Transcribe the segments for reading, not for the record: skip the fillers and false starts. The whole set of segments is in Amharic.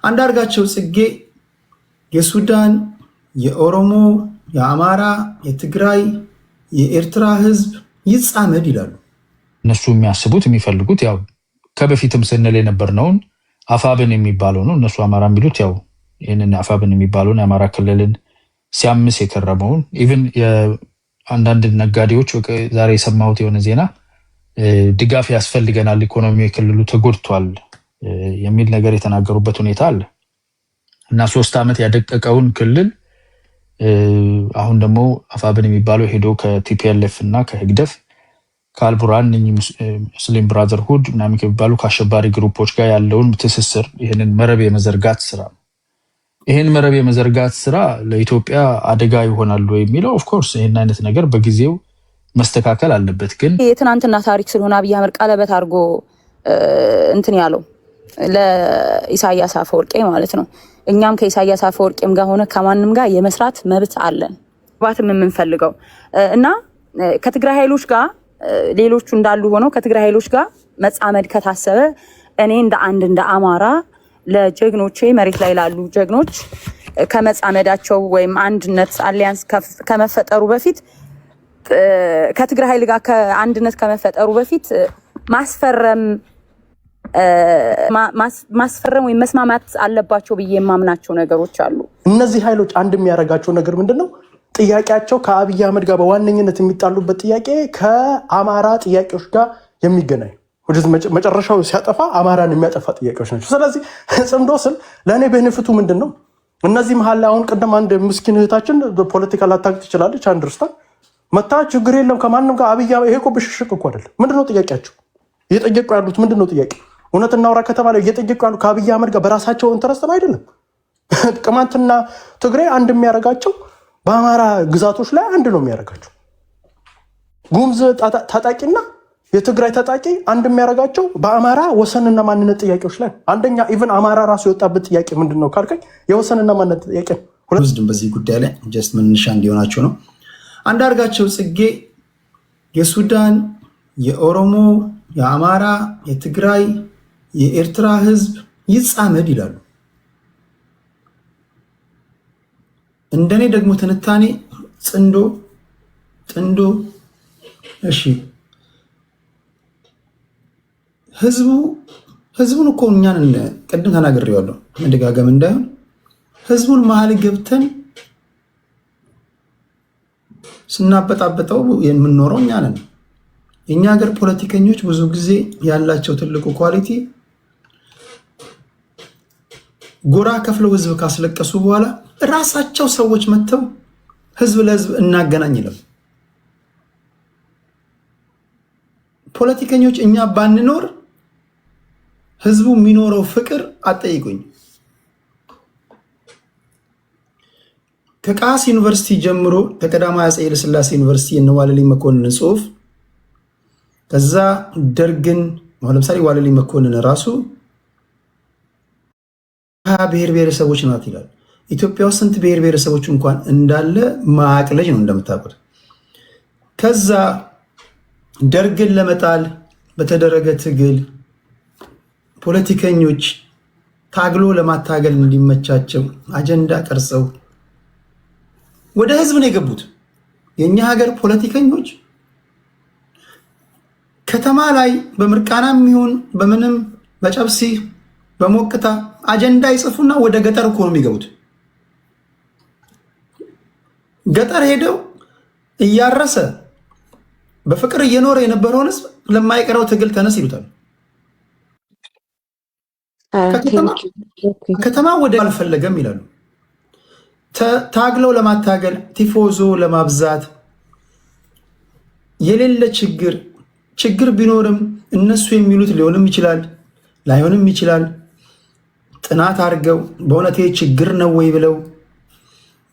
አንዳርጋቸው ጽጌ የሱዳን፣ የኦሮሞ፣ የአማራ፣ የትግራይ፣ የኤርትራ ህዝብ ይጻመድ ይላሉ። እነሱ የሚያስቡት የሚፈልጉት ያው ከበፊትም ስንል የነበርነውን አፋብን የሚባለው ነው። እነሱ አማራ የሚሉት ያው ይህንን አፋብን የሚባለውን የአማራ ክልልን ሲያምስ የከረመውን ኢቭን የአንዳንድ ነጋዴዎች ዛሬ የሰማሁት የሆነ ዜና ድጋፍ ያስፈልገናል፣ ኢኮኖሚ የክልሉ ተጎድቷል የሚል ነገር የተናገሩበት ሁኔታ አለ እና 3 ዓመት ያደቀቀውን ክልል አሁን ደግሞ አፋብን የሚባለው ሄዶ ከቲፒኤልኤፍ እና ከህግደፍ ከአልቡራን ሙስሊም ብራዘርሁድ ምናምን ከሚባሉ ከአሸባሪ ግሩፖች ጋር ያለውን ትስስር ይህንን መረብ የመዘርጋት ስራ ነው። ይህን መረብ የመዘርጋት ስራ ለኢትዮጵያ አደጋ ይሆናሉ የሚለው ኦፍኮርስ ይህን አይነት ነገር በጊዜው መስተካከል አለበት። ግን የትናንትና ታሪክ ስለሆነ አብይ አህመድ ቀለበት አድርጎ እንትን ያለው ለኢሳያስ አፈወርቄ ማለት ነው። እኛም ከኢሳያስ አፈወርቄም ጋር ሆነ ከማንም ጋር የመስራት መብት አለን ባትም የምንፈልገው እና ከትግራይ ኃይሎች ጋር ሌሎቹ እንዳሉ ሆነው ከትግራይ ኃይሎች ጋር መጻመድ ከታሰበ እኔ እንደ አማራ ለጀግኖቼ መሬት ላይ ላሉ ጀግኖች ከመጻመዳቸው ወይም አንድነት አሊያንስ ከመፈጠሩ በፊት ከትግራይ ኃይል ጋር ከአንድነት ከመፈጠሩ በፊት ማስፈረም ወይም መስማማት አለባቸው ብዬ የማምናቸው ነገሮች አሉ። እነዚህ ኃይሎች አንድ የሚያደርጋቸው ነገር ምንድነው? ጥያቄያቸው ከአብይ አህመድ ጋር በዋነኝነት የሚጣሉበት ጥያቄ ከአማራ ጥያቄዎች ጋር የሚገናኝ መጨረሻው ሲያጠፋ አማራን የሚያጠፋ ጥያቄዎች ናቸው። ስለዚህ ጽምዶ ስል ለእኔ ቤኔፊቱ ምንድን ነው? እነዚህ መሀል ላይ አሁን ቅድም አንድ ምስኪን እህታችን ፖለቲካ ላታውቅ ትችላለች፣ አንድርስታን መታ ችግር የለም ከማንም ጋር አብይ ይሄ እኮ ብሽሽቅ እኮ አይደለም። ምንድነው ጥያቄያቸው? እየጠየቁ ያሉት ምንድነው ጥያቄ? እውነት እናውራ ከተባለ እየጠየቁ ያሉ ከአብይ አህመድ ጋር በራሳቸው ኢንተረስት ነው አይደለም። ቅማንትና ትግሬ አንድ የሚያደርጋቸው በአማራ ግዛቶች ላይ አንድ ነው የሚያደርጋቸው። ጉምዝ ታጣቂና የትግራይ ታጣቂ አንድ የሚያደርጋቸው በአማራ ወሰንና ማንነት ጥያቄዎች ላይ አንደኛ ኢቭን አማራ ራሱ የወጣበት ጥያቄ ምንድን ነው ካልከኝ የወሰንና ማንነት ጥያቄ ነው። በዚህ ጉዳይ ላይ ጀስት መነሻ እንዲሆናቸው ነው። አንዳርጋቸው ጽጌ የሱዳን፣ የኦሮሞ፣ የአማራ፣ የትግራይ፣ የኤርትራ ህዝብ ይጻመድ ይላሉ። እንደኔ ደግሞ ትንታኔ ጥንዶ እሺ ህዝቡን እኮ እኛን ቅድም ተናግሬዋለሁ መደጋገም እንዳይሆን ህዝቡን መሀል ገብተን ስናበጣበጠው የምንኖረው እኛ ነን። የእኛ ሀገር ፖለቲከኞች ብዙ ጊዜ ያላቸው ትልቁ ኳሊቲ ጎራ ከፍለው ህዝብ ካስለቀሱ በኋላ ራሳቸው ሰዎች መጥተው ህዝብ ለህዝብ እናገናኝ ይላል። ፖለቲከኞች እኛ ባንኖር ህዝቡ የሚኖረው ፍቅር አጠይቁኝ። ከቃስ ዩኒቨርሲቲ ጀምሮ ከቀዳማዊ አፄ ኃይለ ሥላሴ ዩኒቨርሲቲ እነ ዋለልኝ መኮንን ጽሁፍ ከዛ ደርግን ለምሳሌ ዋለልኝ መኮንን ራሱ 20 ብሔር ብሔረሰቦች ናት ይላል። ኢትዮጵያ ውስጥ ስንት ብሔር ብሔረሰቦች እንኳን እንዳለ ማቅለጅ ነው እንደምታውቁት። ከዛ ደርግን ለመጣል በተደረገ ትግል ፖለቲከኞች ታግሎ ለማታገል እንዲመቻቸው አጀንዳ ቀርጸው ወደ ህዝብ ነው የገቡት። የኛ ሀገር ፖለቲከኞች ከተማ ላይ በምርቃናም ይሁን በምንም በጨብሲ በሞቅታ አጀንዳ ይጽፉና ወደ ገጠር እኮ ነው የሚገቡት። ገጠር ሄደው እያረሰ በፍቅር እየኖረ የነበረውን ህዝብ ለማይቀረው ትግል ተነስ ይሉታል። ከተማ ወደ አልፈለገም ይላሉ። ታግለው ለማታገል ቲፎዞ ለማብዛት የሌለ ችግር ቢኖርም እነሱ የሚሉት ሊሆንም ይችላል ላይሆንም ይችላል። ጥናት አድርገው በእውነት ችግር ነው ወይ ብለው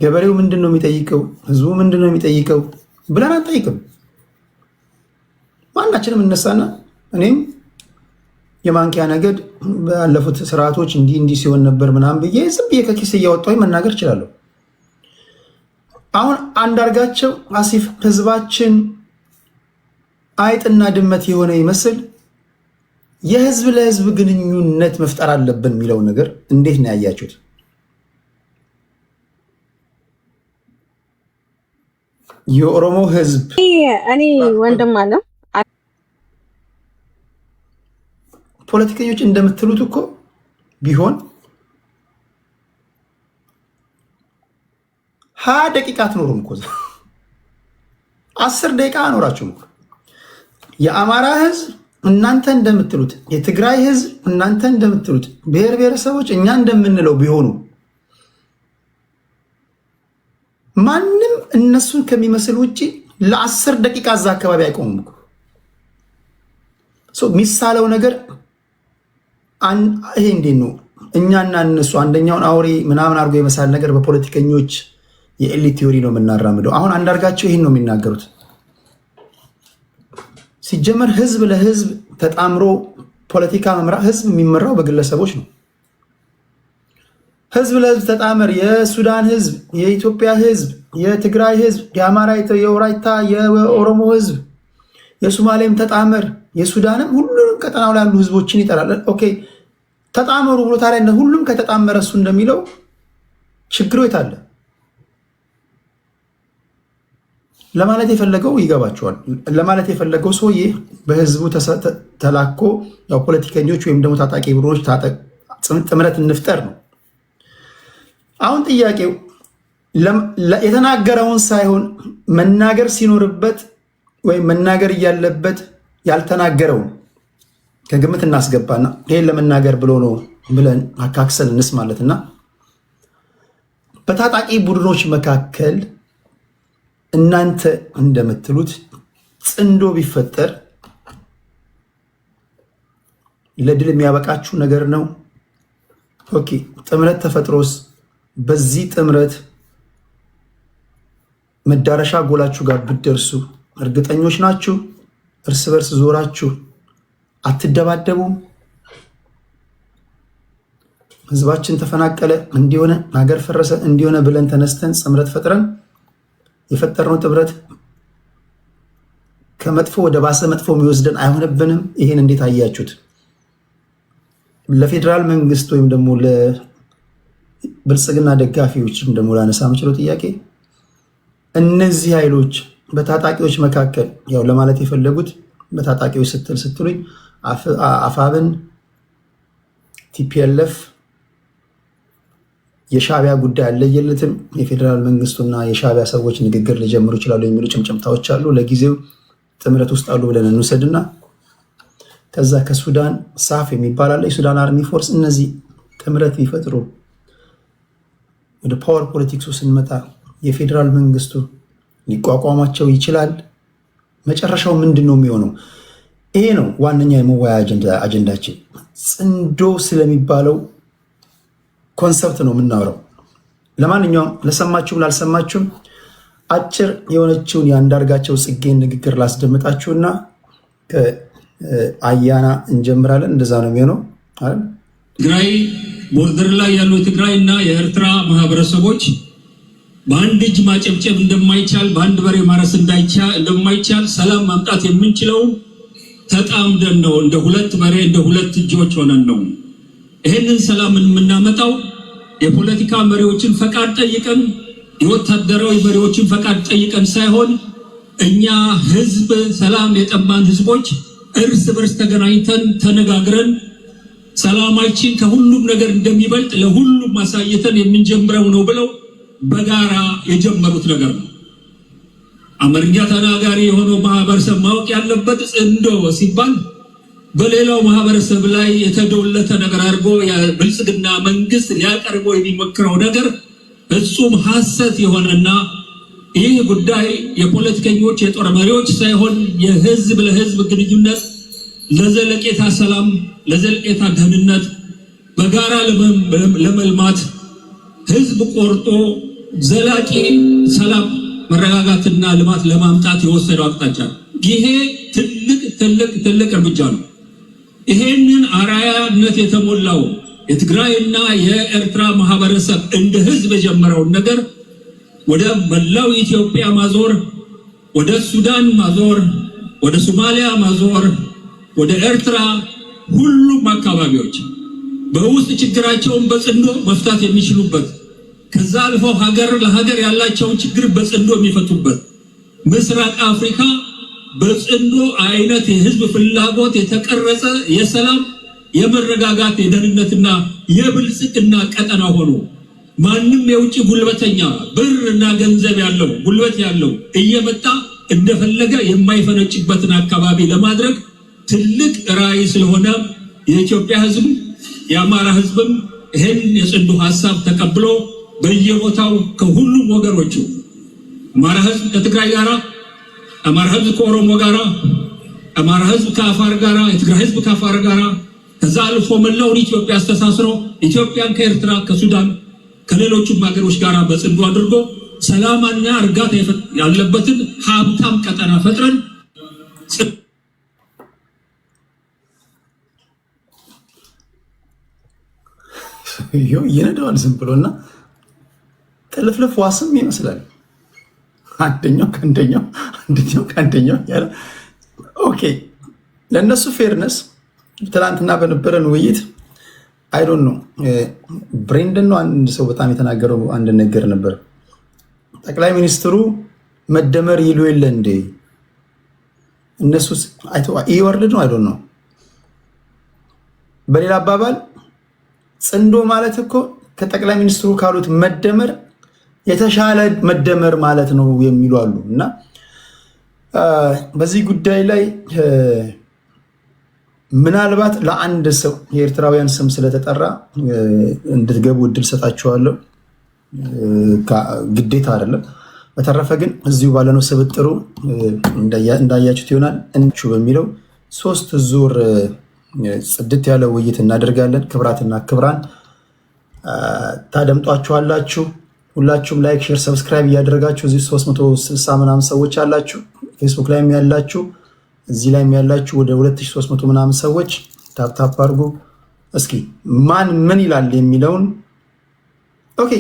ገበሬው ምንድን ነው የሚጠይቀው፣ ህዝቡ ምንድን ነው የሚጠይቀው ብለን አንጠይቅም። ማናችንም እነሳና እኔም የማንኪያ ነገድ ባለፉት ስርዓቶች እንዲህ ሲሆን ነበር ምናምን ብዬ ዝም ብዬ ከኪስ እያወጣሁኝ መናገር እችላለሁ። አሁን አንዳርጋቸው አሲፍ ህዝባችን አይጥና ድመት የሆነ ይመስል የህዝብ ለህዝብ ግንኙነት መፍጠር አለብን የሚለው ነገር እንዴት ነው ያያችሁት? የኦሮሞ ህዝብ እኔ ወንድም አለ ፖለቲከኞች እንደምትሉት እኮ ቢሆን 20 ደቂቃ አትኖሩም እኮ 10 ደቂቃ አኖራችሁም። የአማራ ህዝብ እናንተ እንደምትሉት፣ የትግራይ ህዝብ እናንተ እንደምትሉት፣ ብሔር ብሔረሰቦች እኛ እንደምንለው ቢሆኑ ማንም እነሱን ከሚመስል ውጪ ለ10 ደቂቃ እዛ አካባቢ አይቆሙም እኮ። ሚሳለው ነገር ይሄ እንዴት ነው? እኛና እነሱ አንደኛውን አውሬ ምናምን አድርጎ የመሳል ነገር በፖለቲከኞች የኤሊት ቲዮሪ ነው የምናራምደው። አሁን አንዳርጋቸው ይህን ነው የሚናገሩት። ሲጀመር ህዝብ ለህዝብ ተጣምሮ ፖለቲካ መምራት፣ ህዝብ የሚመራው በግለሰቦች ነው። ህዝብ ለህዝብ ተጣመር፣ የሱዳን ህዝብ፣ የኢትዮጵያ ህዝብ፣ የትግራይ ህዝብ፣ የአማራ፣ የወራይታ፣ የኦሮሞ ህዝብ፣ የሶማሌም ተጣመር፣ የሱዳንም ሁሉንም ቀጠናው ላይ ያሉ ህዝቦችን ይጠራል። ኦኬ ተጣመሩ ብሎ ታዲያ ሁሉም ከተጣመረ እሱ እንደሚለው ችግሩ የት አለ ለማለት የፈለገው ይገባቸዋል። ለማለት የፈለገው ሰውዬ በህዝቡ ተላኮ ያው ፖለቲከኞች ወይም ደግሞ ታጣቂ ቡድኖች ጥምረት እንፍጠር ነው። አሁን ጥያቄው የተናገረውን ሳይሆን መናገር ሲኖርበት ወይም መናገር እያለበት ያልተናገረውን ከግምት እናስገባና ይሄን ለመናገር ብሎ ነው ብለን አካክሰል እንስማለትና በታጣቂ ቡድኖች መካከል እናንተ እንደምትሉት ጽንዶ ቢፈጠር ለድል የሚያበቃችሁ ነገር ነው። ኦኬ ጥምረት ተፈጥሮስ በዚህ ጥምረት መዳረሻ ጎላችሁ ጋር ብትደርሱ እርግጠኞች ናችሁ? እርስ በርስ ዞራችሁ አትደባደቡም? ህዝባችን ተፈናቀለ እንዲሆነ ሀገር ፈረሰ እንዲሆነ ብለን ተነስተን ጥምረት ፈጥረን የፈጠርነው ጥምረት ከመጥፎ ወደ ባሰ መጥፎ የሚወስደን አይሆንብንም? ይሄን እንዴት አያችሁት? ለፌዴራል መንግስት ወይም ደግሞ ለብልጽግና ደጋፊዎችም ደግሞ ላነሳ የምችለው ጥያቄ እነዚህ ኃይሎች በታጣቂዎች መካከል ያው ለማለት የፈለጉት በታጣቂዎች ስትሉኝ አፋብን፣ ቲፒኤልኤፍ የሻዕቢያ ጉዳይ አለየለትም። የፌዴራል መንግስቱና የሻዕቢያ ሰዎች ንግግር ሊጀምሩ ይችላሉ የሚሉ ጭምጭምታዎች አሉ። ለጊዜው ጥምረት ውስጥ አሉ ብለን እንውሰድና ከዛ ከሱዳን ሳፍ የሚባል አለ፣ የሱዳን አርሚ ፎርስ። እነዚህ ጥምረት ቢፈጥሩ ወደ ፓወር ፖለቲክሱ ስንመጣ የፌዴራል መንግስቱ ሊቋቋማቸው ይችላል? መጨረሻው ምንድን ነው የሚሆነው? ይሄ ነው ዋነኛ የመወያ አጀንዳችን። ጽንዶ ስለሚባለው ኮንሰፕት ነው የምናወራው። ለማንኛውም ለሰማችሁም ላልሰማችሁም አጭር የሆነችውን የአንዳርጋቸው ጽጌን ንግግር ላስደምጣችሁና ከአያና እንጀምራለን። እንደዛ ነው የሚሆነው። ትግራይ ቦርደር ላይ ያሉ የትግራይ እና የኤርትራ ማህበረሰቦች በአንድ እጅ ማጨብጨብ እንደማይቻል፣ በአንድ በሬ ማረስ እንደማይቻል ሰላም ማምጣት የምንችለው ተጣምደን ነው። እንደ ሁለት በሬ እንደ ሁለት እጆች ሆነን ነው። ይህንን ሰላም የምናመጣው የፖለቲካ መሪዎችን ፈቃድ ጠይቀን የወታደራዊ መሪዎችን ፈቃድ ጠይቀን ሳይሆን እኛ ህዝብ ሰላም የጠማን ህዝቦች እርስ በርስ ተገናኝተን ተነጋግረን ሰላማችን ከሁሉም ነገር እንደሚበልጥ ለሁሉም ማሳየተን የምንጀምረው ነው ብለው በጋራ የጀመሩት ነገር ነው። አማርኛ ተናጋሪ የሆነው ማህበረሰብ ማወቅ ያለበት ጽንዶ ሲባል በሌላው ማህበረሰብ ላይ የተዶለተ ነገር አድርጎ የብልጽግና መንግስት ሊያቀርበው የሚሞክረው ነገር ፍጹም ሐሰት የሆነና ይህ ጉዳይ የፖለቲከኞች የጦር መሪዎች ሳይሆን የህዝብ ለህዝብ ግንኙነት ለዘለቄታ ሰላም፣ ለዘለቄታ ደህንነት፣ በጋራ ለመልማት ህዝብ ቆርጦ ዘላቂ ሰላም መረጋጋትና ልማት ለማምጣት የወሰደው አቅጣጫ ይሄ ትልቅ እርምጃ ነው። ይሄንን አራያነት የተሞላው የትግራይና የኤርትራ ማህበረሰብ እንደ ህዝብ የጀመረውን ነገር ወደ መላው ኢትዮጵያ ማዞር፣ ወደ ሱዳን ማዞር፣ ወደ ሶማሊያ ማዞር፣ ወደ ኤርትራ ሁሉም አካባቢዎች በውስጥ ችግራቸውን በጽንዶ መፍታት የሚችሉበት ከዛ አልፈው ሀገር ለሀገር ያላቸውን ችግር በጽንዶ የሚፈቱበት ምስራቅ አፍሪካ በጽንዶ አይነት የህዝብ ፍላጎት የተቀረጸ የሰላም የመረጋጋት የደህንነትና የብልጽግና ቀጠና ሆኖ ማንም የውጭ ጉልበተኛ ብርና ገንዘብ ያለው ጉልበት ያለው እየመጣ እንደፈለገ የማይፈነጭበትን አካባቢ ለማድረግ ትልቅ ራዕይ ስለሆነ የኢትዮጵያ ህዝብ የአማራ ህዝብም ይህን የጽንዶ ሀሳብ ተቀብሎ በየቦታው ከሁሉም ወገኖቹ አማራ ህዝብ ከትግራይ ጋራ፣ አማራ ህዝብ ከኦሮሞ ጋራ፣ አማራ ህዝብ ከአፋር ጋራ፣ የትግራይ ህዝብ ከአፋር ጋራ ከዛ አልፎ መላውን ኢትዮጵያ አስተሳስሮ ኢትዮጵያን ከኤርትራ ከሱዳን ከሌሎችም ሀገሮች ጋራ በጽንዶ አድርጎ ሰላምና እርጋታ ያለበትን ሀብታም ቀጠና ፈጥረን ይነዳዋል ዝም ብሎና ጥልፍልፍ ዋስም ይመስላል። አንደኛው ከአንደኛው ያለ ኦኬ። ለእነሱ ፌርነስ ትላንትና በነበረን ውይይት አይዶን ነው ብሬንደን ነው አንድ ሰው በጣም የተናገረው አንድ ነገር ነበር። ጠቅላይ ሚኒስትሩ መደመር ይሉ የለ እንዴ እነሱ ወርልድ ነው አይዶን ነው። በሌላ አባባል ጽንዶ ማለት እኮ ከጠቅላይ ሚኒስትሩ ካሉት መደመር የተሻለ መደመር ማለት ነው የሚሉ አሉ። እና በዚህ ጉዳይ ላይ ምናልባት ለአንድ ሰው የኤርትራውያን ስም ስለተጠራ እንድትገቡ እድል ሰጣችኋለሁ፣ ግዴታ አይደለም። በተረፈ ግን እዚሁ ባለነው ስብጥሩ እንዳያችሁት ይሆናል እንቹ በሚለው 3 ዙር ጽድት ያለ ውይይት እናደርጋለን። ክብራትና ክብራን ታደምጧችኋላችሁ። ሁላችሁም ላይክ፣ ሼር፣ ሰብስክራይብ እያደረጋችሁ እዚህ 360 ምናምን ሰዎች አላችሁ። ፌስቡክ ላይም ያላችሁ እዚህ ላይም ያላችሁ ወደ 2300 ምናምን ሰዎች ታፕታፕ አድርጉ። እስኪ ማን ምን ይላል የሚለውን ኦኬ።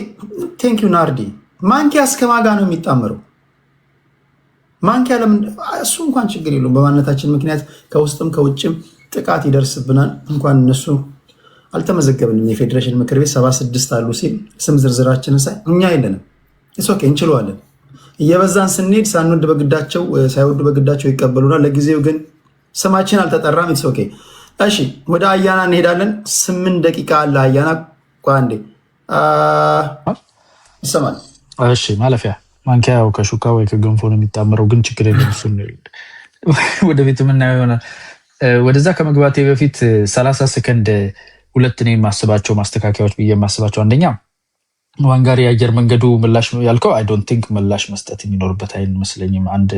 ቴንክ ዩ ናርዲ። ማንኪያ እስከ ማጋ ነው የሚጣመረው? ማንኪያ ለምን? እሱ እንኳን ችግር የለውም። በማንነታችን ምክንያት ከውስጥም ከውጭም ጥቃት ይደርስብናል። እንኳን እነሱ አልተመዘገብንም። የፌዴሬሽን ምክር ቤት 76 አሉ ሲል ስም ዝርዝራችንን ሳይ እኛ የለንም። ኦኬ እንችለዋለን። እየበዛን ስንሄድ ሳይወዱ በግዳቸው ይቀበሉናል። ለጊዜው ግን ስማችን አልተጠራም። ኦኬ እሺ፣ ወደ አያና እንሄዳለን። 8 ደቂቃ አለ። አያና ቋንዴ ይሰማል። እሺ፣ ማለፊያ ማንኪያ ከሹካ ወይ ከገንፎ ነው የሚጣመረው፣ ግን ችግር የለም። እሱን ወደ ቤት የምናየው ይሆናል። ወደዛ ከመግባቴ በፊት 30 ሰከንድ ሁለት እኔ የማስባቸው ማስተካከያዎች ብዬ የማስባቸው፣ አንደኛ ዋንጋሪ የአየር መንገዱ ምላሽ ያልከው አይ ዶንት ቲንክ ምላሽ መስጠት የሚኖርበት አይመስለኝም። አንድ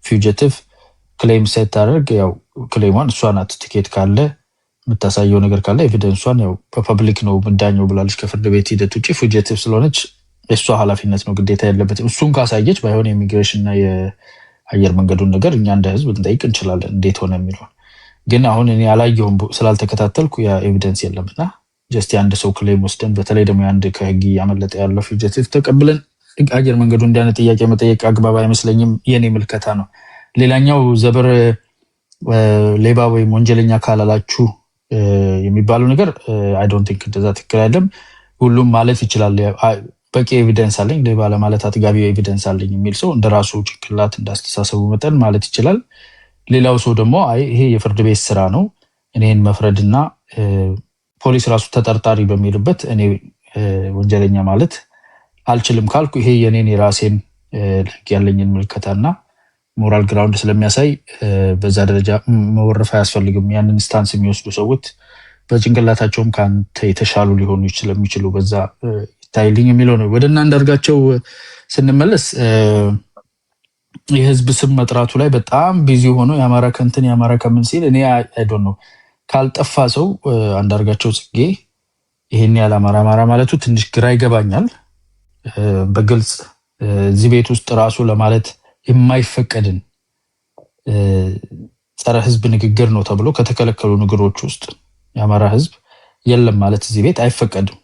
ፊውጀቲቭ ክሌም ሴት ታደርግ፣ ያው ክሌሟን እሷ ናት። ቲኬት ካለ የምታሳየው ነገር ካለ ኤቪደንሷን ያው በፐብሊክ ነው ምዳኘው ብላለች። ከፍርድ ቤት ሂደት ውጭ ፊውጀቲቭ ስለሆነች የእሷ ኃላፊነት ነው ግዴታ ያለበት። እሱን ካሳየች ባይሆን የኢሚግሬሽን እና የአየር መንገዱን ነገር እኛ እንደ ህዝብ እንጠይቅ እንችላለን እንዴት ሆነ የሚለውን። ግን አሁን እኔ አላየሁም ስላልተከታተልኩ ያ ኤቪደንስ የለምና ጀስት የአንድ ሰው ክሌም ወስደን በተለይ ደግሞ የአንድ ከህግ ያመለጠ ያለው ፊውጀቲቭ ተቀብለን አየር መንገዱ እንዲያነ ጥያቄ መጠየቅ አግባብ አይመስለኝም። የኔ ምልከታ ነው። ሌላኛው ዘበር ሌባ ወይም ወንጀለኛ ካላላችሁ የሚባለው ነገር አይ ዶንት ቲንክ እንደዛ ትክክል አይደለም። ሁሉም ማለት ይችላል በቂ ኤቪደንስ አለኝ ሌባ ለማለት አጥጋቢ ኤቪደንስ አለኝ የሚል ሰው እንደራሱ ጭንቅላት እንዳስተሳሰቡ መጠን ማለት ይችላል። ሌላው ሰው ደግሞ አይ ይሄ የፍርድ ቤት ስራ ነው እኔን መፍረድና ፖሊስ ራሱ ተጠርጣሪ በሚልበት እኔ ወንጀለኛ ማለት አልችልም ካልኩ ይሄ የኔን የራሴን ያለኝን ምልከታና ሞራል ግራውንድ ስለሚያሳይ በዛ ደረጃ መወረፍ አያስፈልግም። ያንን ስታንስ የሚወስዱ ሰዎች በጭንቅላታቸውም ካንተ የተሻሉ ሊሆኑ ስለሚችሉ በዛ ይታይልኝ የሚለው ነው። ወደ አንዳርጋቸው ስንመለስ የህዝብ ስም መጥራቱ ላይ በጣም ቢዚ ሆኖ የአማራ ከንትን የአማራ ከምን ሲል እኔ አይ ዶንት ኖ ካልጠፋ ሰው አንዳርጋቸው ጽጌ ይሄን ያለ አማራ ማለቱ ትንሽ ግራ ይገባኛል። በግልጽ እዚህ ቤት ውስጥ ራሱ ለማለት የማይፈቀድን ጸረ ህዝብ ንግግር ነው ተብሎ ከተከለከሉ ንግሮች ውስጥ የአማራ ህዝብ የለም ማለት እዚህ ቤት አይፈቀድም።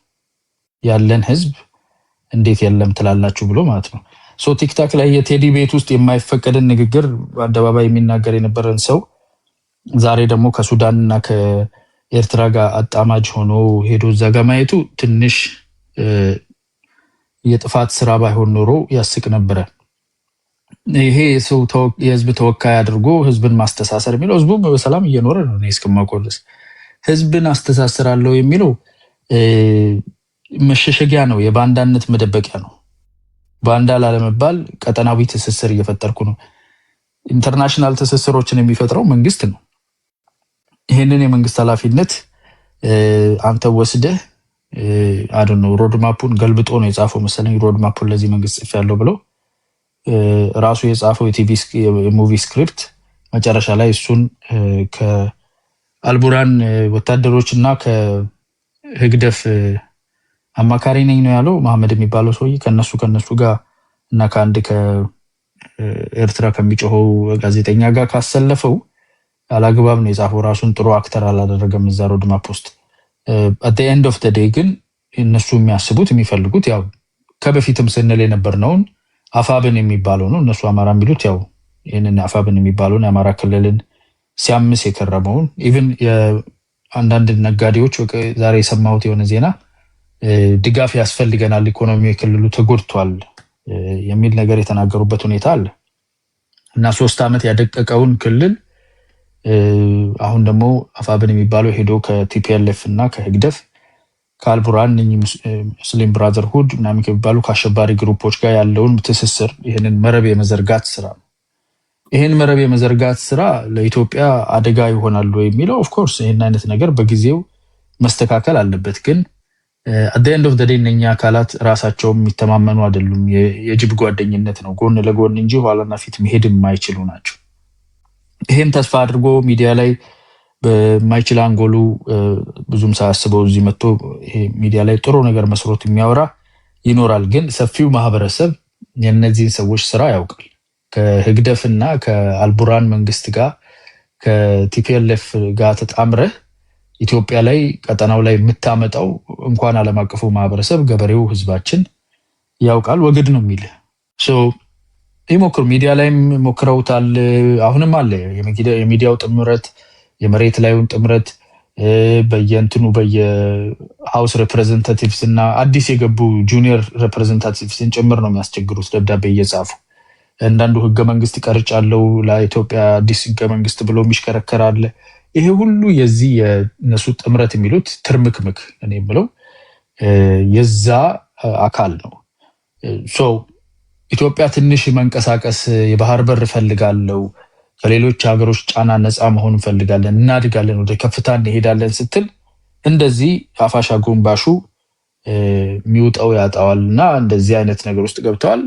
ያለን ህዝብ እንዴት የለም ትላላችሁ ብሎ ማለት ነው። ሶ ቲክታክ ላይ የቴዲ ቤት ውስጥ የማይፈቀድን ንግግር በአደባባይ የሚናገር የነበረን ሰው ዛሬ ደግሞ ከሱዳንና ከኤርትራ ጋር አጣማጅ ሆኖ ሄዶ እዛ ጋር ማየቱ ትንሽ የጥፋት ስራ ባይሆን ኖሮ ያስቅ ነበረ። ይሄ የህዝብ ተወካይ አድርጎ ህዝብን ማስተሳሰር የሚለው ህዝቡ በሰላም እየኖረ ነው። እኔ እስከማውቀው ድረስ ህዝብን አስተሳስራለሁ የሚለው መሸሸጊያ ነው፣ የባንዳነት መደበቂያ ነው። ባንዳ ላለመባል ቀጠናዊ ትስስር እየፈጠርኩ ነው። ኢንተርናሽናል ትስስሮችን የሚፈጥረው መንግስት ነው። ይህንን የመንግስት ኃላፊነት አንተ ወስደህ ነው ሮድማፑን ገልብጦ ነው የጻፈው መሰለኝ። ሮድማፑን ለዚህ መንግስት ጽፍ ያለው ብለው ራሱ የጻፈው የሙቪ ስክሪፕት መጨረሻ ላይ እሱን ከአልቡራን ወታደሮች እና ከህግደፍ አማካሪ ነኝ ነው ያለው መሐመድ የሚባለው ሰውዬ ከነሱ ጋር እና ከአንድ ከኤርትራ ከሚጮኸው ጋዜጠኛ ጋር ካሰለፈው አላግባብ ነው የጻፈው። ራሱን ጥሩ አክተር አላደረገም እዛ ሮድማፕ ውስጥ። at the end of the day ግን እነሱ የሚያስቡት የሚፈልጉት ያው ከበፊትም ስንል የነበርነውን አፋብን የሚባለው ነው። እነሱ አማራ የሚሉት ያው ይሄንን አፋብን የሚባለውን የአማራ ክልልን ሲያምስ የከረመውን ኢቭን የአንዳንድ ነጋዴዎች ዛሬ የሰማሁት የሆነ ዜና ድጋፍ ያስፈልገናል፣ ኢኮኖሚ የክልሉ ተጎድቷል የሚል ነገር የተናገሩበት ሁኔታ አለ እና 3 ዓመት ያደቀቀውን ክልል አሁን ደግሞ አፋብን የሚባለው ሄዶ ከቲፒኤልኤፍ እና ከህግደፍ ከአልቡራን ሙስሊም ብራዘርሁድ እና የሚባሉ ከአሸባሪ ግሩፖች ጋር ያለውን ትስስር ይህንን መረብ የመዘርጋት ስራ ነው። ይህን መረብ የመዘርጋት ስራ ለኢትዮጵያ አደጋ ይሆናሉ የሚለው ኦፍኮርስ ይህን አይነት ነገር በጊዜው መስተካከል አለበት። ግን at the end of the day እነኛ አካላት ራሳቸውም የሚተማመኑ አይደሉም። የጅብ ጓደኝነት ነው፣ ጎን ለጎን እንጂ ኋላና ፊት መሄድ የማይችሉ ናቸው። ይሄን ተስፋ አድርጎ ሚዲያ ላይ በማይችል አንጎሉ ብዙም ሳያስበው እዚህ መጥቶ ይሄ ሚዲያ ላይ ጥሩ ነገር መስሮት የሚያወራ ይኖራል። ግን ሰፊው ማህበረሰብ የነዚህን ሰዎች ስራ ያውቃል። ከህግደፍና ከአልቡራን መንግስት ጋር ከቲፒኤልኤፍ ጋር ተጣምረህ ኢትዮጵያ ላይ ቀጠናው ላይ የምታመጣው እንኳን ዓለም አቀፉ ማህበረሰብ ገበሬው ህዝባችን ያውቃል። ወግድ ነው የሚል ይሞክሩ። ሚዲያ ላይም ሞክረውታል። አሁንም አለ የሚዲያው ጥምረት፣ የመሬት ላይውን ጥምረት በየእንትኑ በየሃውስ ሪፕሬዘንታቲቭስ እና አዲስ የገቡ ጁኒየር ሪፕሬዘንታቲቭስን ጭምር ነው የሚያስቸግሩት ደብዳቤ እየጻፉ። አንዳንዱ ህገ መንግስት ይቀርጫለው ለኢትዮጵያ አዲስ ህገ መንግስት ብሎ የሚሽከረከር አለ። ይሄ ሁሉ የዚህ የነሱ ጥምረት የሚሉት ትርምክምክ እኔ ብለው የዛ አካል ነው። ኢትዮጵያ ትንሽ መንቀሳቀስ የባህር በር ፈልጋለው፣ ከሌሎች ሀገሮች ጫና ነፃ መሆን ፈልጋለን፣ እናድጋለን፣ ወደ ከፍታ እንሄዳለን ስትል እንደዚህ አፋሻ ጎንባሹ የሚውጣው ያጣዋልና እንደዚህ አይነት ነገር ውስጥ ገብተዋል።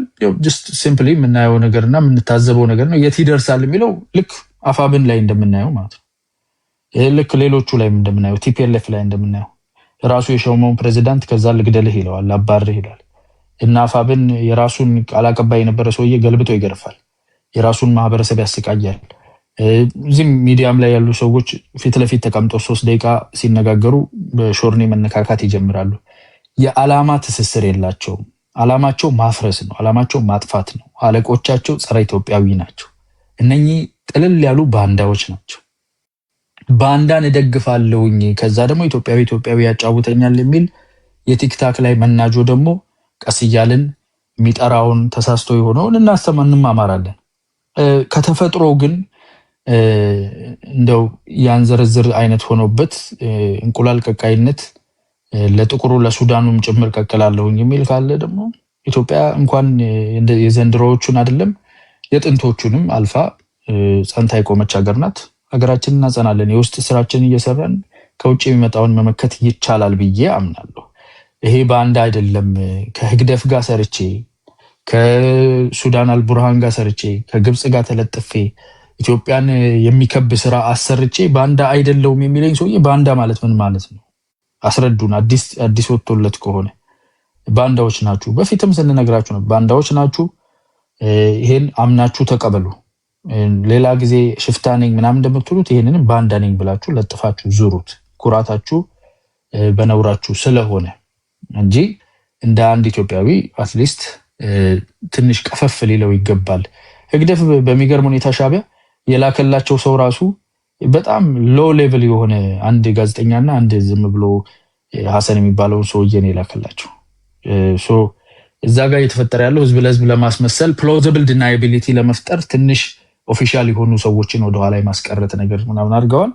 ጀስት ሲምፕሊ የምናየው ነገርና የምንታዘበው ነገር ነው። የት ይደርሳል የሚለው ልክ አፋብን ላይ እንደምናየው ማለት ነው። ልክ ሌሎቹ ላይ እንደምናየው ቲፒኤልኤፍ ላይ እንደምናየው ራሱ የሾመውን ፕሬዚዳንት ከዛ ልግደልህ ይለዋል፣ አባርህ ይላል። እና አፋብን የራሱን ቃል አቀባይ የነበረ ሰውዬ ገልብጦ ይገርፋል፣ የራሱን ማህበረሰብ ያሰቃያል። እዚህም ሚዲያም ላይ ያሉ ሰዎች ፊት ለፊት ተቀምጠው 3 ደቂቃ ሲነጋገሩ በሾርኔ መነካካት ይጀምራሉ። የዓላማ ትስስር የላቸውም። ዓላማቸው ማፍረስ ነው፣ ዓላማቸው ማጥፋት ነው። አለቆቻቸው ጸረ ኢትዮጵያዊ ናቸው። እነኚህ ጥልል ያሉ ባንዳዎች ናቸው። ባንዳን እደግፋለሁኝ ከዛ ደግሞ ኢትዮጵያዊ ያጫውተኛል የሚል የቲክታክ ላይ መናጆ ደግሞ ቀስ እያልን የሚጠራውን ተሳስቶ የሆነውን እንማማራለን። ከተፈጥሮ ግን እንደው ያንዘረዝር አይነት ሆኖበት እንቁላል ቀቃይነት ለጥቁሩ ለሱዳኑም ጭምር ቀቅላለሁኝ የሚል ካለ ደግሞ ኢትዮጵያ እንኳን የዘንድሮዎቹን አይደለም የጥንቶቹንም አልፋ ጸንታ የቆመች ሀገር ናት። ሀገራችንን እናጸናለን። የውስጥ ስራችንን እየሰራን ከውጭ የሚመጣውን መመከት ይቻላል ብዬ አምናለሁ። ይሄ በአንድ አይደለም። ከህግደፍ ጋር ሰርቼ፣ ከሱዳን አልቡርሃን ጋር ሰርቼ፣ ከግብፅ ጋር ተለጥፌ ኢትዮጵያን የሚከብ ስራ አሰርቼ ባንዳ አይደለውም የሚለኝ ሰውዬ ባንዳ ማለት ምን ማለት ነው? አስረዱን። አዲስ ወጥቶለት ከሆነ ባንዳዎች ናችሁ። በፊትም ስንነግራችሁ ነው ባንዳዎች ናችሁ። ይሄን አምናችሁ ተቀበሉ። ሌላ ጊዜ ሽፍታ ነኝ ምናምን እንደምትሉት ይሄንንም ባንዳ ነኝ ብላችሁ ለጥፋችሁ ዙሩት። ኩራታችሁ በነውራችሁ ስለሆነ እንጂ እንደ አንድ ኢትዮጵያዊ አትሊስት ትንሽ ቀፈፍ ሊለው ይገባል። ህግደፍ በሚገርም ሁኔታ ሻዕቢያ የላከላቸው ሰው ራሱ በጣም ሎ ሌቭል የሆነ አንድ ጋዜጠኛና አንድ ዝም ብሎ ሐሰን የሚባለው ሰውዬ ነው የላከላቸው። ሶ እዛ ጋር እየተፈጠረ ያለው ህዝብ ለህዝብ ለማስመሰል plausible deniability ለመፍጠር ትንሽ ኦፊሻል የሆኑ ሰዎችን ወደ ኋላ ማስቀረት ነገር ምናምን አድርገዋል።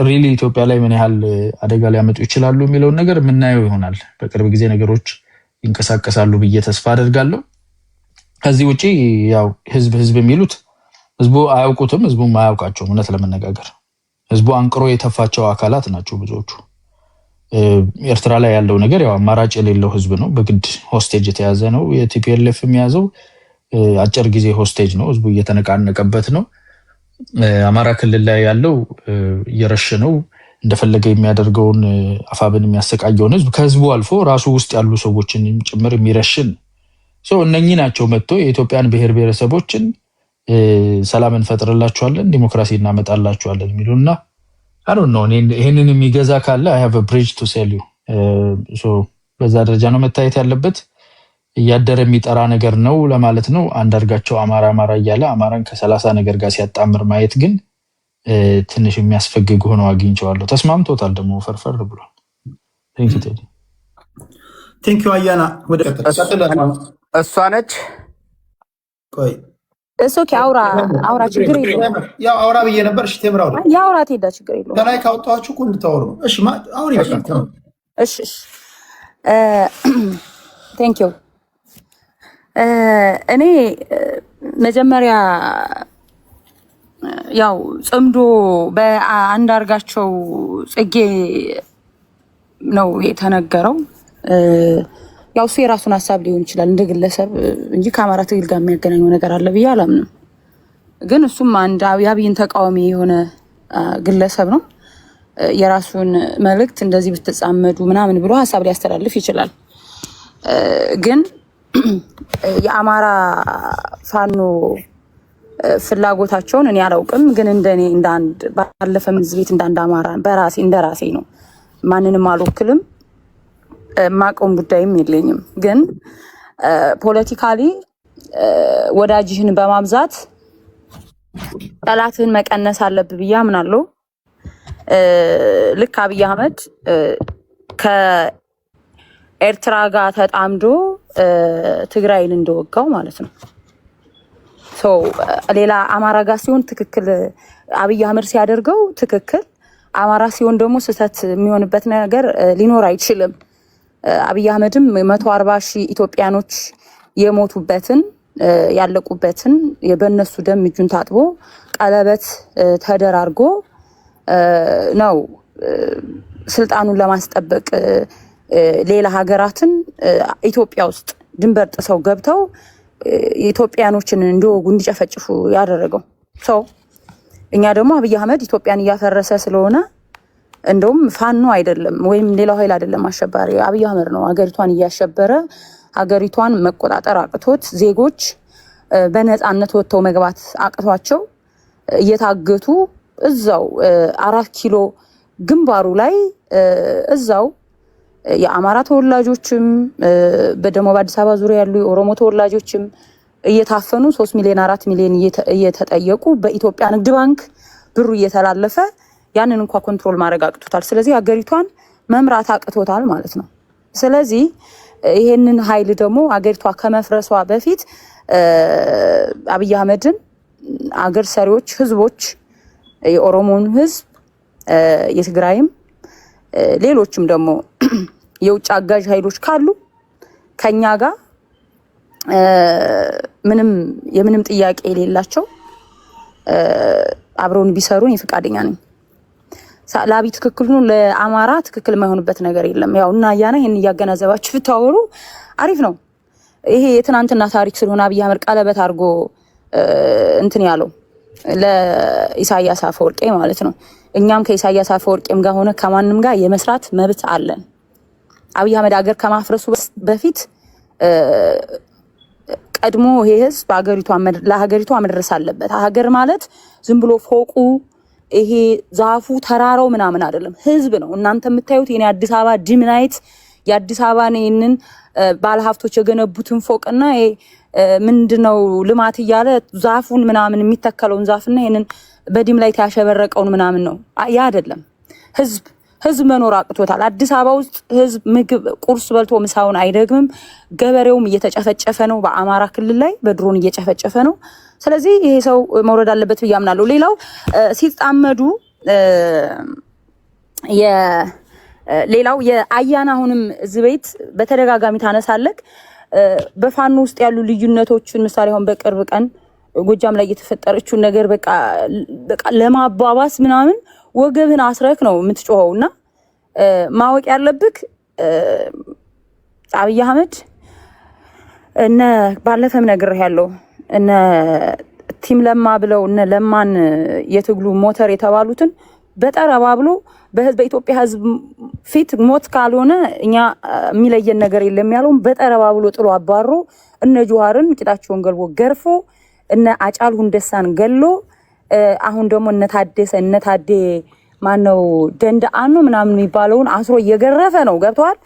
ሪሊ ኢትዮጵያ ላይ ምን ያህል አደጋ ሊያመጡ ይችላሉ የሚለው ነገር ምናየው ይሆናል። በቅርብ ጊዜ ነገሮች ይንቀሳቀሳሉ ብዬ ተስፋ አደርጋለሁ። ከዚህ ውጪ ያው ህዝብ የሚሉት ህዝቡ አያውቁትም፣ ህዝቡም አያውቃቸውም። እውነት ለመነጋገር ህዝቡ አንቅሮ የተፋቸው አካላት ናቸው ብዙዎቹ። ኤርትራ ላይ ያለው ነገር ያው አማራጭ የሌለው ህዝብ ነው። በግድ ሆስቴጅ የተያዘ ነው። የቲፒኤልኤፍ የሚያዘው አጭር ጊዜ ሆስቴጅ ነው። ህዝቡ እየተነቃነቀበት ነው። አማራ ክልል ላይ ያለው እየረሸነው እንደፈለገ የሚያደርገውን አፋብን የሚያሰቃየውን ህዝብ ከህዝቡ አልፎ ራሱ ውስጥ ያሉ ሰዎችን ጭምር የሚረሽን እነኚህ ናቸው መጥቶ የኢትዮጵያን ብሔር ብሔረሰቦችን ሰላም እንፈጥርላችኋለን፣ ዲሞክራሲ እናመጣላችኋለን የሚሉና ይህንን የሚገዛ ካለ I have a bridge to sell you። በዛ ደረጃ ነው መታየት ያለበት። እያደረ የሚጠራ ነገር ነው ለማለት ነው። አንዳርጋቸው አማራ እያለ አማራን ከ30 ነገር ጋር ሲያጣምር ማየት ግን ትንሽ የሚያስፈግግ ሆኖ አግኝቼዋለሁ። ተስማምቶታል ደግሞ ፈርፈር ብሏል። ቴንክ ዩ አያና። ወደ እሷ ነች። ቆይ እሶኪ አውራ ችግር የለውም። ያው አውራ ብዬ ነበር። እሺ ቴምራ አውራ ያውራ ትሄዳ ችግር የለውም። ከላይ ካወጣችሁ እኮ እንድታወሩ ነው። እሺ አውሪ በቃ። እሺ ቴንክ ዩ። እኔ መጀመሪያ ያው ጽምዶ በአንዳርጋቸው ጽጌ ነው የተነገረው። ያው እሱ የራሱን ሀሳብ ሊሆን ይችላል እንደ ግለሰብ እንጂ ከአማራ ትግል ጋር የሚያገናኘው ነገር አለ ብዬ አላምንም። ግን እሱም አንድ የአብይን ተቃዋሚ የሆነ ግለሰብ ነው። የራሱን መልእክት እንደዚህ ብትጻመዱ ምናምን ብሎ ሀሳብ ሊያስተላልፍ ይችላል። ግን የአማራ ፋኖ ፍላጎታቸውን እኔ አላውቅም። ግን እንደኔ እንዳንድ ባለፈ ምዝቤት እንዳንድ አማራ በራሴ እንደራሴ ነው። ማንንም አልወክልም፣ ማቆም ጉዳይም የለኝም። ግን ፖለቲካሊ ወዳጅህን በማብዛት ጠላትህን መቀነስ አለብህ ብዬ አምናለሁ። ልክ አብይ አህመድ ከኤርትራ ጋር ተጣምዶ ትግራይን እንደወጋው ማለት ነው። ሌላ አማራ ጋር ሲሆን ትክክል አብይ አህመድ ሲያደርገው ትክክል፣ አማራ ሲሆን ደግሞ ስህተት የሚሆንበት ነገር ሊኖር አይችልም። አብይ አህመድም 140,000 ኢትዮጵያኖች የሞቱበትን ያለቁበትን በእነሱ ደም እጁን ታጥቦ ቀለበት ተደራርጎ ነው ስልጣኑን ለማስጠበቅ ሌላ ሀገራትን ኢትዮጵያ ውስጥ ድንበር ጥሰው ገብተው ኢትዮጵያኖችን እንዲወጉ እንዲጨፈጭፉ ያደረገው ሰው። እኛ ደግሞ አብይ አህመድ ኢትዮጵያን እያፈረሰ ስለሆነ እንደውም ፋኖ አይደለም ወይም ሌላው ኃይል አይደለም አሸባሪ፣ አብይ አህመድ ነው ሀገሪቷን እያሸበረ ሀገሪቷን መቆጣጠር አቅቶት ዜጎች በነፃነት ወጥተው መግባት አቅቷቸው እየታገቱ እዛው 4 ኪሎ ግንባሩ ላይ እዛው የአማራ ተወላጆችም በደሞ በአዲስ አበባ ዙሪያ ያሉ የኦሮሞ ተወላጆችም እየታፈኑ 3 ሚሊዮን 4 ሚሊዮን እየተጠየቁ በኢትዮጵያ ንግድ ባንክ ብሩ እየተላለፈ ያንን እንኳን ኮንትሮል ማድረግ አቅቶታል። ስለዚህ ሀገሪቷን መምራት አቅቶታል ማለት ነው። ስለዚህ ይሄንን ኃይል ደግሞ ሀገሪቷ ከመፍረሷ በፊት አብይ አህመድን አገር ሰሪዎች ህዝቦች የኦሮሞን ህዝብ የትግራይም ሌሎችም ደግሞ የውጭ አጋዥ ኃይሎች ካሉ ከኛ ጋር የምንም ጥያቄ የሌላቸው አብረውን ቢሰሩን ፈቃደኛ ነኝ። ለአብይ ትክክል ነው፣ ለአማራ ትክክል የማይሆንበት ነገር የለም። ያው እና ያና ይሄን እያገናዘባችሁ ብታወሩ አሪፍ ነው። ይሄ የትናንትና ታሪክ ስለሆነ አብይ አህመድ ቀለበት አድርጎ እንትን ያለው ለኢሳያስ አፈወርቄ ማለት ነው። እኛም ከኢሳያስ አፈወርቄም ጋር ሆነ ከማንም ጋር የመስራት መብት አለን። አብይ አህመድ ሀገር ከማፍረሱ በፊት ቀድሞ ይሄ ህዝብ ለሀገሪቷ መድረስ አለበት። ሀገር ማለት ዝም ብሎ ፎቁ ይሄ ዛፉ ተራራው ምናምን አይደለም፣ ህዝብ ነው። እናንተ የምታዩት የኔ አዲስ አበባ ዲምናይት የአዲስ አበባ ነን ባለሀብቶች የገነቡትን ፎቅና ምንድነው ልማት እያለ ዛፉን ምናምን የሚተከለውን ዛፍና ይሄንን በዲም ላይ ያሸበረቀውን ምናምን ነው። ያ አይደለም። ህዝብ መኖር አቅቶታል። አዲስ አበባ ውስጥ ህዝብ ምግብ ቁርስ በልቶ ምሳውን አይደግምም። ገበሬውም እየተጨፈጨፈ ነው። በአማራ ክልል ላይ በድሮን እየጨፈጨፈ ነው። ስለዚህ ይሄ ሰው መውረድ አለበት ብዬ አምናለሁ። ሌላው ሲጣመዱ ሌላው የአያና አሁንም እዚህ ቤት በተደጋጋሚ ታነሳለክ በፋኖ ውስጥ ያሉ ልዩነቶችን ምሳሌ አሁን በቅርብ ቀን ጎጃም ላይ የተፈጠረችውን ነገር በቃ ለማባባስ ምናምን ወገብህን አስረክ ነው የምትጮኸውና ማወቅ ያለብክ አብይ አህመድ እነ ባለፈም ነገር ያለው እነ ቲም ለማ ብለው እነ ለማን የትግሉ ሞተር የተባሉትን በጠረባ ብሎ በኢትዮጵያ ህዝብ ፊት ሞት ካልሆነ እኛ የሚለየን ነገር የለም ያለው በጠረባ ብሎ ጥሎ አባሮ እነ ጆሃርን ቂጣቸውን ገልቦ ገርፎ እነ አጫል ሁንደሳን ገሎ አሁን ደግሞ እነ ታዴ ማነው ደንደአን ነው ምናምን የሚባለውን አስሮ እየገረፈ ነው። ገብቷል።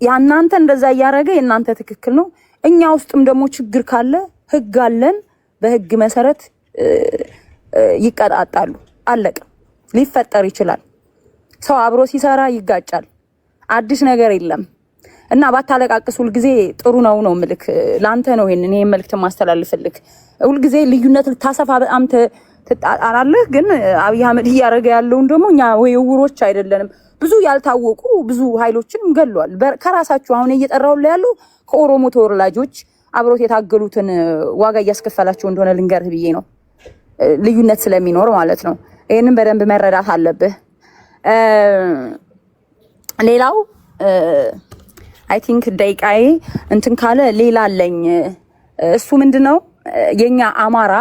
ያናንተ እንደዛ እያረገ የናንተ ትክክል ነው። እኛ ውስጥም ደግሞ ችግር ካለ ህግ አለን። በህግ መሰረት ይቀጣጣሉ። አለቀ። ሊፈጠር ይችላል። ሰው አብሮ ሲሰራ ይጋጫል። አዲስ ነገር የለም እና ባታለቃቅስ ሁልጊዜ ጥሩ ነው ምልክ ላንተ ነው ይሄን መልእክት ማስተላልፍልክ። ሁልጊዜ ልዩነት ልታሰፋ በጣም ትጣጣራለህ። ግን አብይ አህመድ እያረገ ያለውን ደግሞ እኛ ወይ ውሮች አይደለንም። ብዙ ያልታወቁ ብዙ ኃይሎችን ገሏል። ከራሳችሁ አሁን እየጠራው ያለው ከኦሮሞ ተወላጆች አብሮት የታገሉትን ዋጋ እያስከፈላቸው እንደሆነ ልንገርህ ብዬ ነው። ልዩነት ስለሚኖር ማለት ነው። ይሄንን በደንብ መረዳት አለብህ። ሌላው አይ ቲንክ ደቂቃዬ እንትን ካለ ሌላ አለኝ። እሱ ምንድነው የኛ አማራ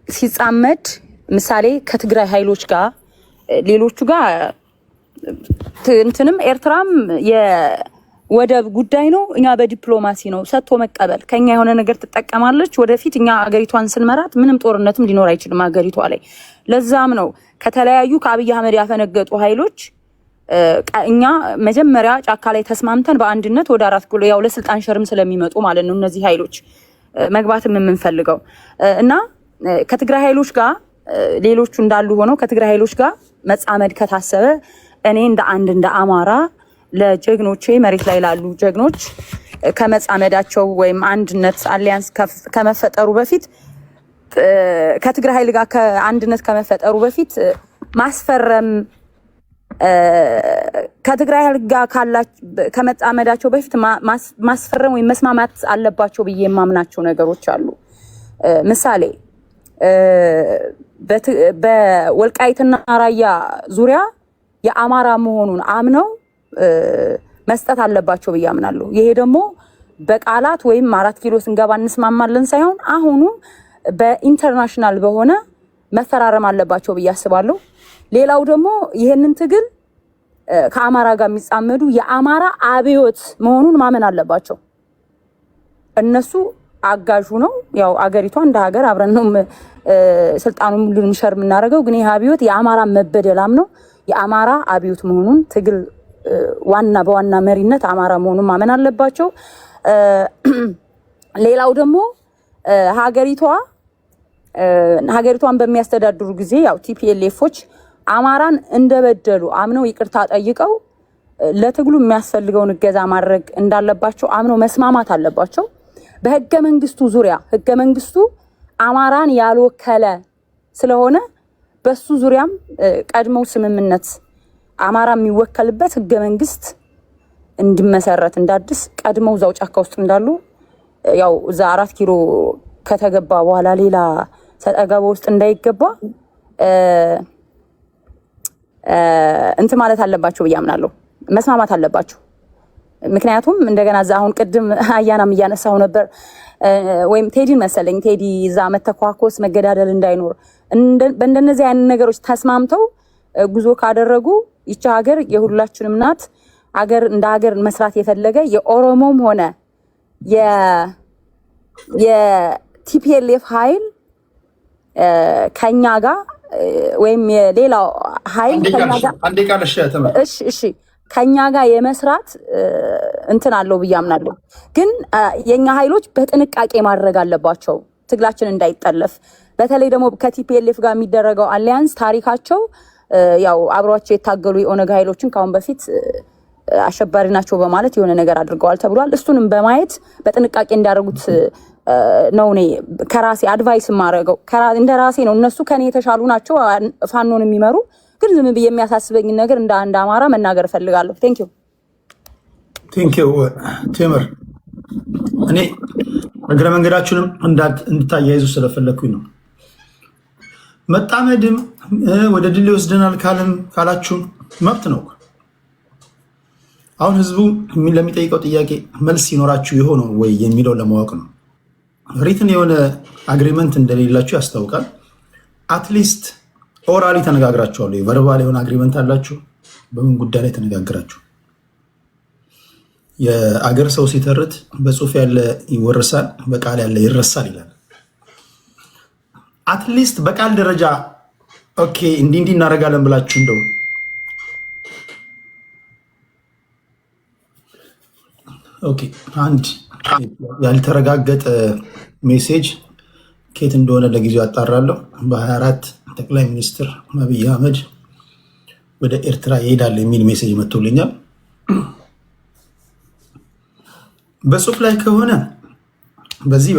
ሲጻመድ ምሳሌ ከትግራይ ኃይሎች ጋር ሌሎቹ ጋር እንትንም ኤርትራም የወደብ ጉዳይ ነው። እኛ በዲፕሎማሲ ነው ሰጥቶ መቀበል። ከኛ የሆነ ነገር ትጠቀማለች ወደፊት። እኛ አገሪቷን ስንመራት ምንም ጦርነትም ሊኖር አይችልም አገሪቷ ላይ። ለዛም ነው ከተለያዩ ከአብይ አህመድ ያፈነገጡ ኃይሎች እኛ መጀመሪያ ጫካ ላይ ተስማምተን በአንድነት ወደ 4 ኪሎ ያው ለስልጣን ሸርም ስለሚመጡ ማለት ነው እነዚህ ኃይሎች መግባትም የምንፈልገው እና ከትግራይ ኃይሎች ጋር ሌሎቹ እንዳሉ ሆነው ከትግራይ ኃይሎች ጋር መጻመድ ከታሰበ እኔ እንደ አማራ ለጀግኖቼ መሬት ላይ ላሉ ጀግኖች ከመጻመዳቸው ወይም አንድነት አሊያንስ ከመፈጠሩ በፊት ከትግራይ ኃይል ጋር ከአንድነት ከመፈጠሩ በፊት ማስፈረም ከትግራይ ኃይል ጋር ከመጻመዳቸው በፊት ማስፈረም ወይም መስማማት አለባቸው ብዬ የማምናቸው ነገሮች አሉ። ምሳሌ በወልቃይትና ራያ ዙሪያ የአማራ መሆኑን አምነው መስጠት አለባቸው ብዬ አምናለሁ። ይሄ ደግሞ በቃላት ወይም 4 ኪሎ ስንገባ እንስማማለን ሳይሆን አሁኑ በኢንተርናሽናል በሆነ መፈራረም አለባቸው ብዬ አስባለሁ። ሌላው ደግሞ ይሄንን ትግል ከአማራ ጋር የሚጻመዱ የአማራ አብዮት መሆኑን ማመን አለባቸው። እነሱ አጋዡ ነው። ያው አገሪቷ እንደ ሀገር አብረን ነው ስልጣኑን ልንሸር የምናደርገው። ግን ይሄ አብዮት የአማራ መበደላም ነው። የአማራ አብዮት መሆኑን ትግል በዋና መሪነት አማራ መሆኑን ማመን አለባቸው። ሌላው ደግሞ ሀገሪቷን በሚያስተዳድሩ ጊዜ ያው ቲፒኤልኤፎች አማራን እንደበደሉ አምነው ይቅርታ ጠይቀው ለትግሉ የሚያስፈልገውን እገዛ ማድረግ እንዳለባቸው አምነው መስማማት አለባቸው። በህገ መንግስቱ ዙሪያ ህገ መንግስቱ አማራን ያልወከለ ስለሆነ በሱ ዙሪያም ቀድመው ስምምነት አማራ የሚወከልበት ህገ መንግስት እንዲመሰረት እንዳድስ ቀድመው እዛው ጫካ ውስጥ እንዳሉ ያው እዛ 4 ኪሎ ከተገባ በኋላ ሌላ ሰጠገባ ውስጥ እንዳይገባ እንትን ማለት አለባቸው ብዬ አምናለሁ። መስማማት አለባቸው። ምክንያቱም እንደገና እዛ አሁን ቅድም አያናም እያነሳው ነበር ወይም ቴዲን መሰለኝ ቴዲ እዛ መተኳኮስ መገዳደል እንዳይኖር በእንደነዚህ አይነት ነገሮች ተስማምተው ጉዞ ካደረጉ ይቺ ሀገር የሁላችንም ናት። ሀገር እንደ ሀገር መስራት የፈለገ የኦሮሞም ሆነ የቲፒኤልኤፍ ኃይል ከኛ ጋር ወይም የሌላው ኃይል ከኛ ጋር የመስራት እንትን አለው ብዬ አምናለሁ። ግን የኛ ኃይሎች በጥንቃቄ ማድረግ አለባቸው። ትግላችን እንዳይጠለፍ በተለይ ደግሞ ከቲፒኤልኤፍ ጋር የሚደረገው አሊያንስ ታሪካቸው ያው አብሯቸው የታገሉ የኦነግ ኃይሎችን ካሁን በፊት አሸባሪ ናቸው በማለት የሆነ ነገር አድርገዋል ተብሏል። እሱንም በማየት በጥንቃቄ እንዳደረጉት ነው እኔ ከራሴ አድቫይስ ማረገው እንደ ራሴ ነው። እነሱ ከኔ የተሻሉ ናቸው ፋኖን የሚመሩ ግን ዝም ብዬ የሚያሳስበኝ ነገር እንደ አንድ አማራ መናገር ፈልጋለሁ። ቴንክ ዩ ቴምር። እኔ እግረ መንገዳችሁንም እንድታያይዙ ስለፈለኩኝ ነው። መጣመድም ወደ ድል ይወስደናል ካላችሁ መብት ነው። አሁን ህዝቡ ለሚጠይቀው ጥያቄ መልስ ሲኖራችሁ የሆነው ወይ የሚለው ለማወቅ ነው። ሪትን የሆነ አግሪመንት እንደሌላችሁ ያስታውቃል። አትሊስት ኦራሊ ተነጋግራችኋል ወይ? ቨርባል የሆነ አግሪመንት አላችሁ? በምን ጉዳይ ላይ ተነጋግራችሁ? የአገር ሰው ሲተርት በጽሁፍ ያለ ይወርሳል፣ በቃል ያለ ይረሳል ይላል። አትሊስት በቃል ደረጃ ኦኬ እንዲህ እናደርጋለን ብላችሁ እንደው ኦኬ አንድ ያልተረጋገጠ ሜሴጅ ኬት እንደሆነ ለጊዜው ያጣራለሁ። በ24 ጠቅላይ ሚኒስትር አብይ አህመድ ወደ ኤርትራ ይሄዳል የሚል ሜሴጅ መጥቶልኛል። በጽሁፍ ላይ ከሆነ በዚህ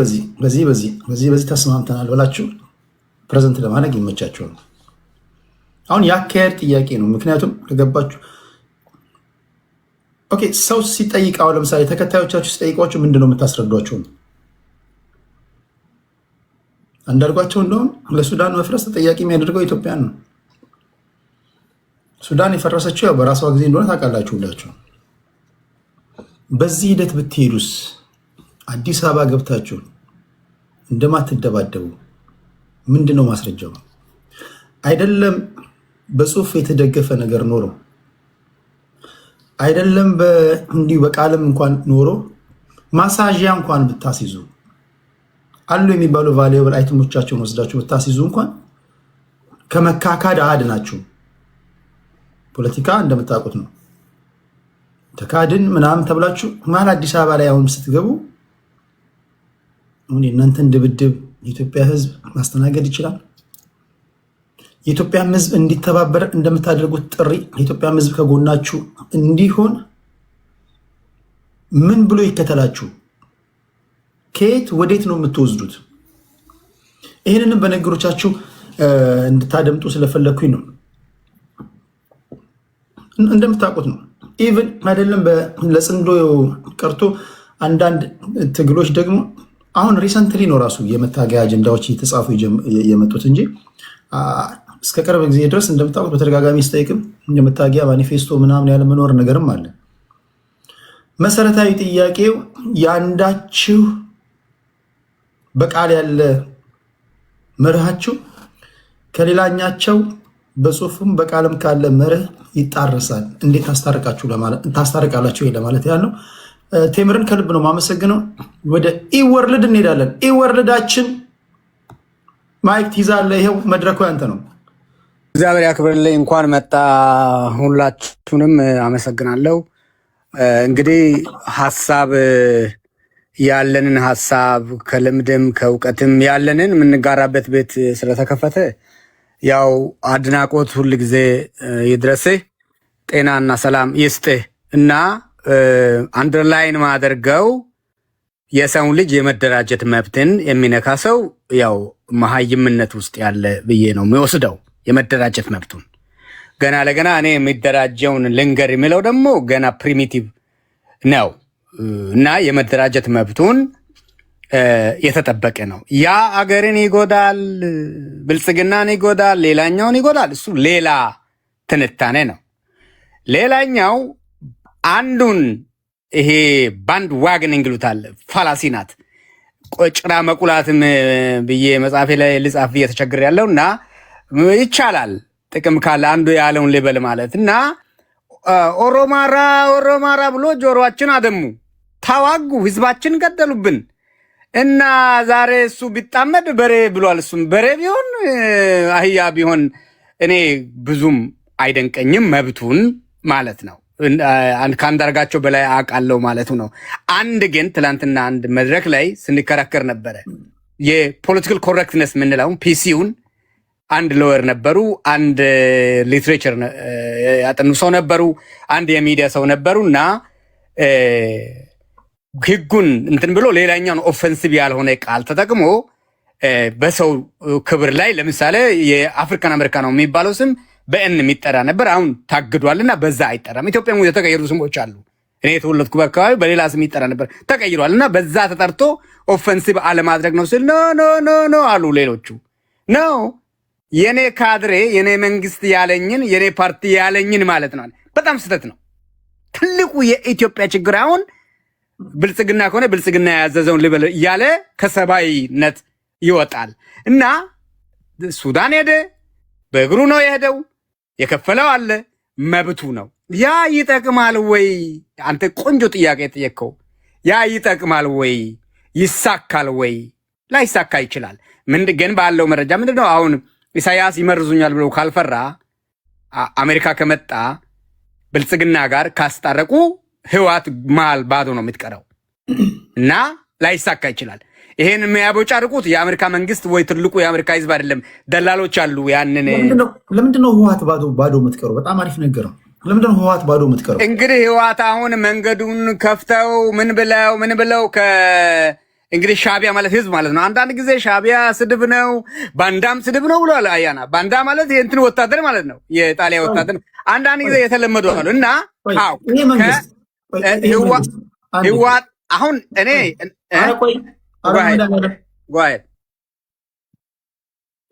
ተስማምተናል ብላችሁ ፕሬዘንት ለማድረግ ይመቻችኋል። አሁን የአካሄድ ጥያቄ ነው። ምክንያቱም ከገባችሁ ኦኬ ሰው ሲጠይቃው ለምሳሌ ተከታዮቻችሁ ሲጠይቋችሁ ምንድነው የምታስረዷቸው? አንዳርጓቸው እንደውም ለሱዳን መፍረስ ተጠያቂ የሚያደርገው ኢትዮጵያን ነው። ሱዳን የፈረሰችው ያው በራሷ ጊዜ እንደሆነ ታውቃላችሁ ሁላችሁ። በዚህ ሂደት ብትሄዱስ አዲስ አበባ ገብታችሁ እንደማትደባደቡ ምንድነው ማስረጃው? አይደለም በጽሁፍ የተደገፈ ነገር ኖሮ አይደለም እንዲሁ በቃልም እንኳን ኖሮ ማሳዣ እንኳን ብታስይዙ አሉ የሚባሉ ቫልዩብል አይተሞቻቸውን ወስዳችሁ ብታስይዙ እንኳን ከመካካድ አድናችሁ። ፖለቲካ እንደምታውቁት ነው። ተካድን ምናምን ተብላችሁ ማል አዲስ አበባ ላይ አሁን ስትገቡ እናንተን ድብድብ የኢትዮጵያ ሕዝብ ማስተናገድ ይችላል? የኢትዮጵያ ሕዝብ እንዲተባበር እንደምታደርጉት ጥሪ የኢትዮጵያ ሕዝብ ከጎናችሁ እንዲሆን ምን ብሎ ይከተላችሁ? ከየት ወዴት ነው የምትወስዱት? ይህንንም በነገሮቻችሁ እንድታደምጡ ስለፈለግኩኝ ነው። እንደምታውቁት ነው። ኢቭን አይደለም ለጽንዶ ቀርቶ አንዳንድ ትግሎች ደግሞ አሁን ሪሰንትሊ ነው ራሱ የመታገያ አጀንዳዎች እየተጻፉ የመጡት እንጂ እስከ ቅርብ ጊዜ ድረስ እንደምታውቁት በተደጋጋሚ ስጠይቅም የመታገያ ማኒፌስቶ ምናምን ያለ መኖር ነገርም አለ። መሰረታዊ ጥያቄው የአንዳችሁ በቃል ያለ መርሃችሁ ከሌላኛቸው በጽሁፍም በቃልም ካለ መርህ ይጣረሳል። እንዴት ታስታርቃላችሁ? ይሄ ለማለት ያለው ቴምርን ከልብ ነው ማመሰግነው። ወደ ኢወርልድ እንሄዳለን። ኢወርልዳችን ማይክ ትይዛለህ። ይሄው መድረኩ ያንተ ነው። እግዚአብሔር ያክብርልኝ። እንኳን መጣ። ሁላችሁንም አመሰግናለሁ። እንግዲህ ያለንን ሀሳብ ከልምድም ከእውቀትም ያለንን የምንጋራበት ቤት ስለተከፈተ ያው አድናቆት ሁል ጊዜ ይድረስህ፣ ጤናና ሰላም ይስጥህ እና አንደርላይን ማደርገው የሰውን ልጅ የመደራጀት መብትን የሚነካ ሰው ያው መሀይምነት ውስጥ ያለ ብዬ ነው የሚወስደው። የመደራጀት መብቱን ገና ለገና እኔ የሚደራጀውን ልንገር የሚለው ደግሞ ገና ፕሪሚቲቭ ነው እና የመደራጀት መብቱን የተጠበቀ ነው። ያ አገርን ይጎዳል፣ ብልጽግናን ይጎዳል፣ ሌላኛውን ይጎዳል። እሱ ሌላ ትንታኔ ነው። ሌላኛው አንዱን ይሄ ባንድ ዋግኒንግ ይሉታል፣ ፋላሲ ናት። ጭራ መቁላትም ብዬ መጽሐፌ ላይ ልጻፍ እየተቸግር ያለው እና ይቻላል ጥቅም ካለ አንዱ ያለውን ሊበል ማለት እና ኦሮማራ ብሎ ጆሮአችን አደሙ፣ ታዋጉ፣ ህዝባችን ገደሉብን እና ዛሬ እሱ ቢጣመድ በሬ ብሏል። እሱም በሬ ቢሆን አህያ ቢሆን እኔ ብዙም አይደንቀኝም፣ መብቱን ማለት ነው። ከአንዳርጋቸው በላይ አውቃለሁ ማለቱ ነው። አንድ ግን ትላንትና አንድ መድረክ ላይ ስንከራከር ነበረ። የፖለቲካል ኮሬክትነስ የምንለውን ፒሲውን አንድ ሎየር ነበሩ፣ አንድ ሊትሬቸር ያጠኑ ሰው ነበሩ፣ አንድ የሚዲያ ሰው ነበሩ እና ህጉን እንትን ብሎ ሌላኛውን ኦፌንሲቭ ያልሆነ ቃል ተጠቅሞ በሰው ክብር ላይ ለምሳሌ የአፍሪካን አሜሪካ ነው የሚባለው ስም በእን የሚጠራ ነበር። አሁን ታግዷልና በዛ አይጠራም። ኢትዮጵያ የተቀየሩ ስሞች አሉ። እኔ የተወለድኩ አካባቢ በሌላ ስም ይጠራ ነበር፣ ተቀይሯል እና በዛ ተጠርቶ ኦፌንሲቭ አለማድረግ ነው ስል ኖ አሉ ሌሎቹ። ነው የኔ ካድሬ የኔ መንግስት ያለኝን የኔ ፓርቲ ያለኝን ማለት ነው። በጣም ስህተት ነው። ትልቁ የኢትዮጵያ ችግር አሁን ብልጽግና ከሆነ ብልጽግና ያዘዘውን ልበል እያለ ከሰባይነት ይወጣል እና ሱዳን ሄደ፣ በእግሩ ነው የሄደው፣ የከፈለው አለ፣ መብቱ ነው። ያ ይጠቅማል ወይ? አንተ ቆንጆ ጥያቄ ጠየቅከው። ያ ይጠቅማል ወይ? ይሳካል ወይ? ላይሳካ ይችላል። ግን ባለው መረጃ ምንድነው አሁን ኢሳያስ ይመርዙኛል ብሎ ካልፈራ አሜሪካ ከመጣ ብልጽግና ጋር ካስታረቁ ህዋት መሃል ባዶ ነው የምትቀረው እና ላይሳካ ይችላል። ይሄን የሚያቦጫርቁት የአሜሪካ መንግስት ወይ ትልቁ የአሜሪካ ህዝብ አይደለም፣ ደላሎች አሉ። ያንን ለምንድነው ህዋት ባዶ የምትቀረው? በጣም አሪፍ ነገር ነው። ለምንድነው ህዋት ባዶ የምትቀረው? እንግዲህ ህዋት አሁን መንገዱን ከፍተው ምን ብለው እንግዲህ ሻቢያ ማለት ህዝብ ማለት ነው። አንዳንድ ጊዜ ሻቢያ ስድብ ነው፣ ባንዳም ስድብ ነው ብሏል አያና። ባንዳ ማለት የእንትን ወታደር ማለት ነው፣ የጣሊያ ወታደር። አንዳንድ ጊዜ የተለመዱ አሉ እና ህዋት አሁን እኔ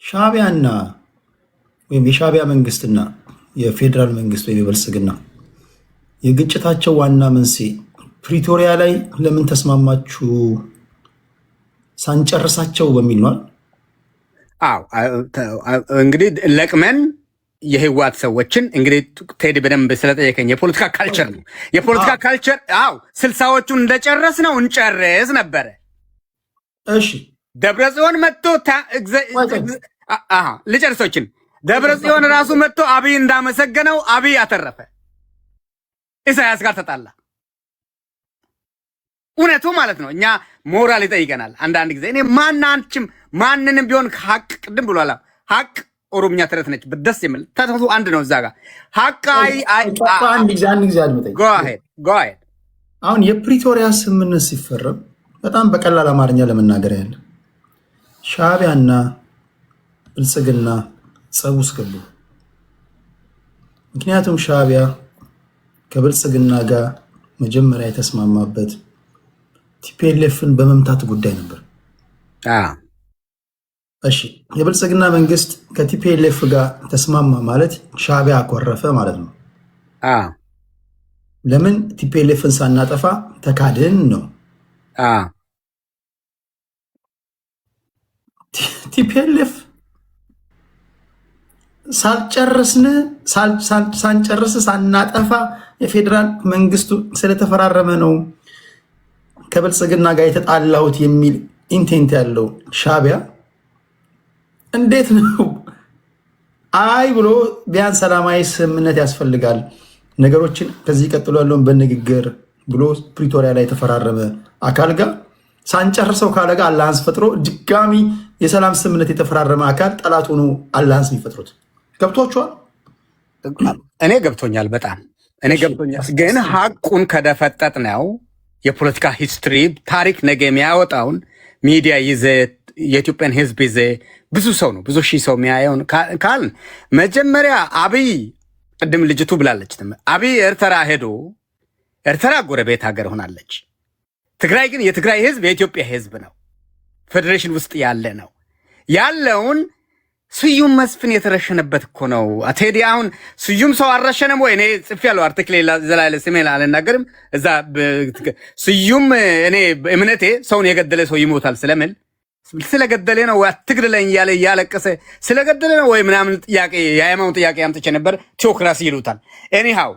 ሻቢያና ወይም የሻቢያ መንግስትና የፌዴራል መንግስት ወይም የብልጽግና የግጭታቸው ዋና መንስኤ ፕሪቶሪያ ላይ ለምን ተስማማችሁ ሳንጨርሳቸው በሚል ነው። እንግዲህ ለቅመን የህዋት ሰዎችን እንግዲህ ቴዲ በደንብ ስለጠየቀኝ የፖለቲካ ካልቸር ነው። የፖለቲካ ካልቸር ስልሳዎቹን እንደጨረስ ነው እንጨርስ ነበረ። እሺ ደብረጽዮን መጥቶ ልጨርሶችን ደብረጽዮን ራሱ መጥቶ አብይ እንዳመሰገነው አብይ አተረፈ፣ ኢሳያስ ጋር ተጣላ። እውነቱ ማለት ነው። እኛ ሞራል ይጠይቀናል አንዳንድ ጊዜ። እኔ ማናንችም ማንንም ቢሆን ሀቅ ቅድም ብሏላ ሀቅ ኦሮምኛ ተረት ነች። ደስ የሚል ተተቱ አንድ ነው። እዛ ጋር ሀቅ አንድ ጊዜ አድምጠኝ። አሁን የፕሪቶሪያ ስምምነት ሲፈረም በጣም በቀላል አማርኛ ለመናገር ያለ ሻቢያና ብልጽግና ጸብ ውስጥ ገቡ። ምክንያቱም ሻቢያ ከብልጽግና ጋር መጀመሪያ የተስማማበት ቲፒኤልኤፍን በመምታት ጉዳይ ነበር። እሺ የብልጽግና መንግስት ከቲፒኤልኤፍ ጋር ተስማማ ማለት ሻቢያ አኮረፈ ማለት ነው። ለምን ቲፒኤልኤፍን ሳናጠፋ ተካድን ነው። ቲፒኤልኤፍ ሳንጨርስ ሳናጠፋ የፌዴራል መንግስቱ ስለተፈራረመ ነው ከብልጽግና ጋር የተጣላሁት የሚል ኢንቴንት ያለው ሻቢያ እንዴት ነው አይ ብሎ ቢያንስ ሰላማዊ ስምምነት ያስፈልጋል፣ ነገሮችን ከዚህ ቀጥሎ ያለውን በንግግር ብሎ ፕሪቶሪያ ላይ የተፈራረመ አካል ጋር ሳንጨርሰው ካለ ጋር አላያንስ ፈጥሮ ድጋሚ የሰላም ስምምነት የተፈራረመ አካል ጠላት ሆኖ አላያንስ የሚፈጥሩት ገብቷችኋል? እኔ ገብቶኛል፣ በጣም እኔ ገብቶኛል። ግን ሀቁን ከደፈጠጥ ነው የፖለቲካ ሂስትሪ ታሪክ ነገ የሚያወጣውን ሚዲያ ይዘ የኢትዮጵያን ህዝብ ይዘ ብዙ ሰው ነው ብዙ ሺህ ሰው የሚያየውን ካልን መጀመሪያ አብይ ቅድም ልጅቱ ብላለች። አብይ ኤርትራ ሄዶ ኤርትራ ጎረቤት ሀገር ሆናለች። ትግራይ ግን የትግራይ ህዝብ የኢትዮጵያ ህዝብ ነው፣ ፌዴሬሽን ውስጥ ያለ ነው ያለውን ስዩም መስፍን የተረሸነበት እኮ ነው። ቴዲ አሁን ስዩም ሰው አልረሸነም ወይ? እኔ ጽፌያለሁ አርቲክል ዘላለ ስሜን አልናገርም። እዛ ስዩም እኔ እምነቴ ሰውን የገደለ ሰው ይሞታል ስለምል ስለገደለ ነው ወይ አትግደለኝ እያለ እያለቀሰ ስለገደለ ነው ወይ ምናምን ጥያቄ የሃይማኖት ጥያቄ አምጥቼ ነበር። ቴዎክራሲ ይሉታል። ኤኒሃው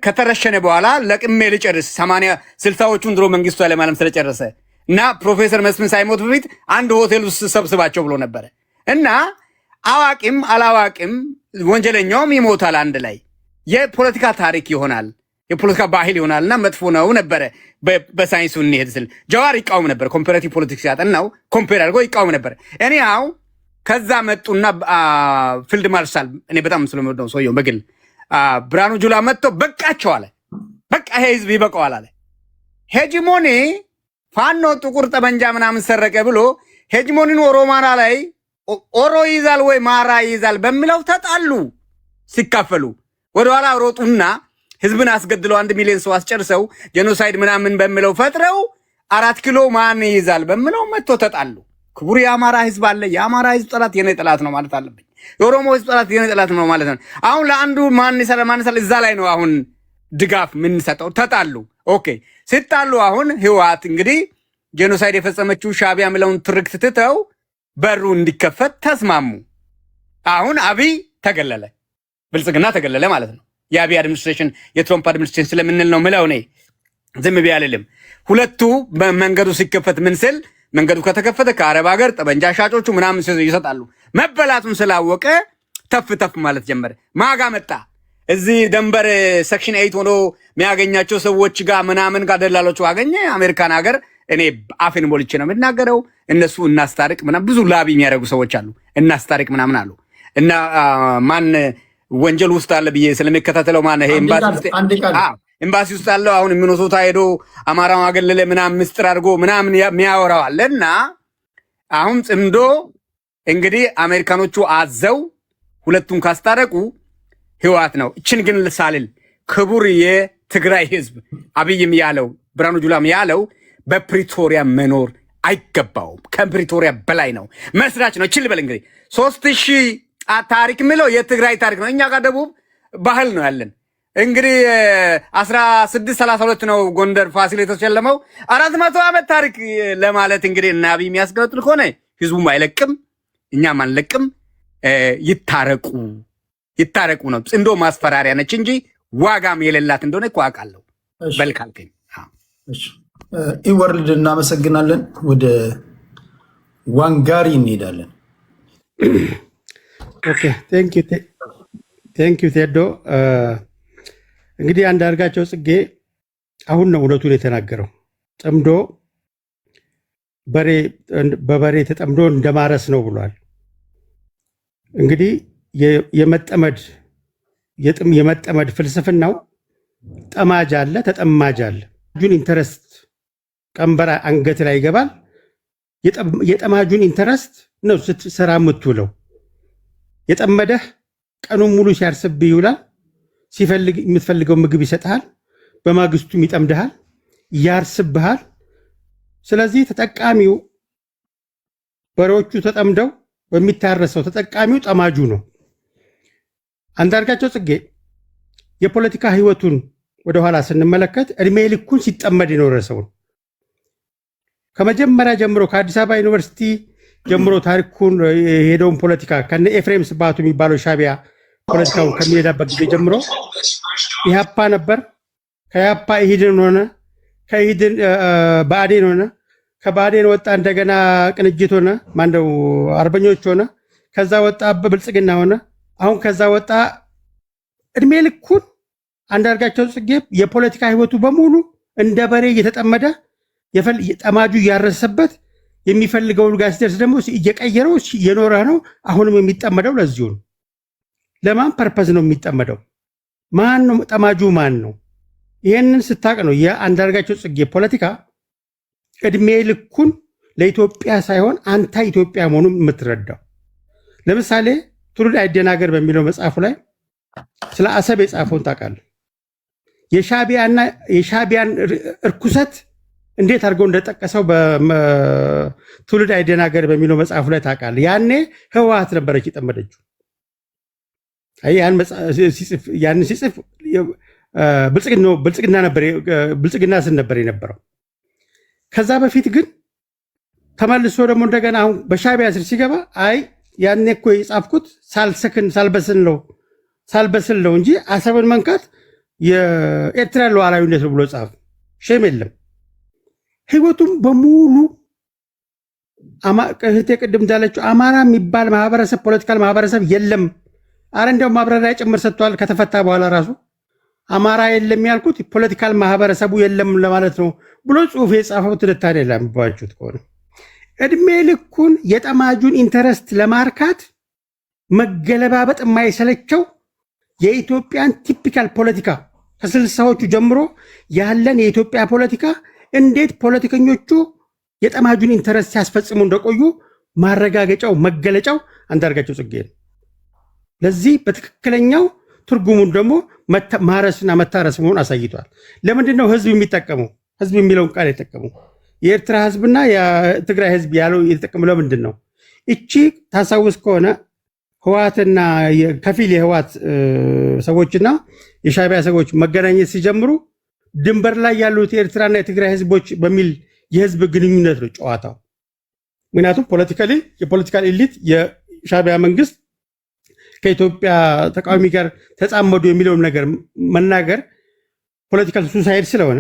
ከተረሸነ በኋላ ለቅሜ ልጨርስ 60ዎቹን ድሮ መንግስቱ ኃይለማርያም ስለጨረሰ እና ፕሮፌሰር መስፍን ሳይሞት በፊት አንድ ሆቴል ውስጥ ሰብስባቸው ብሎ ነበረ እና አዋቂም አላዋቂም ወንጀለኛውም ይሞታል አንድ ላይ። የፖለቲካ ታሪክ ይሆናል። የፖለቲካ ባህል ይሆናልና መጥፎ ነው ነበረ። በሳይንሱ እንሄድ ስል ጀዋር ይቃወም ነበር። ኮምፓራቲቭ ፖለቲክስ ያጠናው ኮምፔር አድርጎ ይቃወም ነበር። እኔ ያው ከዛ መጡና ፊልድ ማርሻል እኔ በጣም ስለምወደው ሰውየው በግል ብርሃኑ ጁላ መጥቶ በቃቸው አለ። በቃ ይሄ ህዝብ ይበቃዋል አለ። ሄጂሞኒ ፋኖ ጥቁር ጠመንጃ ምናምን ሰረቀ ብሎ ሄጂሞኒን ኦሮማራ ላይ ኦሮ ይዛል ወይ ማራ ይዛል በሚለው ተጣሉ። ሲካፈሉ ወደኋላ ሮጡና ህዝብን አስገድለው 1 ሚሊዮን ሰው አስጨርሰው ጄኖሳይድ ምናምን በሚለው ፈጥረው 4 ኪሎ ማን ይዛል በሚለው መጥቶ ተጣሉ። ክቡር የአማራ ህዝብ አለ። የአማራ ህዝብ ጠላት የኔ ጠላት ነው ማለት አለብኝ። የኦሮሞ ህዝብ ጠላት የኔ ጠላት ነው ማለት ነው። አሁን ለአንዱ ማን ይሰራ እዛ ላይ ነው አሁን ድጋፍ ምን ሰጠው። ተጣሉ። ኦኬ ሲጣሉ አሁን ህወሓት እንግዲህ ጄኖሳይድ የፈጸመችው ሻዕቢያ የሚለውን ትርክት ትተው በሩ እንዲከፈት ተስማሙ። አሁን አብይ ተገለለ፣ ብልጽግና ተገለለ ማለት ነው። የአብይ አድሚኒስትሬሽን የትራምፕ አድሚኒስትሬሽን ስለምንል ነው ምለው። እኔ ዝም ብዬ አልልም። ሁለቱ መንገዱ ሲከፈት ምን ስል መንገዱ ከተከፈተ ከአረብ ሀገር ጠበንጃ ሻጮቹ ምናምን ይሰጣሉ። መበላቱን ስላወቀ ተፍ ተፍ ማለት ጀመረ። ማጋ መጣ እዚህ ደንበር ሴክሽን 8 ሆኖ የሚያገኛቸው ሰዎች ጋር ምናምን ጋር ደላሎቹ አገኘ። አሜሪካን ሀገር እኔ አፌን ሞልቼ ነው የምናገረው። እነሱ እናስታርቅ ምናምን ብዙ ላቢ የሚያደርጉ ሰዎች አሉ። እናስታርቅ ምናምን አሉ እና ማን ወንጀል ውስጥ አለ ብዬ ስለሚከታተለው ማን ይሄ ኤምባሲ ውስጥ አለው። አሁን ሚኒሶታ ሄዶ አማራው አገለለ ምናምን ምስጥር አድርጎ ምናምን የሚያወራው አለና አሁን ጽምዶ እንግዲህ አሜሪካኖቹ አዘው ሁለቱን ካስታረቁ ህወሓት ነው። እችን ግን ልሳልል ክቡር የትግራይ ህዝብ አብይም ያለው ብርሃኑ ጁላም ያለው በፕሪቶሪያ መኖር አይገባውም። ከፕሪቶሪያ በላይ ነው፣ መስራች ነው። እችን ልበል እንግዲህ 3000 ታሪክ የሚለው የትግራይ ታሪክ ነው። እኛ ጋር ደቡብ ባህል ነው ያለን። እንግዲህ 1632 ነው ጎንደር ፋሲል የተሸለመው 400 ዓመት ታሪክ ለማለት እንግዲህ እና አብይ የሚያስገለጥል ከሆነ ህዝቡም አይለቅም፣ እኛም አንለቅም። ይታረቁ ነው። እንዶ ማስፈራሪያ ነች እንጂ ዋጋም የሌላት እንደሆነ እኮ አውቃለሁ። በልካልከኝ ኢወርልድ እናመሰግናለን። ወደ ዋንጋሪ እንሄዳለን። ኦኬ ቴንክ ዩ ቴዶ። እንግዲህ አንዳርጋቸው ጽጌ አሁን ነው እውነቱን የተናገረው። ጠምዶ በበሬ ተጠምዶ እንደማረስ ነው ብሏል። እንግዲህ የመጠመድ ፍልስፍናው ጠማጅ አለ፣ ተጠማጅ አለ። ጁን ኢንተረስት ቀንበር አንገት ላይ ይገባል። የጠማጁን ኢንተረስት ነው ስትሰራ የምትውለው። የጠመደህ ቀኑን ሙሉ ሲያርስብህ ይውላል። ሲፈልግ የምትፈልገው ምግብ ይሰጥሃል። በማግስቱም ይጠምድሃል፣ ያርስብሃል። ስለዚህ ተጠቃሚው በሬዎቹ ተጠምደው በሚታረሰው ተጠቃሚው ጠማጁ ነው። አንዳርጋቸው ጽጌ የፖለቲካ ህይወቱን ወደኋላ ስንመለከት እድሜ ልኩን ሲጠመድ የኖረ ሰው ነው። ከመጀመሪያ ጀምሮ ከአዲስ አበባ ዩኒቨርሲቲ ጀምሮ ታሪኩን የሄደውን ፖለቲካ ከነ ኤፍሬም ስባቱ የሚባለው ሻዕቢያ ፖለቲካውን ከሚሄዳበት ጊዜ ጀምሮ ኢህአፓ ነበር። ከኢህአፓ ኢህድን ሆነ፣ ከኢህድን ብአዴን ሆነ፣ ከባዴን ወጣ፣ እንደገና ቅንጅት ሆነ፣ ማንደው አርበኞች ሆነ፣ ከዛ ወጣ ብልጽግና ሆነ፣ አሁን ከዛ ወጣ። እድሜ ልኩን አንዳርጋቸው ጽጌ የፖለቲካ ህይወቱ በሙሉ እንደ በሬ እየተጠመደ ጠማጁ እያረሰበት የሚፈልገውን ጋር ሲደርስ ደግሞ እየቀየረው የኖረ ነው። አሁንም የሚጠመደው ለዚሁ ነው። ለማን ፐርፐዝ ነው የሚጠመደው? ማን ነው ጠማጁ? ማን ነው? ይህንን ስታቅ ነው የአንዳርጋቸው ጽጌ ፖለቲካ እድሜ ልኩን ለኢትዮጵያ ሳይሆን አንታ ኢትዮጵያ መሆኑን የምትረዳው። ለምሳሌ ትውልድ አይደናገር በሚለው መጽሐፉ ላይ ስለ አሰብ የጻፈውን ታውቃለህ። የሻዕቢያን እርኩሰት እንዴት አድርገው እንደጠቀሰው በትውልድ አይደናገር በሚለው መጽሐፉ ላይ ታውቃለህ። ያኔ ህወሓት ነበረች የጠመደችው። ያን ሲጽፍ ብልጽግና ስን ነበር የነበረው። ከዛ በፊት ግን ተመልሶ ደግሞ እንደገና አሁን በሻዕቢያ ስር ሲገባ ያኔ እኮ የጻፍኩት ሳልበስል ነው እንጂ አሰብን መንካት የኤርትራ ሉዓላዊነት ነው ብሎ ጻፍ። ሼም የለም። ህይወቱም በሙሉ እህቴ ቅድም እንዳለችው አማራ የሚባል ማህበረሰብ ፖለቲካል ማህበረሰብ የለም። አረ እንዲያውም ማብራሪያ ጭምር ሰጥቷል። ከተፈታ በኋላ ራሱ አማራ የለም ያልኩት ፖለቲካል ማህበረሰቡ የለም ለማለት ነው ብሎ ጽሁፍ የጻፈው ትንታኔ ላምባችሁት ከሆነ እድሜ ልኩን የጠማጁን ኢንተረስት ለማርካት መገለባበጥ የማይሰለቸው የኢትዮጵያን ቲፒካል ፖለቲካ ከ60ዎቹ ጀምሮ ያለን የኢትዮጵያ ፖለቲካ እንዴት ፖለቲከኞቹ የጠማጁን ኢንተረስት ሲያስፈጽሙ እንደቆዩ ማረጋገጫው መገለጫው አንዳርጋቸው ጽጌ ነው። ለዚህ በትክክለኛው ትርጉሙን ደግሞ ማረስና መታረስ መሆን አሳይቷል። ለምንድን ነው ህዝብ የሚጠቀመው? ህዝብ የሚለውን ቃል የተጠቀመው የኤርትራ ህዝብና የትግራይ ህዝብ ያለው የተጠቀመው ለምንድን ነው? እቺ ታሳውስ ከሆነ ህወሓትና ከፊል የህወሓት ሰዎችና የሻዕቢያ ሰዎች መገናኘት ሲጀምሩ ድንበር ላይ ያሉት የኤርትራና የትግራይ ህዝቦች በሚል የህዝብ ግንኙነት ነው ጨዋታው። ምክንያቱም ፖለቲካሊ የፖለቲካል ኤሊት የሻዕቢያ መንግስት ከኢትዮጵያ ተቃዋሚ ጋር ተጻመዱ የሚለውን ነገር መናገር ፖለቲካል ሱሳይድ ስለሆነ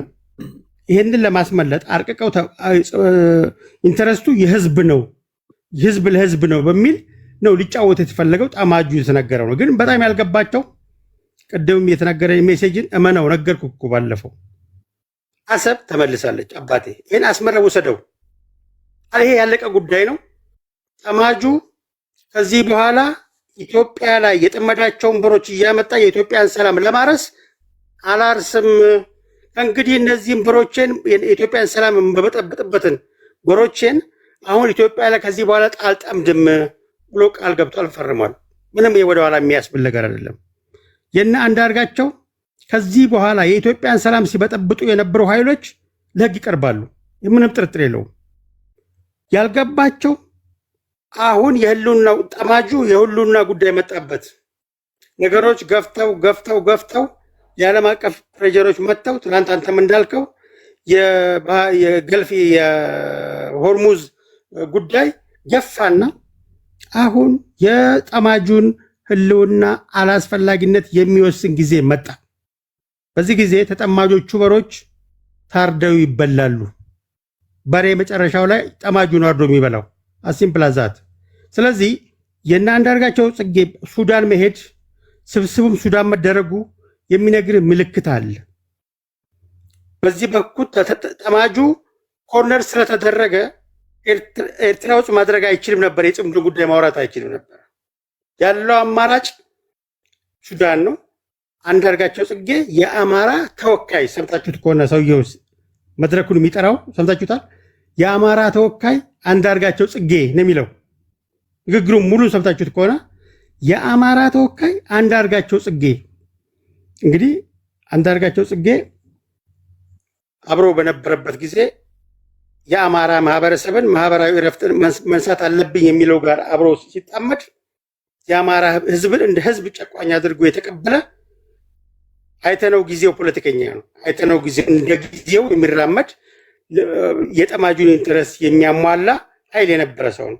ይህንን ለማስመለጥ አርቅቀው ኢንተረስቱ የህዝብ ነው፣ ህዝብ ለህዝብ ነው በሚል ነው ሊጫወት የተፈለገው። ጠማጁ የተነገረው ነው። ግን በጣም ያልገባቸው ቅድም የተነገረ ሜሴጅን እመነው ነገርኩ እኮ ባለፈው። አሰብ ተመልሳለች። አባቴ ይህን አስመረው ወሰደው። ይሄ ያለቀ ጉዳይ ነው። ጠማጁ ከዚህ በኋላ ኢትዮጵያ ላይ የጠመዳቸውን በሮች እያመጣ የኢትዮጵያን ሰላም ለማረስ አላርስም። ከእንግዲህ እነዚህም በሮችን የኢትዮጵያን ሰላም በበጠበጥበትን በሮችን አሁን ኢትዮጵያ ላይ ከዚህ በኋላ ጣልጠምድም ብሎ ቃል ገብቷል፣ ፈርሟል። ምንም ወደኋላ የሚያስብል ነገር አይደለም። የነ አንዳርጋቸው ከዚህ በኋላ የኢትዮጵያን ሰላም ሲበጠብጡ የነበሩ ኃይሎች ለህግ ይቀርባሉ። ምንም ጥርጥር የለውም። ያልገባቸው አሁን የህልውና ጠማጁ የህልውና ጉዳይ መጣበት። ነገሮች ገፍተው ገፍተው ገፍተው የዓለም አቀፍ ፕሬጀሮች መጥተው ትናንት አንተም እንዳልከው የገልፊ የሆርሙዝ ጉዳይ ገፋና አሁን የጠማጁን ህልውና አላስፈላጊነት የሚወስን ጊዜ መጣ። በዚህ ጊዜ ተጠማጆቹ በሮች ታርደው ይበላሉ። በሬ መጨረሻው ላይ ጠማጁን አርዶ የሚበላው አሲምፕላዛት። ስለዚህ የእነ አንዳርጋቸው ጽጌ ሱዳን መሄድ ስብስቡም ሱዳን መደረጉ የሚነግር ምልክት አለ። በዚህ በኩል ጠማጁ ኮርነር ስለተደረገ ኤርትራ ውስጥ ማድረግ አይችልም ነበር። የጽምዶ ጉዳይ ማውራት አይችልም ነበር። ያለው አማራጭ ሱዳን ነው። አንዳርጋቸው ጽጌ የአማራ ተወካይ ሰምታችሁት ከሆነ ሰውየው መድረኩን የሚጠራው ሰምታችሁታል። የአማራ ተወካይ አንዳርጋቸው ጽጌ ነው የሚለው። ንግግሩን ሙሉ ሰምታችሁት ከሆነ የአማራ ተወካይ አንዳርጋቸው ጽጌ። እንግዲህ አንዳርጋቸው ጽጌ አብሮ በነበረበት ጊዜ የአማራ ማህበረሰብን ማህበራዊ ረፍትን መንሳት አለብኝ የሚለው ጋር አብሮ ሲጣመድ የአማራ ህዝብን እንደ ህዝብ ጨቋኝ አድርጎ የተቀበለ አይተነው ጊዜው ፖለቲከኛ ነው። አይተነው ጊዜው እንደ ጊዜው የሚራመድ የጠማጁን ኢንተረስት የሚያሟላ ኃይል የነበረ ሰው ነው።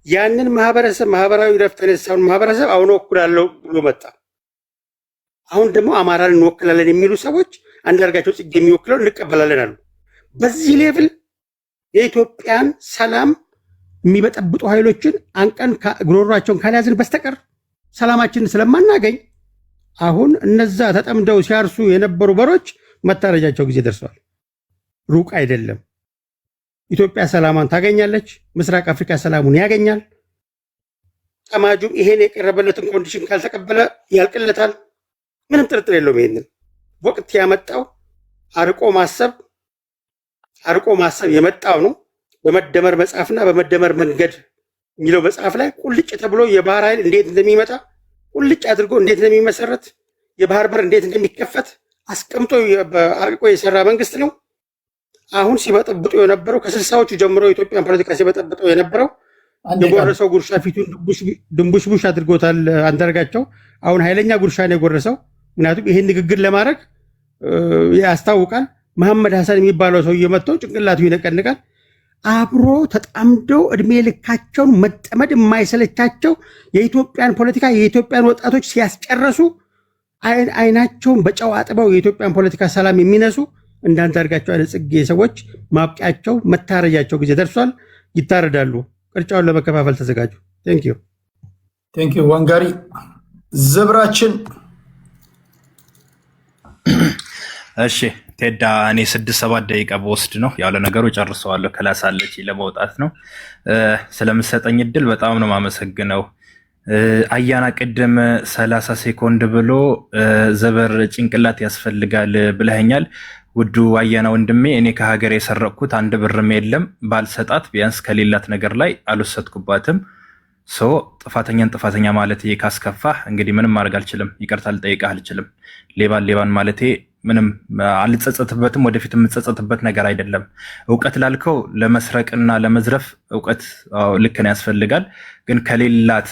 ያንን ማህበረሰብ ማህበራዊ ረፍት የነሳውን ማህበረሰብ አሁን ወክላለሁ ብሎ መጣ። አሁን ደግሞ አማራን እንወክላለን የሚሉ ሰዎች አንዳርጋቸው ጽጌ የሚወክለው እንቀበላለን አሉ። በዚህ ሌቭል የኢትዮጵያን ሰላም የሚበጠብጡ ኃይሎችን አንቀን ጉሮሯቸውን ካልያዝን በስተቀር ሰላማችንን ስለማናገኝ አሁን እነዛ ተጠምደው ሲያርሱ የነበሩ በሮች መታረጃቸው ጊዜ ደርሰዋል። ሩቅ አይደለም። ኢትዮጵያ ሰላሟን ታገኛለች። ምስራቅ አፍሪካ ሰላሙን ያገኛል። ጠማጁም ይሄን የቀረበለትን ኮንዲሽን ካልተቀበለ ያልቅለታል። ምንም ጥርጥር የለውም። ይሄንን ወቅት ያመጣው አርቆ ማሰብ የመጣው ነው። በመደመር መጽሐፍና በመደመር መንገድ የሚለው መጽሐፍ ላይ ቁልጭ ተብሎ የባህር ኃይል እንዴት እንደሚመጣ ቁልጭ አድርጎ እንዴት እንደሚመሰረት የባህር በር እንዴት እንደሚከፈት አስቀምጦ አርቆ የሰራ መንግስት ነው። አሁን ሲበጠብጡ የነበረው ከ60ዎቹ ጀምሮ የኢትዮጵያን ፖለቲካ ሲበጠብጠው የነበረው የጎረሰው ጉርሻ ፊቱን ድንቡሽቡሽ አድርጎታል አንዳርጋቸው። አሁን ኃይለኛ ጉርሻ ነው የጎረሰው። ምክንያቱም ይህን ንግግር ለማድረግ ያስታውቃል። መሐመድ ሐሰን የሚባለው ሰው እየመጥቶ ጭንቅላቱ ይነቀንቃል። አብሮ ተጣምደው እድሜ ልካቸውን መጠመድ የማይሰለቻቸው የኢትዮጵያን ፖለቲካ የኢትዮጵያን ወጣቶች ሲያስጨረሱ አይናቸውን በጨው አጥበው የኢትዮጵያን ፖለቲካ ሰላም የሚነሱ እንደ አንዳርጋቸው አይነት ጽጌ ሰዎች ማብቂያቸው መታረጃቸው ጊዜ ደርሷል። ይታረዳሉ። ቅርጫውን ለመከፋፈል ተዘጋጁ። ቴንክ ዩ ዋንጋሪ ዘብራችን እሺ ቴዳ እኔ 6-7 ደቂቃ በወስድ ነው ያው ለነገሩ ጨርሰዋለሁ። ክላስ አለች ለመውጣት ነው። ስለምሰጠኝ እድል በጣም ነው የማመሰግነው። አያና ቅድም 30 ሴኮንድ ብሎ ዘበር ጭንቅላት ያስፈልጋል ብለኸኛል። ውዱ አያና ወንድሜ እኔ ከሀገር የሰረቅኩት 1 ብርም የለም። ባልሰጣት ቢያንስ ከሌላት ነገር ላይ አልወሰድኩባትም። ጥፋተኛን ጥፋተኛ ማለት ካስከፋህ እንግዲህ ምንም ማድረግ አልችልም። ይቅርታ ልጠይቅህ አልችልም። ሌባን ማለቴ ምንም አልጸጸትበትም። ወደፊት የምጸጸትበት ነገር አይደለም። እውቀት ላልከው ለመስረቅና ለመዝረፍ እውቀት ልክ ነው ያስፈልጋል። ግን ከሌላት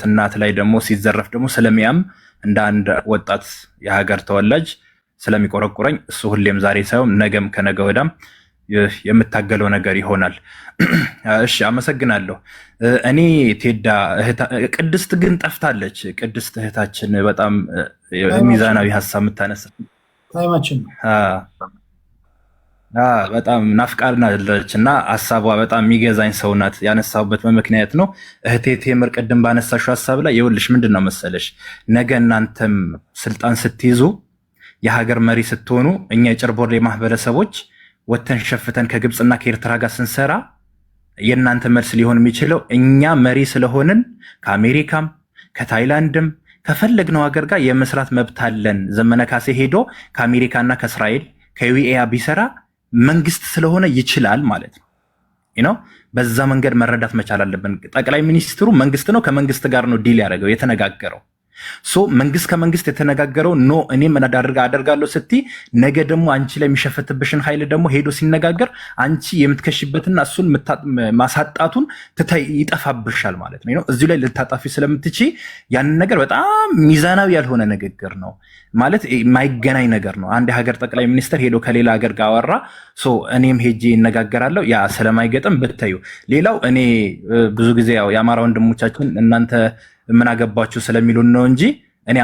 እናት ላይ ደግሞ ሲዘረፍ ደግሞ ስለሚያም እንደ አንድ ወጣት የሀገር ተወላጅ ስለሚቆረቁረኝ እሱ ሁሌም ዛሬ ሳይሆን ነገም ከነገ ወዳም የምታገለው ነገር ይሆናል። እሺ አመሰግናለሁ። እኔ ቴዳ ቅድስት ግን ጠፍታለች። ቅድስት እህታችን በጣም ሚዛናዊ ሀሳብ የምታነሳ ታይማችን በጣም ናፍቃናለች እና ሀሳቧ በጣም የሚገዛኝ ሰው ናት። ያነሳሁበት በምክንያት ነው። እህቴ ቴምር ቅድም ባነሳሽው ሀሳብ ላይ ይኸውልሽ ምንድን ነው መሰለሽ፣ ነገ እናንተም ስልጣን ስትይዙ የሀገር መሪ ስትሆኑ እኛ የጭርቦሌ ማህበረሰቦች ወተን ሸፍተን ከግብፅና ከኤርትራ ጋር ስንሰራ የእናንተ መልስ ሊሆን የሚችለው እኛ መሪ ስለሆንን ከአሜሪካም ከታይላንድም ከፈለግነው ሀገር ጋር የመስራት መብት አለን። ዘመነ ካሴ ሄዶ ከአሜሪካና ከእስራኤል ከዩኤኢ ቢሰራ መንግስት ስለሆነ ይችላል ማለት ነው። በዛ መንገድ መረዳት መቻል አለብን። ጠቅላይ ሚኒስትሩ መንግስት ነው፣ ከመንግስት ጋር ነው ዲል ያደረገው የተነጋገረው። መንግስት ከመንግስት የተነጋገረው ኖ እኔ ምን አደርጋለሁ ስትይ ነገ ደግሞ አንቺ ላይ የሚሸፈትብሽን ኃይል ደግሞ ሄዶ ሲነጋገር አንቺ የምትከሽበትና እሱን ማሳጣቱን ይጠፋብሻል ማለት ነው። እዚሁ ላይ ልታጣፊ ስለምትቺ ያንን ነገር በጣም ሚዛናዊ ያልሆነ ንግግር ነው ማለት የማይገናኝ ነገር ነው። አንድ የሀገር ጠቅላይ ሚኒስትር ሄዶ ከሌላ ሀገር ጋር አወራ፣ እኔም ሄጄ ይነጋገራለሁ። ያ ስለማይገጥም ብታዩ። ሌላው እኔ ብዙ ጊዜ ያው የአማራ ወንድሞቻችን እናንተ ምን አገባችሁ ስለሚሉን ነው እንጂ እኔ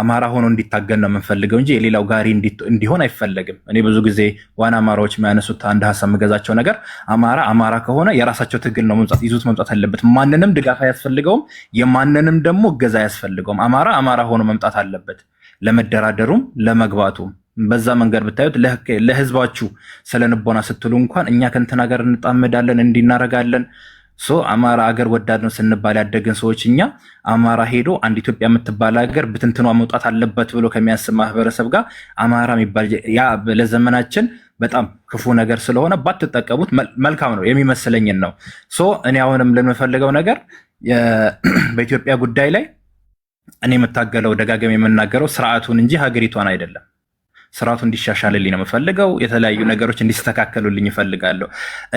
አማራ ሆኖ እንዲታገል ነው የምንፈልገው እንጂ የሌላው ጋሪ እንዲሆን አይፈለግም። እኔ ብዙ ጊዜ ዋና አማራዎች የሚያነሱት አንድ ሀሳብ የምገዛቸው ነገር አማራ ከሆነ የራሳቸው ትግል ነው ይዙት መምጣት አለበት። ማንንም ድጋፍ አያስፈልገውም፣ የማንንም ደግሞ እገዛ አያስፈልገውም። አማራ ሆኖ መምጣት አለበት ለመደራደሩም ለመግባቱም። በዛ መንገድ ብታዩት ለህዝባችሁ ስለንቦና ስትሉ እንኳን እኛ ከእንትና ጋር እንጣመዳለን እንዲናረጋለን አማራ አገር ወዳድ ነው ስንባል ያደግን ሰዎች እኛ አማራ ሄዶ አንድ ኢትዮጵያ የምትባል ሀገር ብትንትኗ መውጣት አለበት ብሎ ከሚያስብ ማህበረሰብ ጋር አማራ የሚባል ያ ለዘመናችን በጣም ክፉ ነገር ስለሆነ ባትጠቀሙት መልካም ነው የሚመስለኝን ነው። እኔ አሁንም ለምፈልገው ነገር በኢትዮጵያ ጉዳይ ላይ እኔ የምታገለው ደጋግሜ የምናገረው ስርዓቱን እንጂ ሀገሪቷን አይደለም። ስርዓቱ እንዲሻሻልልኝ ነው የምፈልገው። የተለያዩ ነገሮች እንዲስተካከሉልኝ እፈልጋለሁ።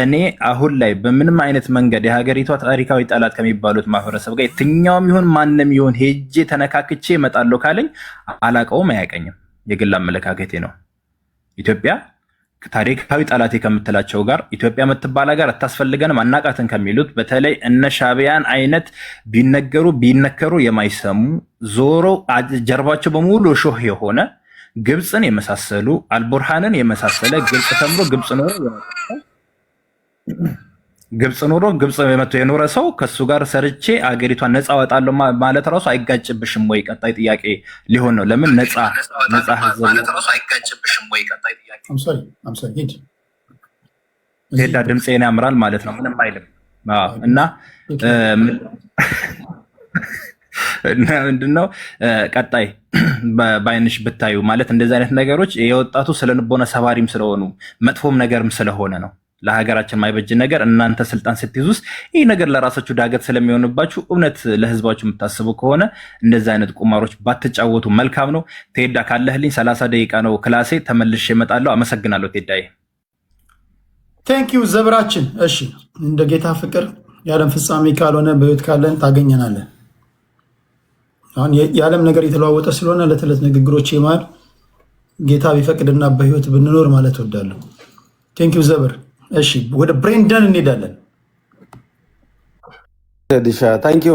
እኔ አሁን ላይ በምንም አይነት መንገድ የሀገሪቷ ታሪካዊ ጠላት ከሚባሉት ማህበረሰብ ጋር የትኛውም ይሁን ማንም ይሁን ሄጄ ተነካክቼ እመጣለሁ ካለኝ አላቀውም፣ አያቀኝም። የግል አመለካከቴ ነው። ኢትዮጵያ ታሪካዊ ጠላቴ ከምትላቸው ጋር ኢትዮጵያ የምትባል ሀገር አታስፈልገንም አናቃትን ከሚሉት በተለይ እነ ሻዕቢያን አይነት ቢነከሩ የማይሰሙ ዞሮ ጀርባቸው በሙሉ ሾህ የሆነ ግብፅን የመሳሰሉ አልቡርሃንን የመሳሰለ ግብፅ ተምሮ ግብፅ ኖሮ ግብፅ መጥቶ የኖረ ሰው ከሱ ጋር ሰርቼ አገሪቷን ነፃ አወጣለሁ ማለት ራሱ አይጋጭብሽም ወይ? ቀጣይ ጥያቄ ሊሆን ነው። ለምን ነፃ ህዝብ ማለት ራሱ አይጋጭብሽም ወይ? ቀጣይ ጥያቄ ሄዳ ድምፄን ያምራል ማለት ነው። ምንም አይልም እና ምንድነው ቀጣይ በአይንሽ ብታዩ ማለት እንደዚህ አይነት ነገሮች የወጣቱ ስለንቦና ሰባሪም ስለሆኑ መጥፎም ነገርም ስለሆነ ነው። ለሀገራችን ማይበጅ ነገር እናንተ ስልጣን ስትይዙስ ይህ ነገር ለራሳችሁ ዳገት ስለሚሆንባችሁ እውነት ለህዝባችሁ የምታስቡ ከሆነ እንደዚህ አይነት ቁማሮች ባትጫወቱ መልካም ነው። ቴዳ ካለህልኝ 30 ደቂቃ ነው ክላሴ፣ ተመልሼ እመጣለሁ። አመሰግናለሁ ቴዳዬ። ቴንኪዩ ዘብራችን። እሺ እንደ ጌታ ፍቅር የዓለም ፍጻሜ ካልሆነ በህይወት ካለን ታገኘናለን። አሁን የዓለም ነገር የተለዋወጠ ስለሆነ ዕለት ዕለት ንግግሮች ይማል ጌታ ቢፈቅድና በህይወት ብንኖር ማለት ወዳለሁ። ቴንኪዩ ዘብር። እሺ ወደ ብሬንደን እንሄዳለን። ታንኪዩ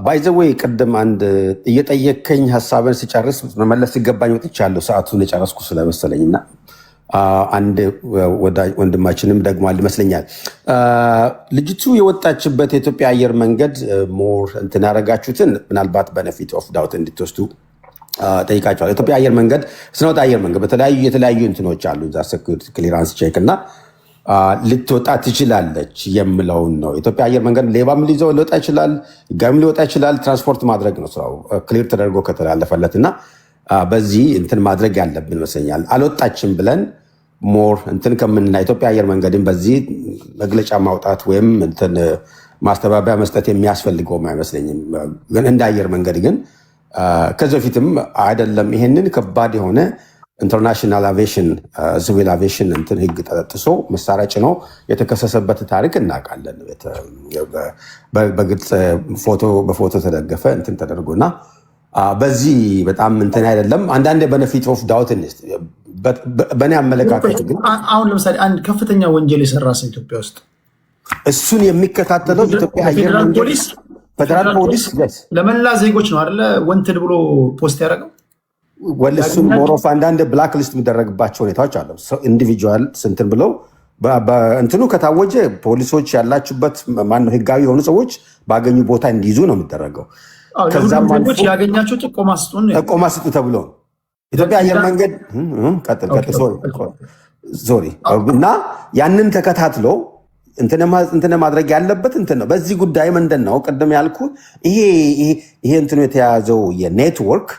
ባይዘወይ ቅድም አንድ እየጠየከኝ ሀሳብን ሲጨርስ መመለስ ሲገባኝ ወጥቻለሁ። ሰዓቱን የጨረስኩ ስለመሰለኝና አንድ ወንድማችንም ደግሟል ይመስለኛል። ልጅቱ የወጣችበት የኢትዮጵያ አየር መንገድ ሞር እንትን ያደረጋችሁትን ምናልባት በነፊት ኦፍ ዳውት እንድትወስዱ ጠይቃቸዋል። ኢትዮጵያ አየር መንገድ ስነወጣ አየር መንገድ የተለያዩ እንትኖች አሉ እዛ ሴኩሪቲ ክሊራንስ ቼክ እና ልትወጣ ትችላለች የምለውን ነው። ኢትዮጵያ አየር መንገድ ሌባም ሊይዘው ሊወጣ ይችላል፣ ህጋዊም ሊወጣ ይችላል። ትራንስፖርት ማድረግ ነው ስራው ክሊር ተደርጎ ከተላለፈለት እና በዚህ እንትን ማድረግ ያለብን ይመስለኛል። አልወጣችም ብለን ሞር እንትን ከምንና ኢትዮጵያ አየር መንገድን በዚህ መግለጫ ማውጣት ወይም እንትን ማስተባበያ መስጠት የሚያስፈልገውም አይመስለኝም። ግን እንደ አየር መንገድ ግን ከዚህ በፊትም አይደለም ይሄንን ከባድ የሆነ ኢንተርናሽናል አቪዬሽን ሲቪል አቪዬሽን እንትን ህግ ተጥሶ መሳሪያ ጭኖ የተከሰሰበት ታሪክ እናውቃለን። በግልጽ በፎቶ ተደገፈ እንትን ተደርጎና በዚህ በጣም እንትን አይደለም። አንዳንድ ቤኔፊት ኦፍ ዳውት በእኔ አመለካከት ግን አሁን ለምሳሌ አንድ ከፍተኛ ወንጀል የሰራ ሰው ኢትዮጵያ ውስጥ እሱን የሚከታተለው ኢትዮጵያ አየር መንገድ ፌደራል ፖሊስ ለመላ ዜጎች ነው አይደለ ወንትል ብሎ ፖስት ያደረገው ወለሱን ሞሮፍ አንዳንድ ብላክ ሊስት የሚደረግባቸው ሁኔታዎች አሉ። ኢንዲቪጁዋል ስንትን ብለው እንትኑ ከታወጀ ፖሊሶች ያላችሁበት ማነው ህጋዊ የሆኑ ሰዎች ባገኙ ቦታ እንዲይዙ ነው የሚደረገው። ከዛም ዜጎች ያገኛቸው ጥቆማ ስጡ ተብሎ ኢትዮጵያ አየር መንገድ ሶሪ እና ያንን ተከታትሎ እንትን ማድረግ ያለበት እንትን ነው። በዚህ ጉዳይ ምንድን ነው ቅድም ያልኩ ይሄ እንትኑ የተያዘው የኔትወርክ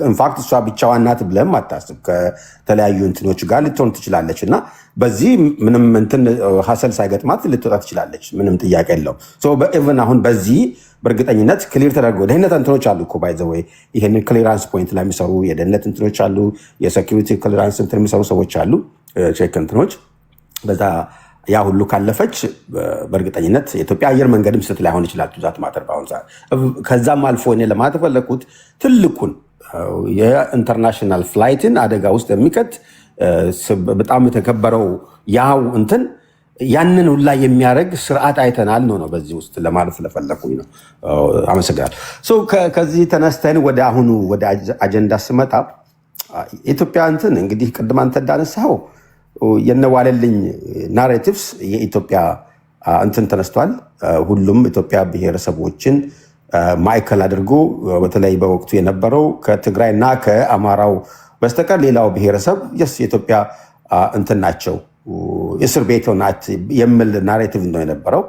ኢንፋክት እሷ ብቻዋን ናት ብለም አታስብ። ከተለያዩ እንትኖች ጋር ልትሆን ትችላለች እና በዚህ ምንም እንትን ሀሰል ሳይገጥማት ልትወጣ ትችላለች። ምንም ጥያቄ የለው። ኢቨን አሁን በዚህ በእርግጠኝነት ክሊር ተደርጎ ደህንነት እንትኖች አሉ እኮ ባይ ዘ ወይ ይሄንን ክሊራንስ ፖይንት ላይ የሚሰሩ የደህንነት እንትኖች አሉ፣ የሴኪሪቲ ክሊራንስ እንትን የሚሰሩ ሰዎች አሉ፣ ቼክ እንትኖች በዛ ያ ሁሉ ካለፈች በእርግጠኝነት የኢትዮጵያ አየር መንገድም ስህተት ላይሆን ይችላል። ቱዛት ማተር በአሁኑ ሰዓት ከዛም አልፎ እኔ ለማለት የፈለኩት ትልቁን የኢንተርናሽናል ፍላይትን አደጋ ውስጥ የሚከት በጣም የተከበረው ያው እንትን ያንን ሁላ የሚያደርግ ስርዓት አይተናል ነው በዚህ ውስጥ ለማለት ስለፈለኩኝ ነው። አመሰግናለሁ። ከዚህ ተነስተን ወደ አሁኑ ወደ አጀንዳ ስመጣ ኢትዮጵያ እንትን እንግዲህ ቅድም አንተ እንዳነሳው የነዋለልኝ ናሬቲቭስ የኢትዮጵያ እንትን ተነስቷል። ሁሉም ኢትዮጵያ ብሔረሰቦችን ማዕከል አድርጎ በተለይ በወቅቱ የነበረው ከትግራይና ከአማራው በስተቀር ሌላው ብሔረሰብ የኢትዮጵያ እንትን ናቸው እስር ቤት ናት የሚል ናሬቲቭ ነው የነበረው።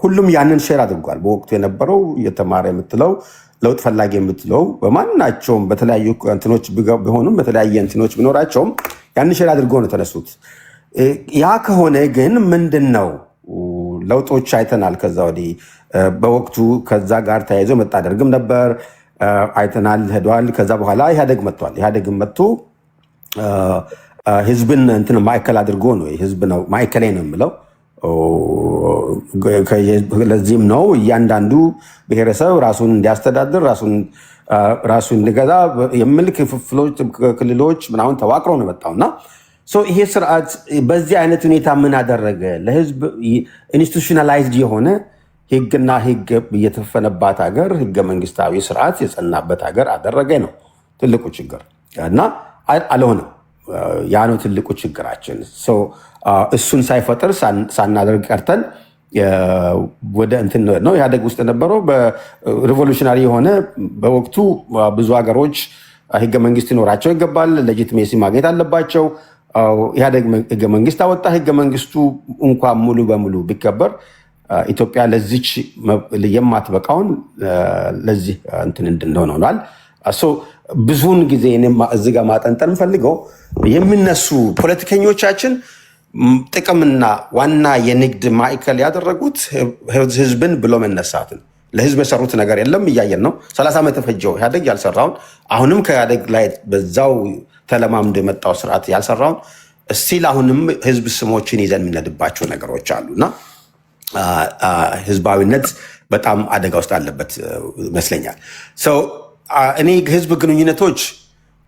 ሁሉም ያንን ሼር አድርጓል። በወቅቱ የነበረው የተማረ የምትለው ለውጥ ፈላጊ የምትለው በማናቸውም በተለያዩ እንትኖች ቢሆኑም በተለያየ እንትኖች ቢኖራቸውም ያንን ሼር አድርጎ ነው ተነሱት። ያ ከሆነ ግን ምንድን ነው ለውጦች አይተናል። ከዛ ወዲህ በወቅቱ ከዛ ጋር ተያይዞ መጣደርግም ነበር አይተናል፣ ሄዷል። ከዛ በኋላ ኢህአዴግ መጥቷል። ኢህአዴግም መጥቶ ህዝብን እንትን ማዕከል አድርጎ ነው ህዝብ ነው ማዕከሌ ነው የምለው። ለዚህም ነው እያንዳንዱ ብሔረሰብ ራሱን እንዲያስተዳድር ራሱን እንዲገዛ የሚል ክልሎች ምናምን ተዋቅሮ ነው የመጣው እና ይሄ ስርዓት በዚህ አይነት ሁኔታ ምን አደረገ? ለህዝብ ኢንስቲቱሽናላይዝድ የሆነ ህግና ህግ እየተፈነባት ሀገር ህገ መንግስታዊ ስርዓት የጸናበት ሀገር አደረገ ነው ትልቁ ችግር እና አልሆነም። ያ ነው ትልቁ ችግራችን። እሱን ሳይፈጥር ሳናደርግ ቀርተን ወደ እንትን ነው ኢህአዴግ ውስጥ የነበረው በሪቮሉሽናሪ የሆነ በወቅቱ ብዙ ሀገሮች ህገ መንግስት ይኖራቸው ይገባል፣ ሌጂቲሜሲ ማግኘት አለባቸው። ኢህአዴግ ህገ መንግስት አወጣ። ህገ መንግስቱ እንኳን ሙሉ በሙሉ ቢከበር ኢትዮጵያ ለዚች የማትበቃውን ለዚህ እንትን እንድንሆን ሆኗል። ብዙውን ጊዜ እዚህ ጋር ማጠንጠን ፈልገው የሚነሱ ፖለቲከኞቻችን ጥቅምና ዋና የንግድ ማዕከል ያደረጉት ህዝብን ብሎ መነሳትን። ለህዝብ የሰሩት ነገር የለም፣ እያየን ነው። 30 ዓመት የፈጀው ኢህአዴግ ያልሰራውን አሁንም ከኢህአዴግ ላይ በዛው ተለማምዶ የመጣው ስርዓት ያልሰራውን እስቲል አሁንም ህዝብ ስሞችን ይዘን የምንሄድባቸው ነገሮች አሉና ህዝባዊነት በጣም አደጋ ውስጥ አለበት ይመስለኛል። እኔ ህዝብ ግንኙነቶች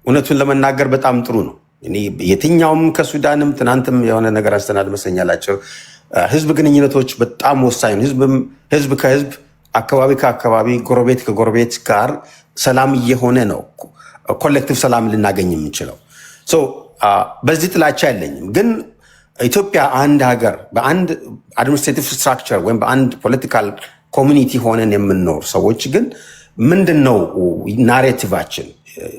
እውነቱን ለመናገር በጣም ጥሩ ነው። የትኛውም ከሱዳንም ትናንትም የሆነ ነገር አስተናል መሰኛላቸው ህዝብ ግንኙነቶች በጣም ወሳኝ ነው። ህዝብ ከህዝብ አካባቢ ከአካባቢ ጎረቤት ከጎረቤት ጋር ሰላም እየሆነ ነው ኮሌክቲቭ ሰላም ልናገኝ የምንችለው። በዚህ ጥላቻ የለኝም። ግን ኢትዮጵያ አንድ ሀገር በአንድ አድሚኒስትሬቲቭ ስትራክቸር ወይም በአንድ ፖለቲካል ኮሚኒቲ ሆነን የምንኖር ሰዎች ግን ምንድነው ናሬቲቫችን?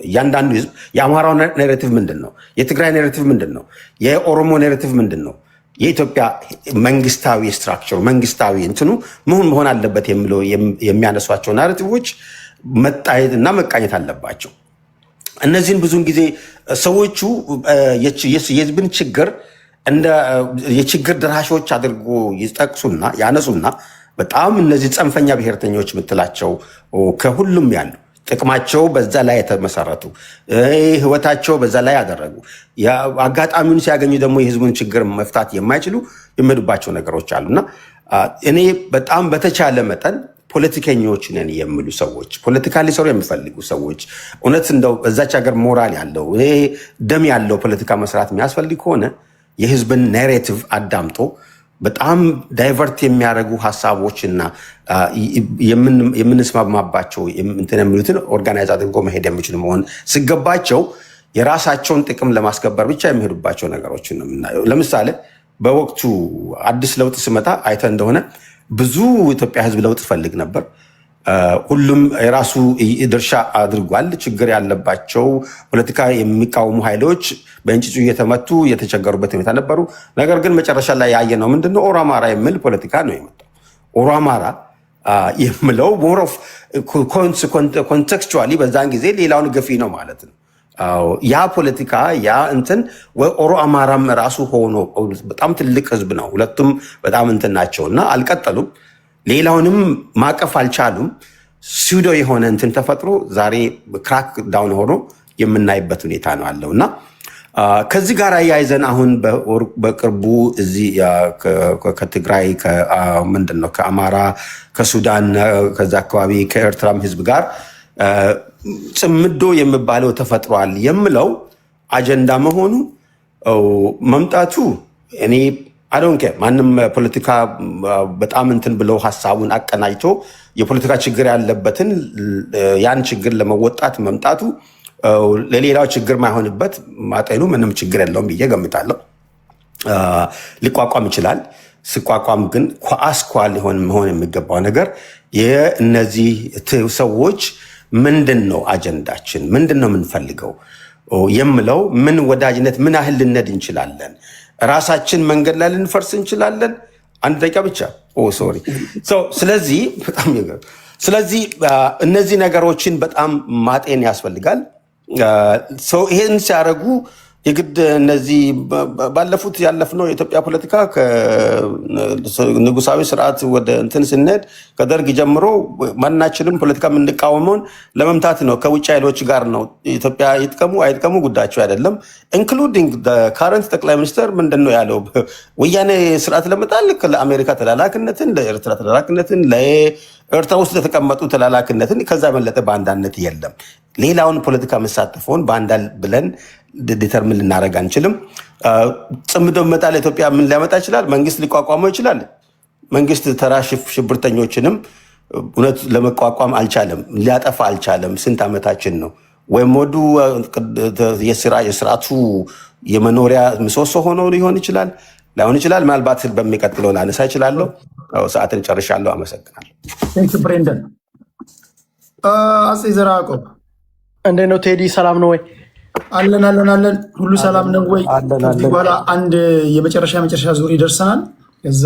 እያንዳንዱ ህዝብ የአማራው ናሬቲቭ ምንድን ነው? የትግራይ ናሬቲቭ ምንድን ነው? የኦሮሞ ናሬቲቭ ምንድን ነው? የኢትዮጵያ መንግስታዊ ስትራክቸር መንግስታዊ እንትኑ ምን መሆን አለበት የሚለው የሚያነሷቸው ናሬቲቮች መታየት እና መቃኘት አለባቸው። እነዚህን ብዙውን ጊዜ ሰዎቹ የህዝብን ችግር እንደ የችግር ድራሾች አድርጎ ይጠቅሱና ያነሱና በጣም እነዚህ ጽንፈኛ ብሔርተኞች የምትላቸው ከሁሉም ያሉ ጥቅማቸው በዛ ላይ የተመሰረቱ ህይወታቸው በዛ ላይ ያደረጉ አጋጣሚውን ሲያገኙ ደግሞ የህዝቡን ችግር መፍታት የማይችሉ የሚሄዱባቸው ነገሮች አሉና እኔ በጣም በተቻለ መጠን ፖለቲከኞች ነን የሚሉ ሰዎች ፖለቲካ ሊሰሩ የሚፈልጉ ሰዎች እውነት እንደው በዛች ሀገር ሞራል ያለው ደም ያለው ፖለቲካ መስራት የሚያስፈልግ ከሆነ የህዝብን ናሬቲቭ አዳምጦ በጣም ዳይቨርት የሚያደርጉ ሀሳቦችና የምንስማማባቸው እንትን የሚሉትን ኦርጋናይዝ አድርጎ መሄድ የሚችሉ መሆን ሲገባቸው የራሳቸውን ጥቅም ለማስከበር ብቻ የሚሄዱባቸው ነገሮችን ነው የምናየው። ለምሳሌ በወቅቱ አዲስ ለውጥ ሲመጣ አይተ እንደሆነ ብዙ ኢትዮጵያ ህዝብ ለውጥ ፈልግ ነበር። ሁሉም የራሱ ድርሻ አድርጓል። ችግር ያለባቸው ፖለቲካ የሚቃወሙ ኃይሎች በእንጭጩ እየተመቱ የተቸገሩበት ሁኔታ ነበሩ። ነገር ግን መጨረሻ ላይ ያየነው ምንድነው? ኦሮ አማራ የሚል ፖለቲካ ነው የመጣው። ኦሮ አማራ የሚለው ሞር ኦፍ ኮንቴክስቹዋሊ በዛን ጊዜ ሌላውን ገፊ ነው ማለት ነው። ያ ፖለቲካ ያ እንትን ኦሮ አማራም ራሱ ሆኖ በጣም ትልቅ ህዝብ ነው። ሁለቱም በጣም እንትን ናቸውና አልቀጠሉም። ሌላውንም ማቀፍ አልቻሉም። ሱዶ የሆነ እንትን ተፈጥሮ ዛሬ ክራክ ዳውን ሆኖ የምናይበት ሁኔታ ነው አለው እና ከዚህ ጋር አያይዘን አሁን በቅርቡ እዚህ ከትግራይ ምንድነው ከአማራ ከሱዳን ከዛ አካባቢ ከኤርትራም ህዝብ ጋር ጽምዶ የሚባለው ተፈጥሯል የምለው አጀንዳ መሆኑ መምጣቱ እኔ አዶንኬ ማንም ፖለቲካ በጣም እንትን ብለው ሀሳቡን አቀናጅቶ የፖለቲካ ችግር ያለበትን ያን ችግር ለመወጣት መምጣቱ ለሌላው ችግር ማይሆንበት ማጤኑ ምንም ችግር የለውም ብዬ ገምታለሁ። ሊቋቋም ይችላል። ሲቋቋም ግን አስኳል መሆን የሚገባው ነገር የእነዚህ ሰዎች ምንድን ነው አጀንዳችን፣ ምንድን ነው የምንፈልገው የምለው ምን ወዳጅነት ምን ያህል ልነድ እንችላለን፣ ራሳችን መንገድ ላይ ልንፈርስ እንችላለን። አንድ ደቂቃ ብቻ ሶሪ። ስለዚህ እነዚህ ነገሮችን በጣም ማጤን ያስፈልጋል። ይሄን ሲያደርጉ የግድ እነዚህ ባለፉት ያለፍነው የኢትዮጵያ ፖለቲካ ከንጉሳዊ ስርዓት ወደ እንትን ስንሄድ ከደርግ ጀምሮ ማናችንም ፖለቲካ የምንቃወመውን ለመምታት ነው። ከውጭ ኃይሎች ጋር ነው። ኢትዮጵያ ይጥቀሙ አይጥቀሙ ጉዳያቸው አይደለም። ኢንክሉዲንግ ካረንት ጠቅላይ ሚኒስትር ምንድን ነው ያለው? ወያኔ ስርዓት ለመጣል ለአሜሪካ ተላላክነትን፣ ለኤርትራ ተላላክነትን፣ ለኤርትራ ውስጥ ለተቀመጡ ተላላክነትን ከዛ በለጠ በአንዳነት የለም። ሌላውን ፖለቲካ መሳተፈውን በአንዳ ብለን ዲተርምን ልናደርግ አንችልም። ጽምዶ መጣ ለኢትዮጵያ ምን ሊያመጣ ይችላል? መንግስት ሊቋቋመው ይችላል። መንግስት ተራ ሽብርተኞችንም እውነት ለመቋቋም አልቻለም፣ ሊያጠፋ አልቻለም። ስንት ዓመታችን ነው? ወይም ወዱ የስርዓቱ የመኖሪያ ምሰሶ ሆኖ ሊሆን ይችላል፣ ላይሆን ይችላል። ምናልባት በሚቀጥለው ላነሳ ይችላለሁ። ሰዓትን ጨርሻለሁ። አመሰግናለሁ። ብሬንደን አጼ ዘርዓ ያዕቆብ እንዴት ነው ቴዲ? ሰላም ነው ወይ? አለን ሁሉ ሰላም ነው ወይ? ከዚህ በኋላ አንድ የመጨረሻ ዙር ይደርሰናል። ከዛ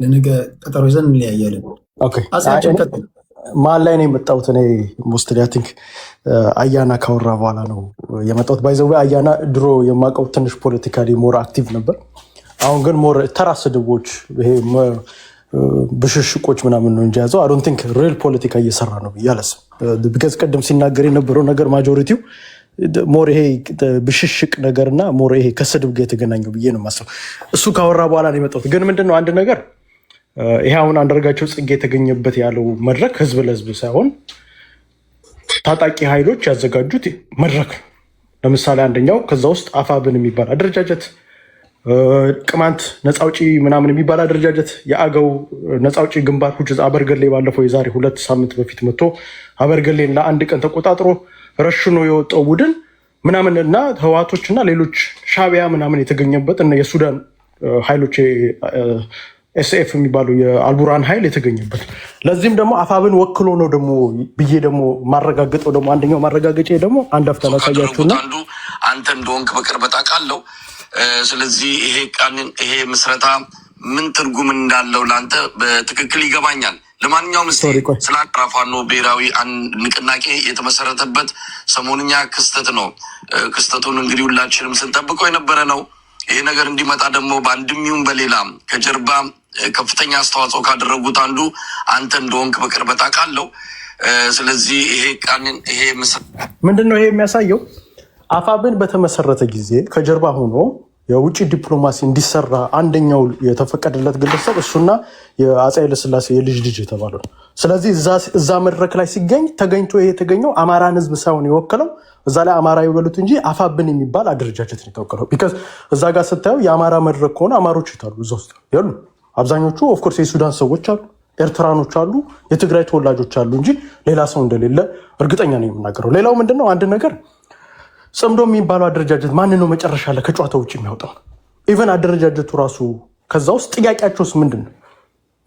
ለነገ ቀጠሮ ይዘን እንለያያለን። አጼያችን ቀጥል። መሀል ላይ ነው የመጣሁት እኔ ሞስትሊ አይ ቲንክ አያና ካወራ በኋላ ነው የመጣሁት። ባይዘው አያና ድሮ የማውቀው ትንሽ ፖለቲካሊ ሞር አክቲቭ ነበር። አሁን ግን ሞር ተራ ስድቦች ይሄ ብሽሽቆች ምናምን ነው እንጂ ያዘው አይ ዶንት ቲንክ ሪል ፖለቲካ እየሰራ ነው ብዬ አላስብም። ቢካዝ ቀደም ሲናገር የነበረው ነገር ማጆሪቲው ሞር ይሄ ብሽሽቅ ነገርና ሞር ይሄ ከስድብ ጋር የተገናኘው ብዬ ነው የማስበው። እሱ ካወራ በኋላ ነው የመጣሁት። ግን ምንድነው አንድ ነገር ይሄ አሁን አንዳርጋቸው ጽጌ የተገኘበት ያለው መድረክ ህዝብ ለህዝብ ሳይሆን ታጣቂ ኃይሎች ያዘጋጁት መድረክ ነው። ለምሳሌ አንደኛው ከዛ ውስጥ አፋብን የሚባል አደረጃጀት፣ ቅማንት ነፃ አውጪ ምናምን የሚባል አደረጃጀት፣ የአገው ነፃ አውጪ ግንባር አበርገሌ ባለፈው የዛሬ 2 ሳምንት በፊት መጥቶ አበርገሌን ለአንድ ቀን ተቆጣጥሮ ረሽኖ የወጣው ቡድን ምናምን እና ህዋቶች እና ሌሎች ሻቢያ ምናምን የተገኘበት እና የሱዳን ኃይሎች ኤስኤፍ የሚባለው የአልቡርሃን ኃይል የተገኘበት። ለዚህም ደግሞ አፋብን ወክሎ ነው ደግሞ ብዬ ደግሞ ማረጋገጠው ደግሞ አንደኛው ማረጋገጫ ደግሞ አንድ አፍታ ላሳያችሁና አንዱ አንተ እንደሆንክ በቅርበት አውቃለሁ። ስለዚህ ይሄ ምስረታ ምን ትርጉም እንዳለው ለአንተ በትክክል ይገባኛል። ለማንኛውም ስለ አማራ ፋኖ ብሔራዊ ንቅናቄ የተመሰረተበት ሰሞንኛ ክስተት ነው። ክስተቱን እንግዲህ ሁላችንም ስንጠብቀው የነበረ ነው። ይሄ ነገር እንዲመጣ ደግሞ በአንድም ይሁን በሌላ ከጀርባ ከፍተኛ አስተዋጽኦ ካደረጉት አንዱ አንተ እንደሆንክ በቅርበት አውቃለሁ። ስለዚህ ይሄ ምንድነው ይሄ የሚያሳየው? አፋብን በተመሰረተ ጊዜ ከጀርባ ሆኖ የውጭ ዲፕሎማሲ እንዲሰራ አንደኛው የተፈቀደለት ግለሰብ እሱና የአፄ ኃይለሥላሴ የልጅ ልጅ የተባለው ነው። ስለዚህ እዛ መድረክ ላይ ሲገኝ ተገኝቶ ይሄ የተገኘው አማራን ህዝብ ሳይሆን የወከለው እዛ ላይ አማራ ይበሉት እንጂ አፋብን የሚባል አደረጃጀት ነው የተወከለው። ቢካዝ እዛ ጋር ስታየው የአማራ መድረክ ከሆነ አማሮች ይታሉ እዛ ውስጥ ያሉ አብዛኞቹ ኦፍኮርስ የሱዳን ሰዎች አሉ፣ ኤርትራኖች አሉ፣ የትግራይ ተወላጆች አሉ እንጂ ሌላ ሰው እንደሌለ እርግጠኛ ነው የምናገረው። ሌላው ምንድነው አንድ ነገር ጽምዶ የሚባለው አደረጃጀት ማን ነው መጨረሻ ላይ ከጨዋታ ውጭ የሚያወጣው? ኢቨን አደረጃጀቱ ራሱ ከዛ ውስጥ ጥያቄያቸውስ ምንድን ነው?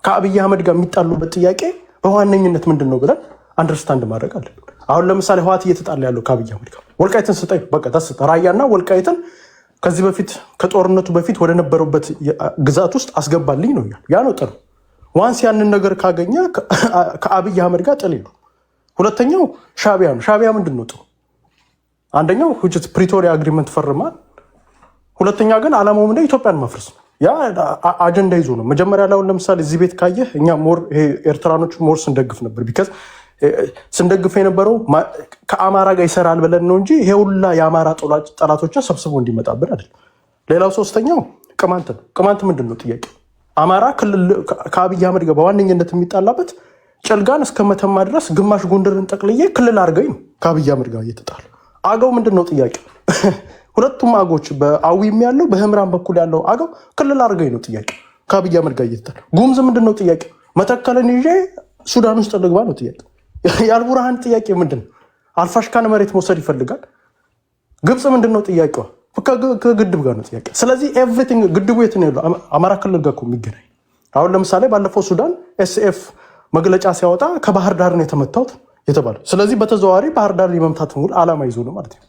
ከአብይ አህመድ ጋር የሚጣሉበት ጥያቄ በዋነኝነት ምንድን ነው ብለን አንደርስታንድ ማድረግ አለብን። አሁን ለምሳሌ ህወሓት እየተጣላ ያለው ከአብይ አህመድ ጋር ወልቃይትን ስጠኝ በቃ ተስጠ ራያና ወልቃይትን ከዚህ በፊት ከጦርነቱ በፊት ወደ ነበሩበት ግዛት ውስጥ አስገባልኝ ነው ያለው። ያ ነው ጥሩ። ዋንስ ያንን ነገር ካገኘ ከአብይ አህመድ ጋር ጥል ይሉ። ሁለተኛው ሻቢያ ነው። ሻቢያ ምንድን ነው ጥሩ? አንደኛው ፕሪቶሪያ አግሪመንት ፈርማል። ሁለተኛ ግን አላማው ምንድነው? ኢትዮጵያን ማፍረስ ነው። ያ አጀንዳ ይዞ ነው። መጀመሪያ ላይ ለምሳሌ እዚህ ቤት ካየህ እኛ ሞር ኤርትራኖች ሞር ስንደግፍ ነበር። ቢካዝ ስንደግፍ የነበረው ከአማራ ጋር ይሰራል ብለን ነው እንጂ ይሄ ሁላ የአማራ ጠላቶችን ሰብስቦ እንዲመጣብን አይደለም። ሌላው ሶስተኛው ቅማንት ነው። ቅማንት ምንድን ነው ጥያቄ? አማራ ከአብይ አህመድ ጋር በዋነኝነት የሚጣላበት ጭልጋን እስከ መተማ ድረስ ግማሽ ጎንደርን ጠቅልዬ ክልል አድርገኝ ነው ከአብይ አህመድ ጋር እየተጣሉ። አገው ምንድን ነው ጥያቄ? ሁለቱም አጎች በአዊም ያለው በህምራን በኩል ያለው አገው ክልል አድርገኝ ነው ጥያቄ ከአብይ አህመድ ጋር እየተጣሉ። ጉምዝ ምንድን ነው ጥያቄ? መተከልን ይዤ ሱዳን ውስጥ ልግባ ነው ጥያቄ። የአልቡርሃን ጥያቄ ምንድን ነው? አልፋሽካን መሬት መውሰድ ይፈልጋል። ግብፅ ምንድን ነው ጥያቄዋ? ከግድብ ጋር ነው ጥያቄ። ስለዚህ ኤቭሪቲንግ ግድቡ የት ነው ያለው? አማራ ክልል ጋር እኮ የሚገናኝ። አሁን ለምሳሌ ባለፈው ሱዳን ኤስኤፍ መግለጫ ሲያወጣ ከባህር ዳር ነው የተመታሁት የተባለው። ስለዚህ በተዘዋዋሪ ባህር ዳር የመምታት ሙሉ ዓላማ ይዞ ነው ማለት ነው።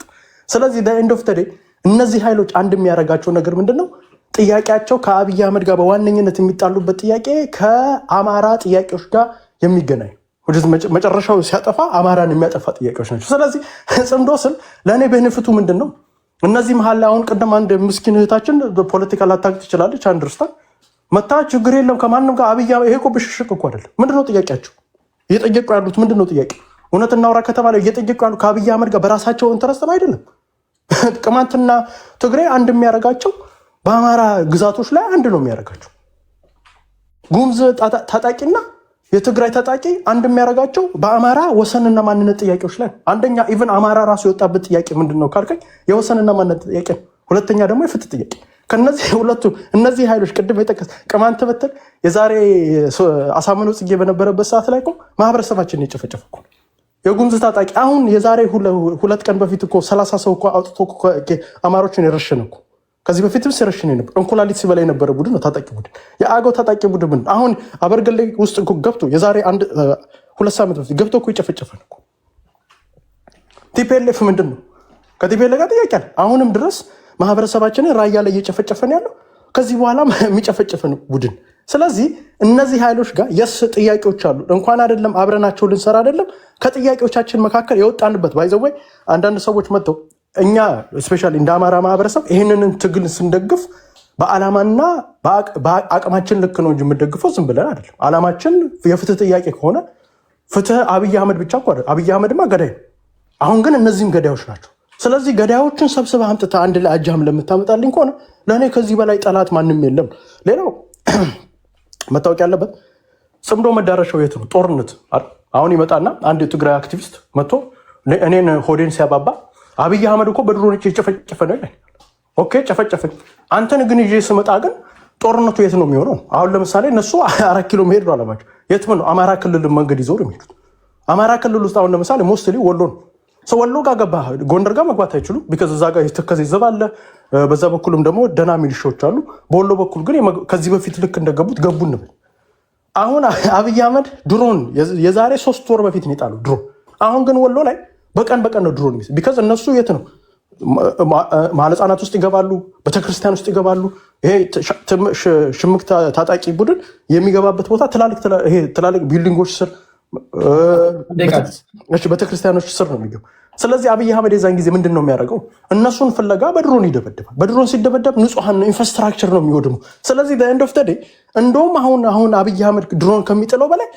ስለዚህ ኤንድ ኦፍ ተዴ እነዚህ ኃይሎች አንድ የሚያደርጋቸው ነገር ምንድን ነው? ጥያቄያቸው ከአብይ አህመድ ጋር በዋነኝነት የሚጣሉበት ጥያቄ ከአማራ ጥያቄዎች ጋር የሚገናኝ መጨረሻው ሲያጠፋ አማራን የሚያጠፋ ጥያቄዎች ናቸው። ስለዚህ ጽምዶ ስል ለእኔ ቤኔፊቱ ምንድን ነው? እነዚህ መሀል ላይ አሁን ቅድም አንድ ምስኪን እህታችን ፖለቲካ ላታውቅ ትችላለች። አንደርስታንድ መታ ችግር የለም ከማንም ጋር አብይ ይሄ እኮ ብሽሽቅ እኮ አይደለም። ምንድነው ጥያቄያቸው? እየጠየቁ ያሉት ምንድነው ጥያቄ? እውነት እናውራ ከተባለ እየጠየቁ ያሉ ከአብይ አህመድ ጋር በራሳቸው ኢንተረስት ነው አይደለም። ቅማንትና ትግሬ አንድ የሚያደርጋቸው በአማራ ግዛቶች ላይ አንድ ነው የሚያደርጋቸው። ጉምዝ ታጣቂና የትግራይ ታጣቂ አንድ የሚያደርጋቸው በአማራ ወሰንና ማንነት ጥያቄዎች ላይ። አንደኛ ኢቨን አማራ ራሱ የወጣበት ጥያቄ ምንድን ነው ካልከኝ የወሰንና ማንነት ጥያቄ ነው። ሁለተኛ ደግሞ የፍትህ ጥያቄ። ከነዚህ ሁለቱ እነዚህ ኃይሎች ቅድም የጠቀስ ቅማንት ብትል የዛሬ አሳምነው ጽጌ በነበረበት ሰዓት ላይ እኮ ማህበረሰባችን የጨፈጨፈ እኮ የጉምዝ ታጣቂ አሁን የዛሬ 2 ቀን በፊት እኮ 30 ሰው እኮ አውጥቶ አማሮችን የረሸነ እኮ ከዚህ በፊትም ሲረሽን ነበር። እንኩላሊት ሲበላ የነበረ ቡድን ነው ታጣቂ ቡድን። የአገው ታጣቂ ቡድን አሁን አበርገሌ ውስጥ እኮ ገብቶ የዛሬ 2 ሳምንት በፊት ገብቶ እኮ የጨፈጨፈን እኮ። ቲፒኤልኤፍ ምንድን ነው? ከቲፒኤልኤፍ ጋር ጥያቄ አለ። አሁንም ድረስ ማህበረሰባችንን ራያ ላይ እየጨፈጨፈን ያለው ከዚህ በኋላ የሚጨፈጨፈን ቡድን። ስለዚህ እነዚህ ኃይሎች ጋር የስ ጥያቄዎች አሉ። እንኳን አይደለም አብረናቸው ልንሰራ አይደለም ከጥያቄዎቻችን መካከል የወጣንበት ባይዘወይ አንዳንድ ሰዎች መጥተው እኛ ስፔሻሊ እንደ አማራ ማህበረሰብ ይህንን ትግል ስንደግፍ በዓላማና በአቅማችን ልክ ነው እንጂ የምደግፈው ዝም ብለን አይደለም። ዓላማችን የፍትህ ጥያቄ ከሆነ ፍትህ አብይ አህመድ ብቻ እኮ አይደል። አብይ አህመድማ ገዳይ ነው። አሁን ግን እነዚህም ገዳዮች ናቸው። ስለዚህ ገዳዮችን ሰብስበህ አምጥተህ አንድ ላይ አጃም ለምታመጣልኝ ከሆነ ለእኔ ከዚህ በላይ ጠላት ማንም የለም። ሌላው መታወቅ ያለበት ጽምዶ መዳረሻው የት ነው? ጦርነት። አሁን ይመጣና አንድ የትግራይ አክቲቪስት መጥቶ እኔን ሆዴን ሲያባባ አብይ አህመድ እኮ በድሮን የጨፈጨፈ ነው ይላል። ኦኬ ጨፈጨፈኝ። አንተን ግን ይዤ ስመጣ ግን ጦርነቱ የት ነው የሚሆነው? አሁን ለምሳሌ እነሱ 4 ኪሎ መሄድ ነው አለማቸው። የት ነው? አማራ ክልል መንገድ ይዘው ነው የሚሄዱት። አማራ ክልል ውስጥ አሁን ለምሳሌ ሞስትሊ ወሎ ነው። ወሎ ጋር ገባ ጎንደር ጋር መግባት አይችሉም። ቢካዝ እዛ ጋር የተከዘ ይዘባለ በዛ በኩልም ደግሞ ደና ሚሊሻዎች አሉ። በወሎ በኩል ግን ከዚህ በፊት ልክ እንደገቡት ገቡ እንበል። አሁን አብይ አህመድ ድሮን የዛሬ 3 ወር በፊት ነው የጣሉ ድሮን። አሁን ግን ወሎ ላይ በቀን ነው ድሮን የሚስ ቢካዝ እነሱ የት ነው መሀል ህጻናት ውስጥ ይገባሉ፣ ቤተክርስቲያን ውስጥ ይገባሉ። ይሄ ሽምቅ ታጣቂ ቡድን የሚገባበት ቦታ ትላልቅ ቢልዲንጎች ስር ቤተክርስቲያኖች ስር ነው የሚገቡ። ስለዚህ አብይ አህመድ የዛን ጊዜ ምንድን ነው የሚያደርገው? እነሱን ፍለጋ በድሮን ይደበድባል። በድሮን ሲደበደብ ንጹሐን ኢንፍራስትራክቸር ነው የሚወድሙ። ስለዚህ ኤንድ ኦፍ ዴይ እንደውም አሁን አብይ አህመድ ድሮን ከሚጥለው በላይ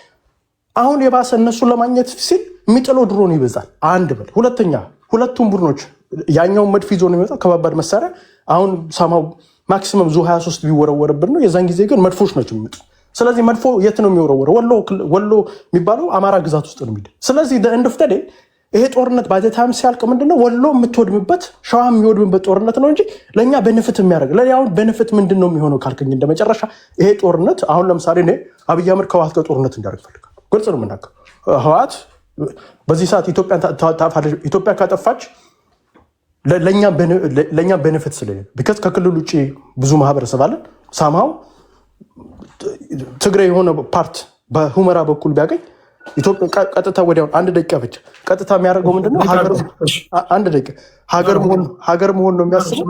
አሁን የባሰ እነሱን ለማግኘት ሲል የሚጥለው ድሮን ይበዛል። አንድ በል ሁለተኛ፣ ሁለቱም ቡድኖች ያኛውን መድፍ ይዞ ነው የሚወጣው ከባባድ መሳሪያ። አሁን ሳማው ማክሲመም ዙ 23 ቢወረወርብን ነው። የዛን ጊዜ ግን መድፎች ናቸው የሚመጡ። ስለዚህ መድፎ የት ነው የሚወረወረው? ወሎ የሚባለው አማራ ግዛት ውስጥ ነው የሚሄድ። ስለዚህ ኤንድ ኦፍ ዴይ ይሄ ጦርነት ባይታም ሲያልቅ ምንድነው ወሎ የምትወድምበት ሸዋ የሚወድምበት ጦርነት ነው እንጂ ለእኛ ቤኔፊት የሚያደርግ ለሁን ቤኔፊት ምንድን ነው የሚሆነው ካልከኝ እንደመጨረሻ ይሄ ጦርነት አሁን ለምሳሌ እኔ አብይ አህመድ ከህወሓት ጋር ጦርነት እንዲያደርግ ፈልጋለሁ። ግልጽ ነው የምናገረው። ህወሓት በዚህ ሰዓት ኢትዮጵያ ካጠፋች ለእኛ ቤኔፊት ስለሌለ ቢካዝ ከክልል ውጭ ብዙ ማህበረሰብ አለን። ሳምሃው ትግራይ የሆነ ፓርት በሁመራ በኩል ቢያገኝ ኢትዮጵያ ቀጥታ ወዲያው 1 ደቂቃ ብቻ ቀጥታ የሚያደርገው ምንድነው? አንድ ደቂቃ ሀገር መሆን ነው የሚያስበው።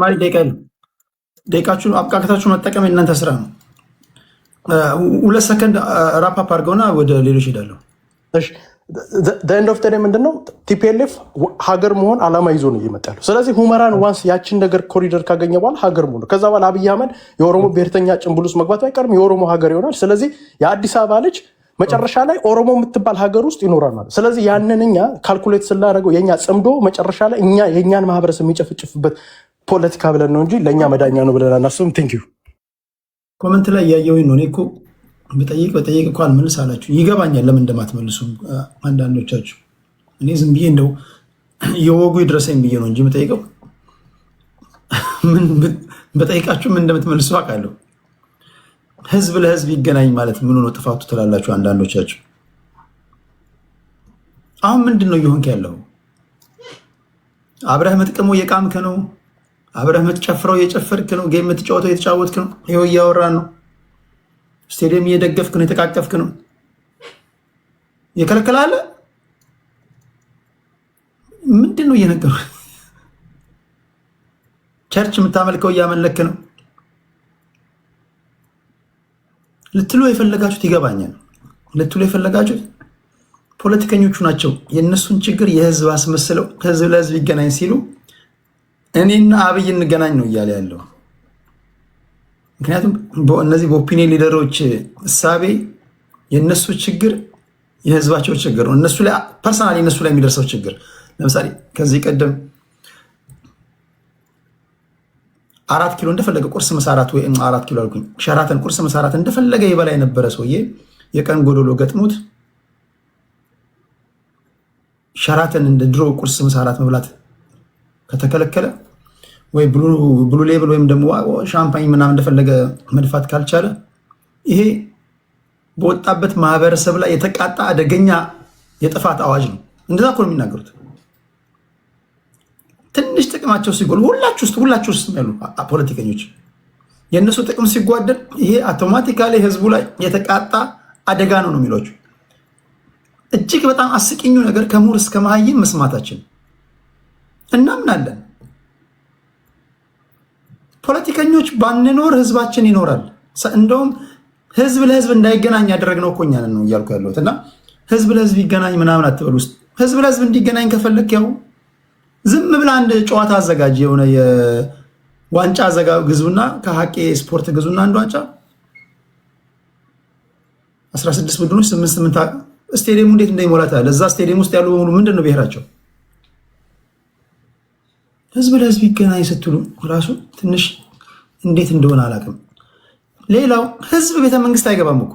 ደቂቃችሁን አብቃቅታችሁ መጠቀም የእናንተ ስራ ነው። 2 ሰከንድ ራፓፕ አድርገውና ወደ ሌሎች ሄዳለሁ። ኤንድ ኦፍ ዴይ ምንድነው ቲፒኤልኤፍ ሀገር መሆን አላማ ይዞ ነው እየመጣ ያለው። ስለዚህ ሁመራን ዋንስ ያችን ነገር ኮሪደር ካገኘ በኋላ ሀገር መሆን ነው። ከዛ በኋላ አብይ አህመድ የኦሮሞ ብሔርተኛ ጭንብል ውስጥ መግባት አይቀርም፣ የኦሮሞ ሀገር ይሆናል። ስለዚህ የአዲስ አበባ ልጅ መጨረሻ ላይ ኦሮሞ የምትባል ሀገር ውስጥ ይኖራል ማለት። ስለዚህ ያንን እኛ ካልኩሌት ስላደረገው የኛ ጽምዶ መጨረሻ ላይ እኛ የእኛን ማህበረሰብ የሚጨፍጭፍበት ፖለቲካ ብለን ነው እንጂ ለእኛ መዳኛ ነው ብለን አናስብም። ቴንክ ዩ። ኮመንት ላይ እያየሁኝ ነው። እኔ እኮ በጠይቅ እኮ አልመልስ አላችሁ። ይገባኛል ለምን እንደማትመልሱ አንዳንዶቻችሁ። እኔ ዝም ብዬ እንደው የወጉ ይድረሰኝ ብዬ ነው እንጂ የምጠይቀው በጠይቃችሁ ምን እንደምትመልሱ አውቃለሁ። ህዝብ ለህዝብ ይገናኝ ማለት ምኑ ነው ጥፋቱ ትላላችሁ አንዳንዶቻችሁ። አሁን ምንድን ነው እየሆንክ ያለው? አብረህ የምትቅመው እየቃምክ ነው። አብረህ የምትጨፍረው እየጨፈርክ ነው። ጌም የምትጫወተው እየተጫወትክ ነው። ይኸው እያወራን ነው። ስቴዲየም እየደገፍክ ነው፣ የተቃቀፍክ ነው። እየከለከላለ ምንድን ነው እየነገሩ? ቸርች የምታመልከው እያመለክ ነው ልትሉ የፈለጋችሁት ይገባኛል። ልትሉ የፈለጋችሁት ፖለቲከኞቹ ናቸው። የእነሱን ችግር የህዝብ አስመስለው ህዝብ ለህዝብ ይገናኝ ሲሉ እኔና አብይ እንገናኝ ነው እያለ ያለው። ምክንያቱም እነዚህ በኦፒኒየን ሊደሮች እሳቤ የእነሱ ችግር የህዝባቸው ችግር ነው። እነሱ ላይ ፐርሰናሊ እነሱ ላይ የሚደርሰው ችግር ለምሳሌ ከዚህ ቀደም 4 ኪሎ እንደፈለገ ቁርስ መሳራት ወይ 4 ኪሎ አልኩኝ ሸራተን ቁርስ መሳራት እንደፈለገ ይበላ የነበረ ሰውዬ የቀን ጎዶሎ ገጥሞት ሸራተን እንደ ድሮ ቁርስ መሳራት መብላት ከተከለከለ ወይ ብሉ ሌብል ወይም ደግሞ ሻምፓኝ ምናምን እንደፈለገ መድፋት ካልቻለ ይሄ በወጣበት ማህበረሰብ ላይ የተቃጣ አደገኛ የጥፋት አዋጅ ነው። እንደዛ እኮ ነው የሚናገሩት። ትንሽ ጥቅማቸው ሲጎል ሁላችሁ ውስጥ ያሉ ፖለቲከኞች የእነሱ ጥቅም ሲጓደል ይሄ አውቶማቲካሊ ህዝቡ ላይ የተቃጣ አደጋ ነው የሚሏቸው። እጅግ በጣም አስቂኙ ነገር ከምሁር እስከ መሃይም መስማታችን እናምናለን። ፖለቲከኞች ባንኖር ህዝባችን ይኖራል። እንደውም ህዝብ ለህዝብ እንዳይገናኝ ያደረግነው እኮ እኛ ነን ነው እያልኩ ያለሁት። እና ህዝብ ለህዝብ ይገናኝ ምናምን አትበል። ውስጥ ህዝብ ለህዝብ እንዲገናኝ ከፈለክ ያው ዝም ብለህ አንድ ጨዋታ አዘጋጅ፣ የሆነ የዋንጫ ግዙና ከሀቄ ስፖርት ግዙና አንድ ዋንጫ 16 ቡድኖች 8 ስቴዲየሙ እንዴት እንደሚሞላት ያለ እዛ ስቴዲየም ውስጥ ያሉ በሙሉ ምንድን ነው ብሔራቸው? ህዝብ ለህዝብ ይገናኝ ስትሉ ራሱ ትንሽ እንዴት እንደሆነ አላውቅም። ሌላው ህዝብ ቤተመንግስት አይገባም እኮ።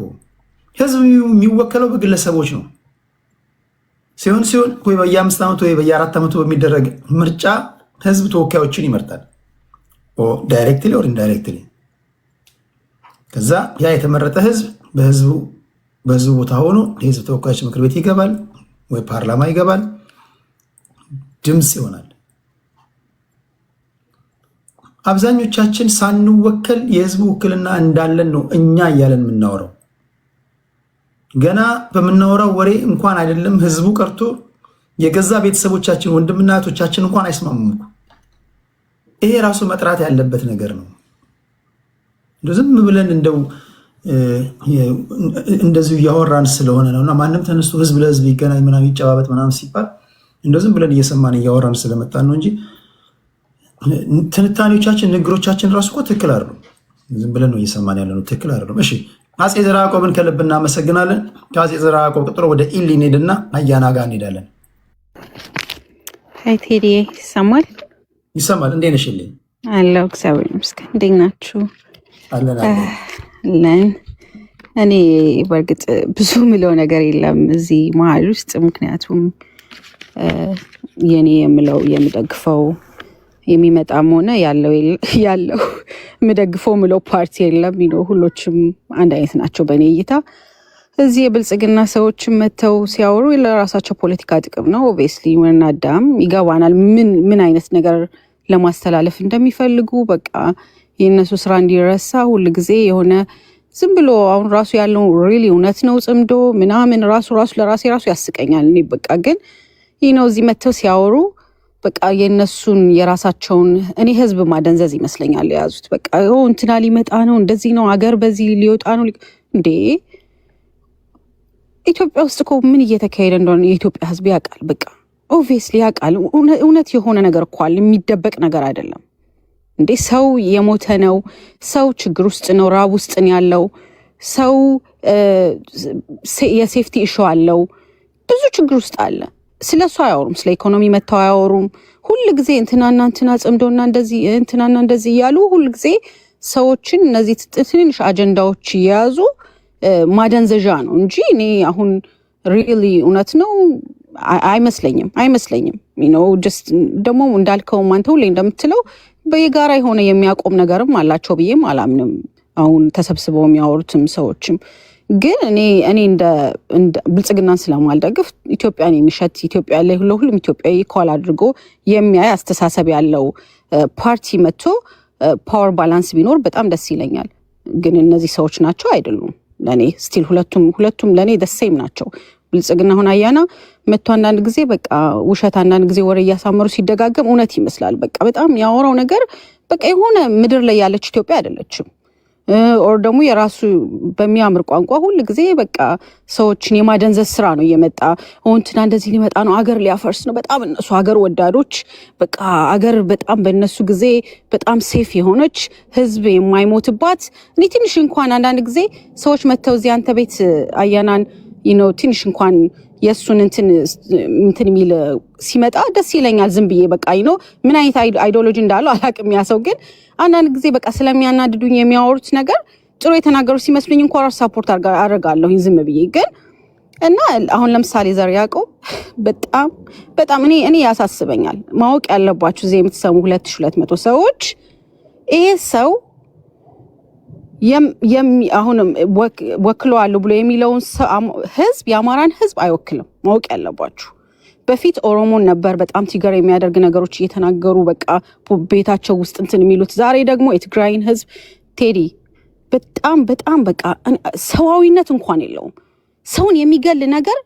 ህዝብ የሚወከለው በግለሰቦች ነው። ሲሆን ወይ በየ5 ዓመቱ ወይ በየ4 ዓመቱ በሚደረግ ምርጫ ህዝብ ተወካዮችን ይመርጣል፣ ዳይሬክትሊ ኦር ኢንዳይሬክትሊ። ከዛ ያ የተመረጠ ህዝብ በህዝቡ ቦታ ሆኖ የህዝብ ተወካዮች ምክር ቤት ይገባል ወይ ፓርላማ ይገባል፣ ድምፅ ይሆናል። አብዛኞቻችን ሳንወከል የህዝቡ ውክልና እንዳለን ነው እኛ እያለን የምናወራው። ገና በምናወራው ወሬ እንኳን አይደለም ህዝቡ ቀርቶ የገዛ ቤተሰቦቻችን ወንድምና እህቶቻችን እንኳን አይስማሙም። ይሄ ራሱ መጥራት ያለበት ነገር ነው። ዝም ብለን እንደዚሁ እያወራን ስለሆነ ነውና ማንም ተነስቶ ህዝብ ለህዝብ ይገናኝ ምናምን ይጨባበጥ ምናምን ሲባል ዝም ብለን እየሰማን እያወራን ስለመጣን ነው እንጂ ትንታኔዎቻችን ንግሮቻችን ራሱ እኮ ትክክል አይደሉም። ዝም ብለን ነው እየሰማን ያለነው፣ ትክክል አይደሉም። እሺ አፄ ዘርዓ ያዕቆብን ከልብ እናመሰግናለን። ከአፄ ዘርዓ ያዕቆብ ቀጥሎ ወደ ኢሊ እንሄድና አያና ጋር እንሄዳለን። ሀይ ቴዲ፣ ይሰማል? ይሰማል። እንዴት ነሽ? ኢሊ አለሁ፣ እግዚአብሔር ይመስገን። እንዴት ናችሁ? አለን። እኔ በእርግጥ ብዙ ምለው ነገር የለም እዚህ መሀል ውስጥ፣ ምክንያቱም የኔ የምለው የምደግፈው የሚመጣም ሆነ ያለው የምደግፈው ምለው ፓርቲ የለም። ሁሎችም አንድ አይነት ናቸው በእኔ እይታ። እዚህ የብልጽግና ሰዎችም መጥተው ሲያወሩ ለራሳቸው ፖለቲካ ጥቅም ነው። ኦብቪየስሊ ወናዳም ይገባናል ምን አይነት ነገር ለማስተላለፍ እንደሚፈልጉ። በቃ የእነሱ ስራ እንዲረሳ ሁል ጊዜ የሆነ ዝም ብሎ አሁን ራሱ ያለው ሪሊ እውነት ነው ጽምዶ ምናምን ራሱ ለራሴ ያስቀኛል። እኔ በቃ ግን እዚህ መጥተው ሲያወሩ በቃ የነሱን የራሳቸውን እኔ ህዝብ ማደንዘዝ ይመስለኛል የያዙት። በቃ እንትና ሊመጣ ነው እንደዚህ ነው አገር በዚህ ሊወጣ ነው እንዴ! ኢትዮጵያ ውስጥ እኮ ምን እየተካሄደ እንደሆነ የኢትዮጵያ ህዝብ ያውቃል። በቃ ኦብቪየስሊ ያውቃል። እውነት የሆነ ነገር እኮ አለ፣ የሚደበቅ ነገር አይደለም እንዴ! ሰው የሞተ ነው፣ ሰው ችግር ውስጥ ነው፣ ራብ ውስጥ ነው ያለው ሰው፣ የሴፍቲ ኢሹ አለው፣ ብዙ ችግር ውስጥ አለ። ስለሱ አያወሩም፣ ስለ ኢኮኖሚ መተው አያወሩም። ሁል ጊዜ እንትናና እንትና ጽምዶና እንደዚህ እንትናና እንደዚህ እያሉ ሁል ጊዜ ሰዎችን እነዚህ ትንንሽ አጀንዳዎች እየያዙ ማደንዘዣ ነው እንጂ እኔ አሁን ሪሊ እውነት ነው አይመስለኝም። ጀስት ደግሞ እንዳልከው አንተ ሁሌ እንደምትለው በየጋራ የሆነ የሚያቆም ነገርም አላቸው ብዬም አላምንም። አሁን ተሰብስበው የሚያወሩትም ሰዎችም ግን እኔ እንደ ብልጽግናን ስለማልደግፍ ኢትዮጵያን የሚሸት ኢትዮጵያ ላይ ሁሉም ኢትዮጵያዊ ኢኳል አድርጎ የሚያይ አስተሳሰብ ያለው ፓርቲ መጥቶ ፓወር ባላንስ ቢኖር በጣም ደስ ይለኛል። ግን እነዚህ ሰዎች ናቸው አይደሉም። ለኔ ስቲል ሁለቱም ለኔ ደሴም ናቸው። ብልጽግና አሁን አያና መጥቶ አንዳንድ ጊዜ በቃ ውሸት፣ አንዳንድ ጊዜ ወሬ እያሳመሩ ሲደጋገም እውነት ይመስላል። በቃ በጣም ያወራው ነገር በቃ የሆነ ምድር ላይ ያለች ኢትዮጵያ አይደለችም። ኦር ደግሞ የራሱ በሚያምር ቋንቋ ሁሉ ጊዜ በቃ ሰዎችን የማደንዘዝ ስራ ነው እየመጣ እንትና እንደዚህ ሊመጣ ነው አገር ሊያፈርስ ነው። በጣም እነሱ አገር ወዳዶች በቃ አገር በጣም በእነሱ ጊዜ በጣም ሴፍ የሆነች ህዝብ የማይሞትባት። እኔ ትንሽ እንኳን አንዳንድ ጊዜ ሰዎች መተው እዚህ አንተ ቤት አያናን ትንሽ እንኳን የሱን እንትን የሚል ሲመጣ ደስ ይለኛል። ዝም ብዬ በቃ ምን አይነት አይዲዮሎጂ እንዳለው አላቅም። ያሰው ግን አንዳንድ ጊዜ በቃ ስለሚያናድዱኝ የሚያወሩት ነገር ጥሩ የተናገሩት ሲመስሉኝ እንኳን ራስ ሳፖርት አደርጋለሁ ዝም ብዬ ግን እና አሁን ለምሳሌ ዘርዓ ያዕቆብ በጣም እኔ ያሳስበኛል። ማወቅ ያለባችሁ እዚህ የምትሰሙ 2200 ሰዎች ይሄ ሰው አሁንም ወክለዋለሁ ብሎ የሚለውን ህዝብ የአማራን ህዝብ አይወክልም። ማወቅ ያለባችሁ በፊት ኦሮሞን ነበር በጣም ቲገር የሚያደርግ ነገሮች እየተናገሩ በቃ ቤታቸው ውስጥ እንትን የሚሉት። ዛሬ ደግሞ የትግራይን ህዝብ ቴዲ በጣም በቃ ሰዋዊነት እንኳን የለውም። ሰውን የሚገል ነገር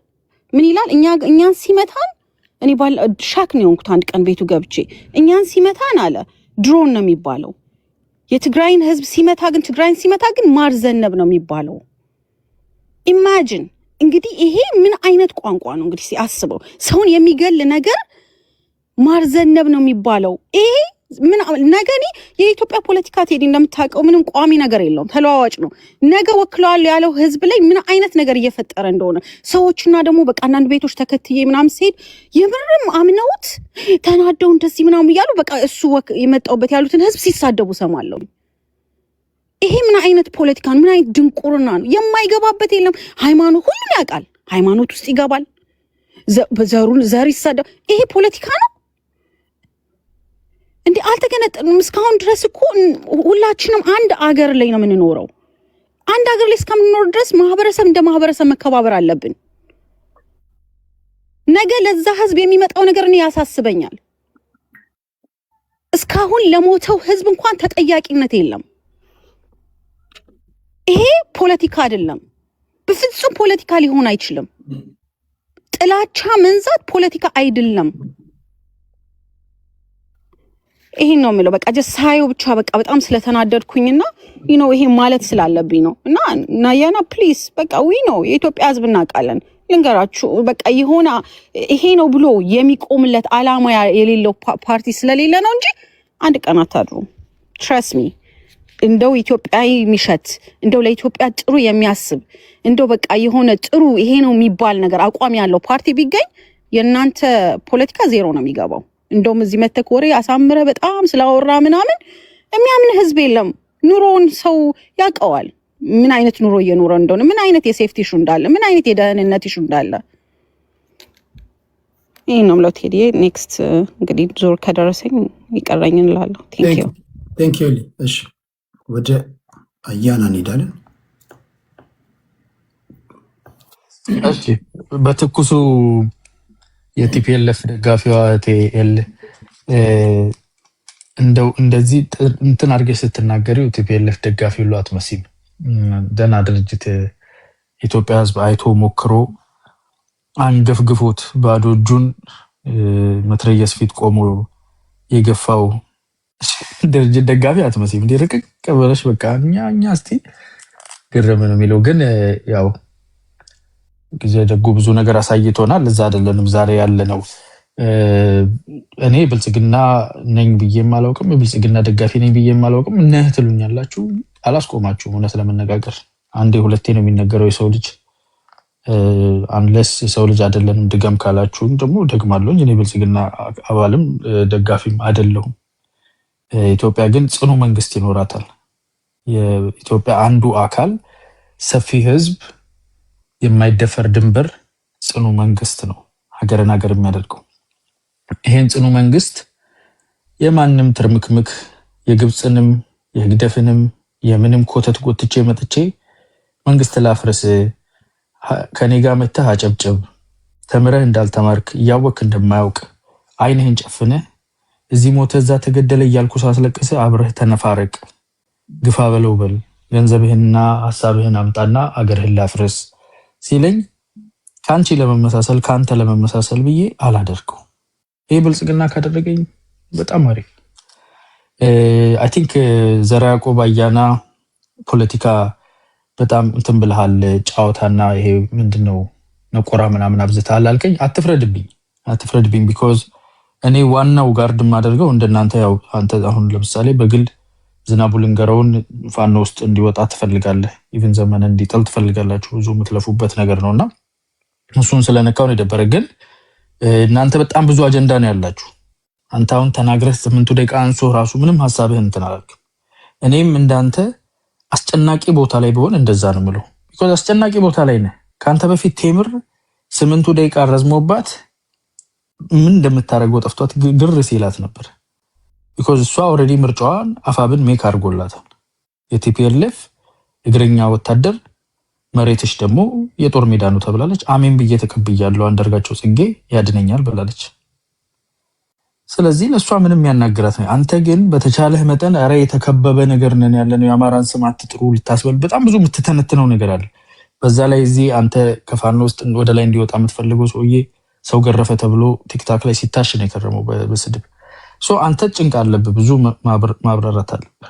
ምን ይላል? እኛን ሲመታን እኔ ሻክ ነው የሆንኩት። አንድ ቀን ቤቱ ገብቼ እኛን ሲመታን አለ ድሮን ነው የሚባለው። የትግራይን ህዝብ ትግራይን ሲመታ ግን ማር ዘነብ ነው የሚባለው። ኢማጂን እንግዲህ ይሄ ምን አይነት ቋንቋ ነው? እንግዲህ ሲያስበው ሰውን የሚገል ነገር ማር ዘነብ ነው የሚባለው። ይሄ ምን ነገኒ የኢትዮጵያ ፖለቲካ ቴዲ እንደምታውቀው ምንም ቋሚ ነገር የለውም፣ ተለዋዋጭ ነው። ነገ ወክለዋል ያለው ህዝብ ላይ ምን አይነት ነገር እየፈጠረ እንደሆነ ሰዎችና ደግሞ በቃ አንዳንድ ቤቶች ተከትዬ ምናምን ሲሄድ የምርም አምነውት ተናደው እንደዚህ ምናምን እያሉ በቃ እሱ የመጣውበት ያሉትን ህዝብ ሲሳደቡ ሰማለሁ። ይሄ ምን አይነት ፖለቲካ ነው? ምን አይነት ድንቁርና ነው? የማይገባበት የለም። ሃይማኖት ሁሉም ያውቃል። ሃይማኖት ውስጥ ይገባል። ዘር ይሳደብ። ይሄ ፖለቲካ ነው እንዴ? አልተገነጠልንም እስካሁን ድረስ እኮ ሁላችንም አንድ አገር ላይ ነው የምንኖረው። አንድ አገር ላይ እስከምንኖር ድረስ ማህበረሰብ እንደ ማህበረሰብ መከባበር አለብን። ነገ ለዛ ህዝብ የሚመጣው ነገር እኔ ያሳስበኛል። እስካሁን ለሞተው ህዝብ እንኳን ተጠያቂነት የለም። ይሄ ፖለቲካ አይደለም፣ በፍጹም ፖለቲካ ሊሆን አይችልም። ጥላቻ መንዛት ፖለቲካ አይደለም። ይሄን ነው የምለው። በቃ ሳየው ብቻ በቃ በጣም ስለተናደድኩኝና ይሄ ማለት ስላለብኝ ነው። እና ናያና ፕሊዝ በቃ ነው የኢትዮጵያ ህዝብ እናውቃለን። ልንገራችሁ በቃ ይሄ ነው ብሎ የሚቆምለት አላማ የሌለው ፓርቲ ስለሌለ ነው እንጂ አንድ ቀን አታድሩ። ትረስት ሚ እንደው ኢትዮጵያዊ የሚሸት እንደው ለኢትዮጵያ ጥሩ የሚያስብ እንደው በቃ ጥሩ ይሄ ነው የሚባል ነገር አቋም ያለው ፓርቲ ቢገኝ የእናንተ ፖለቲካ ዜሮ ነው የሚገባው። እንደውም እዚህ መተክ ወሬ አሳምረ በጣም ስላወራ ምናምን የሚያምን ህዝብ የለም። ኑሮውን ሰው ያውቀዋል፣ ምን አይነት ኑሮ እየኖረ እንደሆነ፣ ምን አይነት የሴፍቲ ኢሹ እንዳለ፣ ምን አይነት የደህንነት ኢሹ እንዳለ። ይሄ ነው ማለት ቴዲ። ኔክስት እንግዲህ ዞር ከደረሰኝ ይቀረኝን እላለሁ። ቴንክ ዩ። እሺ ወደ አያና እንሄዳለን። እሺ በትኩሱ የቲፒኤልኤፍ ደጋፊዋ ቲኤል እንደዚህ እንትን አድርገሽ ስትናገሪው ቲፒኤልኤፍ ደጋፊ ሁሉ አትመስይም። ደህና ድርጅት ኢትዮጵያ ህዝብ አይቶ ሞክሮ አንገፍግፎት ባዶ እጁን መትረየስ ፊት ቆሞ የገፋው ድርጅት ደጋፊ አትመስይም። እንደ ረቀቅ ብለሽ በቃ እኛ እስቲ ግርም ነው የሚለው። ግን ያው ጊዜ ደጉ ብዙ ነገር አሳይቶናል። እዛ አይደለንም ዛሬ ያለ ነው። እኔ ብልጽግና ነኝ ብዬም አላውቅም፣ የብልጽግና ደጋፊ ነኝ ብዬም አላውቅም። እነህ ትሉኛላችሁ፣ አላስቆማችሁም። እውነት ለመነጋገር አንዴ ሁለቴ ነው የሚነገረው የሰው ልጅ። አንለስ የሰው ልጅ አይደለንም ድገም ካላችሁኝ ደግሞ ደግማለሁ። እኔ ብልጽግና አባልም ደጋፊም አይደለሁም። ኢትዮጵያ ግን ጽኑ መንግስት ይኖራታል። የኢትዮጵያ አንዱ አካል ሰፊ ህዝብ፣ የማይደፈር ድንበር፣ ጽኑ መንግስት ነው ሀገርን ሀገር የሚያደርገው። ይሄን ጽኑ መንግስት የማንም ትርምክምክ የግብፅንም የህግደፍንም የምንም ኮተት ጎትቼ መጥቼ መንግስት ላፍርስ ከኔ ጋር መተህ አጨብጭብ፣ ተምረህ እንዳልተማርክ እያወክ እንደማያውቅ አይንህን ጨፍነህ እዚህ ሞተ እዛ ተገደለ እያልኩ ሳስለቅስ አብረህ ተነፋረቅ፣ ግፋ በለው በል፣ ገንዘብህንና ሐሳብህን አምጣና አገርህን ላፍርስ ሲለኝ ካንቺ ለመመሳሰል ካንተ ለመመሳሰል ብዬ አላደርገው። ይሄ ብልጽግና ካደረገኝ በጣም አሪፍ። አይ ቲንክ ዘራ ያዕቆብ አያና ፖለቲካ በጣም እንትን ብለሃል፣ ጫወታና ይሄ ምንድነው ነቆራ ምናምን አብዝተሃል አልከኝ። አትፍረድብኝ ቢኮዝ እኔ ዋናው ጋርድ የማደርገው እንደናንተ ያው አንተ አሁን ለምሳሌ በግል ዝናቡ ልንገረውን ፋኖ ውስጥ እንዲወጣ ትፈልጋለህ፣ ኢቭን ዘመን እንዲጠል ትፈልጋላችሁ። ብዙ የምትለፉበት ነገር ነውና እሱን ስለነካው ነው የደበረ። ግን እናንተ በጣም ብዙ አጀንዳ ነው ያላችሁ። አንተ አሁን ተናግረህ 8 ደቂቃ አንሶ ራሱ ምንም ሐሳብህን እንትን አላልክም። እኔም እንዳንተ አስጨናቂ ቦታ ላይ ቢሆን እንደዛ ነው የምለው። ቢኮዝ አስጨናቂ ቦታ ላይ ነህ። ካንተ በፊት ቴምር 8 ደቂቃ ረዝሞባት ምን እንደምታረገው ጠፍቷት ግር ሲላት ነበር። ቢኮዝ እሷ ኦልሬዲ ምርጫዋን አፋብን ሜክ አድርጎላታል። የቲፒኤልኤፍ እግረኛ ወታደር መሬትሽ ደግሞ የጦር ሜዳ ነው ተብላለች። አሜን ብዬ ተቀብያለሁ፣ አንዳርጋቸው ጽጌ ያድነኛል ብላለች። ስለዚህ ለእሷ ምንም ያናግራት ነው። አንተ ግን በተቻለህ መጠን ኧረ የተከበበ ነገር ነን ያለነው፣ የአማራን ስም አትጥሩ ልታስበል በጣም ብዙ የምትተነትነው ነገር አለ። በዛ ላይ እዚህ አንተ ከፋኖ ውስጥ ወደ ላይ እንዲወጣ የምትፈልገው ሰውዬ ሰው ገረፈ ተብሎ ቲክታክ ላይ ሲታሽ ነው የከረመው በስድብ። አንተ ጭንቅ አለብህ፣ ብዙ ማብራራት አለብህ።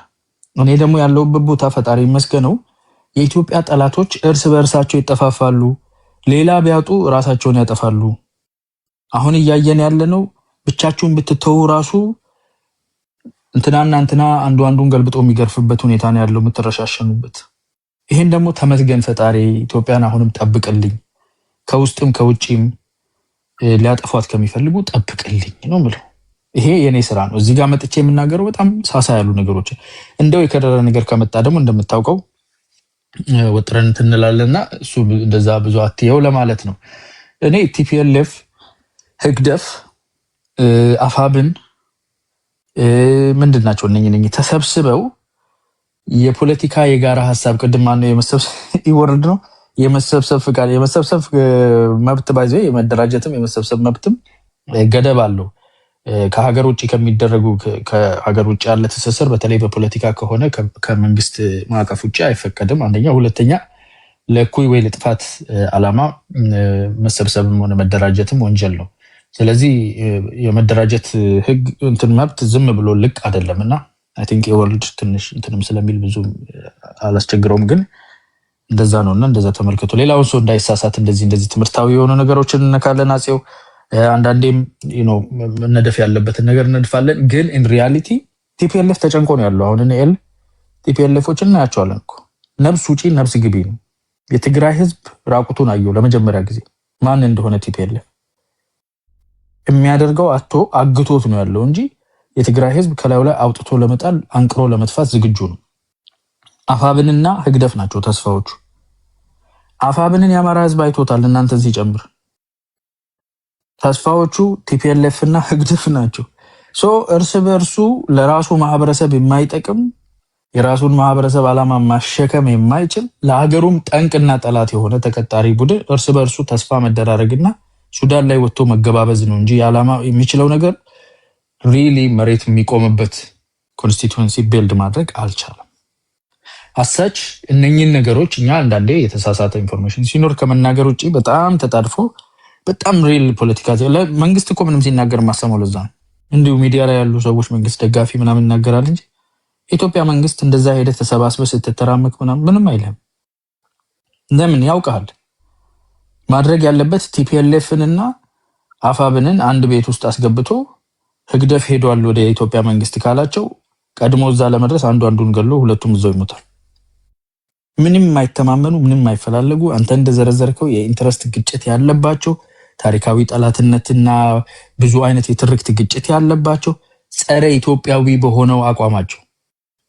እኔ ደግሞ ያለሁበት ቦታ ፈጣሪ ይመስገነው የኢትዮጵያ ጠላቶች እርስ በእርሳቸው ይጠፋፋሉ፣ ሌላ ቢያጡ ራሳቸውን ያጠፋሉ። አሁን እያየን ያለነው ብቻችሁን ብትተው ራሱ እንትናና እንትና አንዱን ገልብጦ የሚገርፍበት ሁኔታ ነው ያለው፣ የምትረሻሸኑበት። ይሄን ደግሞ ተመስገን ፈጣሪ ኢትዮጵያን አሁንም ጠብቅልኝ፣ ከውስጥም ከውጪም ሊያጠፏት ከሚፈልጉ ጠብቅልኝ ነው የምለው። ይሄ የኔ ስራ ነው። እዚህ ጋር መጥቼ የምናገረው በጣም ሳሳ ያሉ ነገሮች። እንደው የከረረ ነገር ከመጣ ደግሞ እንደምታውቀው ወጥረን እንትንላለና እሱ እንደዛ ብዙ አትየው ለማለት ነው። እኔ ቲፒኤልኤፍ ህግደፍ አፋብን ምንድናቸው እነኝ ተሰብስበው የፖለቲካ የጋራ ሐሳብ ቅድም ማነው የመሰብሰብ ይወርድ ነው የመሰብሰብ ፍቃድ የመሰብሰብ መብት ባይዘ የመደራጀትም የመሰብሰብ መብትም ገደብ አለው። ከሀገር ውጭ ከሚደረጉ ከሀገር ውጭ ያለ ትስስር በተለይ በፖለቲካ ከሆነ ከመንግስት ማዕቀፍ ውጭ አይፈቀድም። አንደኛ። ሁለተኛ ለእኩይ ወይ ለጥፋት ዓላማ መሰብሰብም ሆነ መደራጀትም ወንጀል ነው። ስለዚህ የመደራጀት ህግ እንትን መብት ዝም ብሎ ልቅ አይደለም እና አይ ቲንክ የወርልድ ትንሽ እንትንም ስለሚል ብዙ አላስቸግረውም፣ ግን እንደዛ ነውና እንደዛ ተመልከቱ። ሌላውን ሰው እንዳይሳሳት እንደዚህ ትምህርታዊ የሆኑ ነገሮችን እነካለን። አጼው አንዳንዴም መነደፍ ያለበትን ነገር እነድፋለን፣ ግን ኢን ሪያሊቲ ቲፒኤልኤፍ ተጨንቆ ነው ያለው። አሁን እኔ ቲፒኤልኤፎችን እናያቸዋለን እኮ ነብስ ውጪ ነብስ ግቢ ነው። የትግራይ ህዝብ ራቁቱን አየው ለመጀመሪያ ጊዜ ማን እንደሆነ ቲፒኤልኤፍ የሚያደርገው አግቶት ነው ያለው እንጂ የትግራይ ህዝብ ከላዩ ላይ አውጥቶ ለመጣል አንቅሮ ለመጥፋት ዝግጁ ነው። አፋብንና ህግደፍ ናቸው ተስፋዎቹ። አፋብንን የአማራ ህዝብ አይቶታል እናንተን ሲጨምር። ተስፋዎቹ ቲፒኤልኤፍ እና ህግደፍ ናቸው። እርስ በርሱ ለራሱ ማህበረሰብ የማይጠቅም የራሱን ማህበረሰብ ዓላማ ማሸከም የማይችል ለሀገሩም ጠንቅና ጠላት የሆነ ተቀጣሪ ቡድን እርስ በርሱ ተስፋ መደራረግና ሱዳን ላይ ወጥቶ መገባበዝ ነው እንጂ የዓላማ የሚችለው ነገር ሪሊ መሬት የሚቆምበት ኮንስቲቱዌንሲ ቢልድ ማድረግ አልቻለም። አሳች እነኚህን ነገሮች እኛ አንዳንዴ የተሳሳተ ኢንፎርሜሽን ሲኖር ከመናገር ውጭ በጣም ተጣድፎ በጣም ሪል ፖለቲካ መንግስት እኮ ምንም ሲናገር ማሰማው ለዛ ነው። እንዲሁ ሚዲያ ላይ ያሉ ሰዎች መንግስት ደጋፊ ምናምን ይናገራል እንጂ ኢትዮጵያ መንግስት እንደዛ ሄደ ተሰባስበ ስትተራመክ ምንም አይልም። ለምን ያውቃል። ማድረግ ያለበት ቲፒኤልኤፍንና አፋብንን አንድ ቤት ውስጥ አስገብቶ ህግደፍ ሄዷል ወደ ኢትዮጵያ መንግስት ካላቸው ቀድሞ እዛ ለመድረስ አንዱን ገሎ ሁለቱም እዛው ይሞታል። ምንም የማይተማመኑ ምንም የማይፈላለጉ አንተ እንደዘረዘርከው የኢንተረስት ግጭት ያለባቸው ታሪካዊ ጠላትነትና ብዙ አይነት የትርክት ግጭት ያለባቸው ጸረ ኢትዮጵያዊ በሆነው አቋማቸው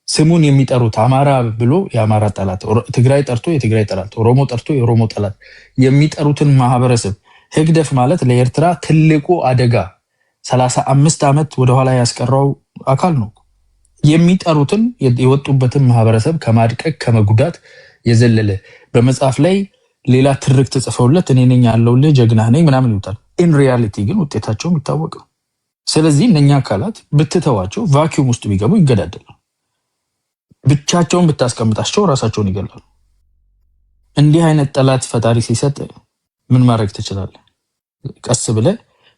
ስሙን የሚጠሩት አማራ ብሎ የአማራ ጠላት፣ ትግራይ ጠርቶ የትግራይ ጠላት፣ ኦሮሞ ጠርቶ የኦሮሞ ጠላት የሚጠሩትን ማህበረሰብ ህግደፍ ማለት ለኤርትራ ትልቁ አደጋ 35 ዓመት ወደኋላ ያስቀረው አካል ነው። የሚጠሩትን የወጡበትን ማህበረሰብ ከማድቀቅ ከመጉዳት የዘለለ በመጽሐፍ ላይ ሌላ ትርክት ጽፈውለት እኔ ነኝ ያለውልህ ጀግና ነኝ ምናምን ይውጣል። ኢን ሪያሊቲ ግን ውጤታቸው የሚታወቅ ነው። ስለዚህ እነኛ አካላት ብትተዋቸው ቫኪዩም ውስጥ ቢገቡ ይገዳደላሉ። ብቻቸውን ብታስቀምጣቸው ራሳቸውን ይገላሉ። እንዲህ አይነት ጠላት ፈጣሪ ሲሰጥ ምን ማድረግ ትችላለህ? ቀስ ብለህ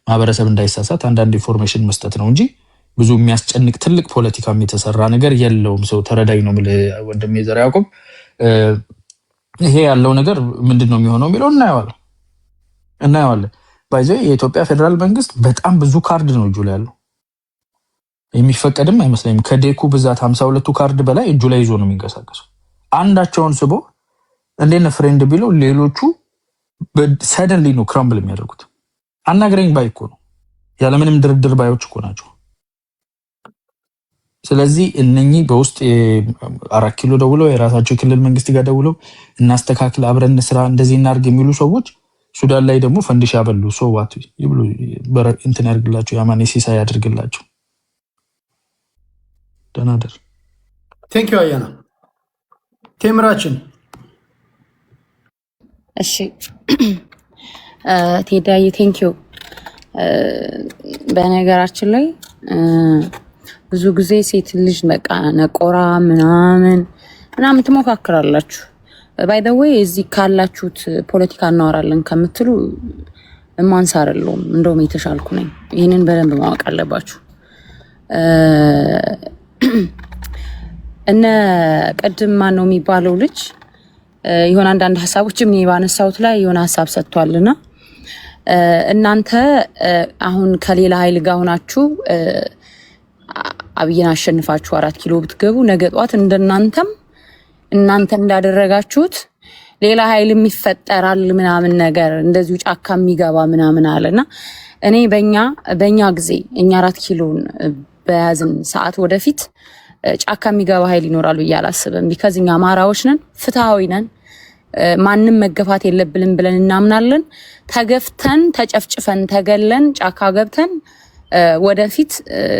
ማህበረሰብ እንዳይሳሳት አንዳንድ ኢንፎርሜሽን መስጠት ነው እንጂ ብዙ የሚያስጨንቅ ትልቅ ፖለቲካም የተሰራ ነገር የለውም። ሰው ተረዳኝ ነው የምልህ ወንድሜ ዘር ያዕቆብ። ይሄ ያለው ነገር ምንድነው የሚሆነው የሚለው እናየዋለን። ባይዘው የኢትዮጵያ ፌደራል መንግስት በጣም ብዙ ካርድ ነው እጁ ላይ ያለው። የሚፈቀድም አይመስለኝም። ከዴኩ ብዛት 52ቱ ካርድ በላይ እጁ ላይ ይዞ ነው የሚንቀሳቀሰው። አንዳቸውን ስቦ እንዴነ ፍሬንድ ቢለው ሌሎቹ ሰደንሊ ነው ክራምብል የሚያደርጉት። አናግረኝ ባይ እኮ ነው፣ ያለምንም ድርድር ባዮች እኮ ናቸው። ስለዚህ እነኚህ በውስጥ 4 ኪሎ ደውለው የራሳቸው ክልል መንግስት ጋር ደውለው እናስተካክል፣ አብረን ስራ፣ እንደዚህ እናርግ የሚሉ ሰዎች ሱዳን ላይ ደግሞ ፈንዲሻ በሉ። ሶዋት ይብሉ እንትን ያርግላቸው፣ ያማኔ ሲሳይ ያድርግላቸው። ደናደር ቴንክ ዩ አያና ቴምራችን። እሺ ቴዳይ ቴንክ ዩ። በነገራችን ላይ ብዙ ጊዜ ሴት ልጅ በቃ ነቆራ ምናምን ትሞካክራላችሁ። ባይ ዘ ዌይ እዚህ ካላችሁት ፖለቲካ እናወራለን ከምትሉ ማንሳር የለውም፣ እንደውም የተሻልኩ ነኝ። ይህንን በደንብ ማወቅ አለባችሁ። እነ ቅድም ማን ነው የሚባለው ልጅ የሆነ አንዳንድ ሀሳቦችም እኔ ባነሳሁት ላይ የሆነ ሀሳብ ሰጥቷልና እናንተ አሁን ከሌላ ኃይል ጋር ሆናችሁ አብይን አሸንፋችሁ 4 ኪሎ ብትገቡ ነገ ጧት እናንተ እንዳደረጋችሁት ሌላ ኃይልም ይፈጠራል ምናምን ነገር እንደዚሁ ጫካ የሚገባ ምናምን አለና እኔ በእኛ ጊዜ እኛ 4 ኪሎን በያዝን ሰዓት ወደፊት ጫካ የሚገባ ኃይል ይኖራል ብዬ አላስብም። ቢካዝ እኛ አማራዎች ነን፣ ፍትሃዊ ነን፣ ማንም መገፋት የለብንም ብለን እናምናለን። ተገፍተን ተጨፍጭፈን ተገለን ጫካ ገብተን ወደፊት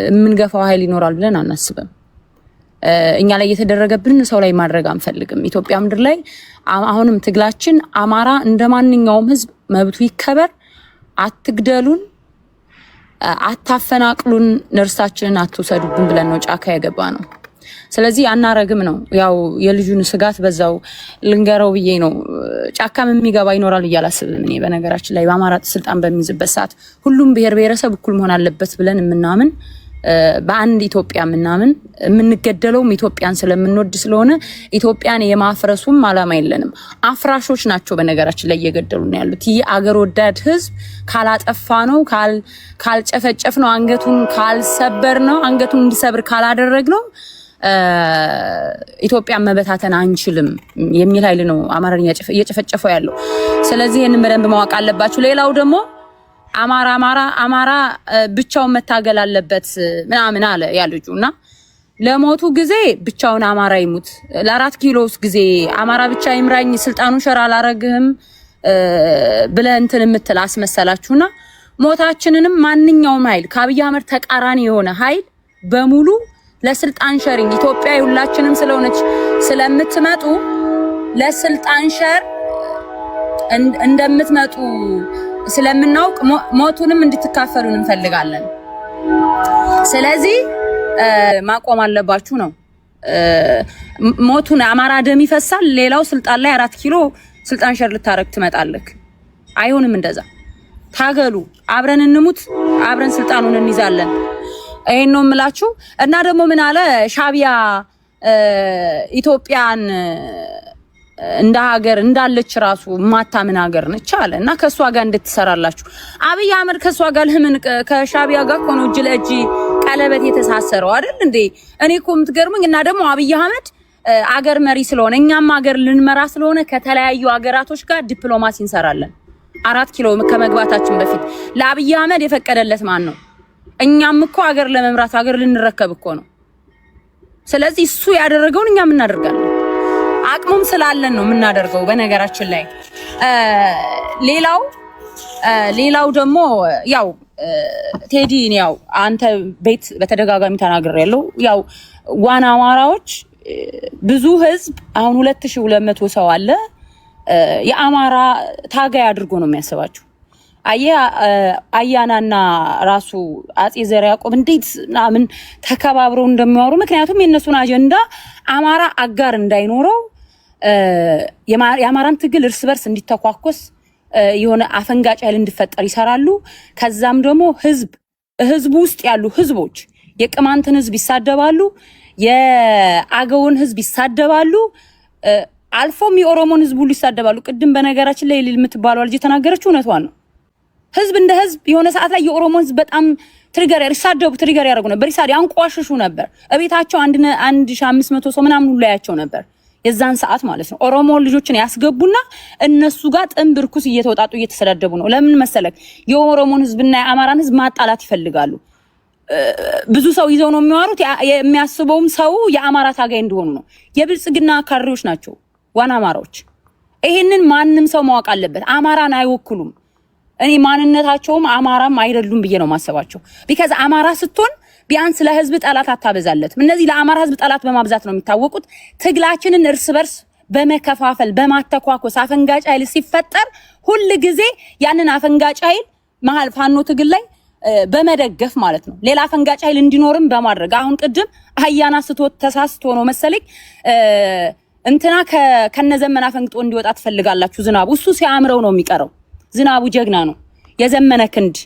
የምንገፋው ኃይል ይኖራል ብለን አናስብም። እኛ ላይ የተደረገብን ሰው ላይ ማድረግ አንፈልግም። ኢትዮጵያ ምድር ላይ አሁንም ትግላችን አማራ እንደማንኛውም ህዝብ መብቱ ይከበር፣ አትግደሉን፣ አታፈናቅሉን፣ ነርሳችንን አትውሰዱብን ብለን ነው ጫካ የገባ ነው። ስለዚህ አናረግም ነው ያው የልጁን ስጋት በዛው ልንገረው ብዬ ነው። ጫካም የሚገባ ይኖራል ብዬ አላስብም። እኔ በነገራችን ላይ በአማራ ስልጣን በሚይዝበት ሰዓት ሁሉም ብሔር ብሔረሰብ እኩል መሆን አለበት ብለን የምናምን በአንድ ኢትዮጵያ የምናምን የምንገደለውም ኢትዮጵያን ስለምንወድ ስለሆነ ኢትዮጵያን የማፍረሱም አላማ የለንም። አፍራሾች ናቸው በነገራችን ላይ እየገደሉ ነው ያሉት። ይህ አገር ወዳድ ህዝብ ካላጠፋ ነው ካልጨፈጨፍ ነው አንገቱን ካልሰበር ነው አንገቱን እንዲሰብር ካላደረግ ነው ኢትዮጵያን መበታተን አንችልም የሚል ኃይል ነው አማራን እየጨፈጨፈው ያለው። ስለዚህ ይሄንን በደንብ ማወቅ አለባችሁ። ሌላው ደግሞ አማራ ብቻውን መታገል አለበት ምናምን አለ ያልጁና ለሞቱ ጊዜ ብቻውን አማራ ይሙት፣ ለ4 ኪሎስ ጊዜ አማራ ብቻ ይምራኝ ስልጣኑን ሸራ አላረግህም ብለህ እንትን የምትል አስመሰላችሁና ሞታችንንም ማንኛውም ኃይል ከአብይ አህመድ ተቃራኒ የሆነ ኃይል በሙሉ ለስልጣን ሸሪንግ ኢትዮጵያ ሁላችንም ስለሆነች ስለምትመጡ ለስልጣን ሸር እንደምትመጡ ስለምናውቅ ሞቱንም እንድትካፈሉን እንፈልጋለን። ስለዚህ ማቆም አለባችሁ ነው። ሞቱን አማራ ደም ይፈሳል፣ ሌላው ስልጣን ላይ 4 ኪሎ ስልጣን ሸር ልታረግ ትመጣለህ። አይሆንም እንደዛ። ታገሉ፣ አብረን እንሙት፣ አብረን ስልጣኑን እንይዛለን። ይሄን ነው የምላችሁ። እና ደግሞ ምን አለ ሻቢያ ኢትዮጵያን እንደ ሀገር እንዳለች ራሱ ማታምን ሀገር ነች አለ እና ከሷ ጋር እንድትሰራላችሁ አብይ አህመድ ከሷ ጋር ለምን ከሻቢያ ጋር እኮ ነው እጅ ለእጅ ቀለበት የተሳሰረው አይደል እንዴ? እኔ እኮ የምትገርሙኝ እና ደግሞ አብይ አህመድ አገር መሪ ስለሆነ እኛም አገር ልንመራ ስለሆነ ከተለያዩ ሀገራቶች ጋር ዲፕሎማሲ እንሰራለን። 4 ኪሎ ከመግባታችን በፊት ለአብይ አህመድ የፈቀደለት ማን ነው? እኛም እኮ አገር ለመምራት አገር ልንረከብ እኮ ነው። ስለዚህ እሱ ያደረገውን እኛም እናደርጋለን። አቅሙም ስላለን ነው የምናደርገው። በነገራችን ላይ ሌላው ደግሞ ያው ቴዲ ያው አንተ ቤት በተደጋጋሚ ተናግሬያለሁ። ያው ዋና አማራዎች ብዙ ህዝብ አሁን 2200 ሰው አለ የአማራ ታጋይ አድርጎ ነው የሚያስባቸው። አያናና ራሱ አጼ ዘርዓ ያዕቆብ እንዴት ምናምን ተከባብረው እንደሚያወሩ ምክንያቱም የነሱን አጀንዳ አማራ አጋር እንዳይኖረው የአማራን ትግል እርስ በርስ እንዲተኳኮስ የሆነ አፈንጋጭ ኃይል እንዲፈጠር ይሰራሉ። ከዛም ደግሞ ህዝቡ ውስጥ ያሉ ህዝቦች የቅማንትን ህዝብ ይሳደባሉ፣ የአገውን ህዝብ ይሳደባሉ፣ አልፎም የኦሮሞን ህዝብ ሁሉ ይሳደባሉ። ቅድም በነገራችን ላይ የምትባለው ልጅ የተናገረችው እውነቷን ነው። ህዝብ እንደ ህዝብ የሆነ ሰዓት ላይ የኦሮሞ ህዝብ በጣም ትሪገር ያደርጉ ነበር፣ ያንቋሽሹ ነበር። እቤታቸው 1500 ሰው ምናምን ሁሉ ያያቸው ነበር የዛን ሰዓት ማለት ነው። ኦሮሞ ልጆችን ያስገቡና እነሱ ጋር ጥንብ ርኩስ እየተወጣጡ እየተሰዳደቡ ነው። ለምን መሰለክ? የኦሮሞን ህዝብና የአማራን ህዝብ ማጣላት ይፈልጋሉ። ብዙ ሰው ይዘው ነው የሚዋሩት። የሚያስበውም ሰው የአማራ ታጋይ እንደሆኑ ነው። የብልጽግና ካድሬዎች ናቸው ዋና አማራዎች። ይሄንን ማንም ሰው ማወቅ አለበት። አማራን አይወክሉም። እኔ ማንነታቸውም አማራም አይደሉም ብዬ ነው ማሰባቸው። ቢካዝ አማራ ስትሆን ቢያንስ ለህዝብ ጠላት አታበዛለትም። እነዚህ ለአማራ ህዝብ ጠላት በማብዛት ነው የሚታወቁት። ትግላችንን እርስ በርስ በመከፋፈል በማተኳኮስ አፈንጋጭ ኃይል ሲፈጠር ሁል ጊዜ ያንን አፈንጋጭ ኃይል መሀል ፋኖ ትግል ላይ በመደገፍ ማለት ነው። ሌላ አፈንጋጭ ኃይል እንዲኖርም በማድረግ አሁን ቅድም አህያና ተሳስቶ ነው መሰለኝ እንትና ከነዘመና ፈንግጦ እንዲወጣ ትፈልጋላችሁ። ዝናቡ እሱ ሲያምረው ነው የሚቀረው። ዝናቡ ጀግና ነው። የዘመነ ክንድ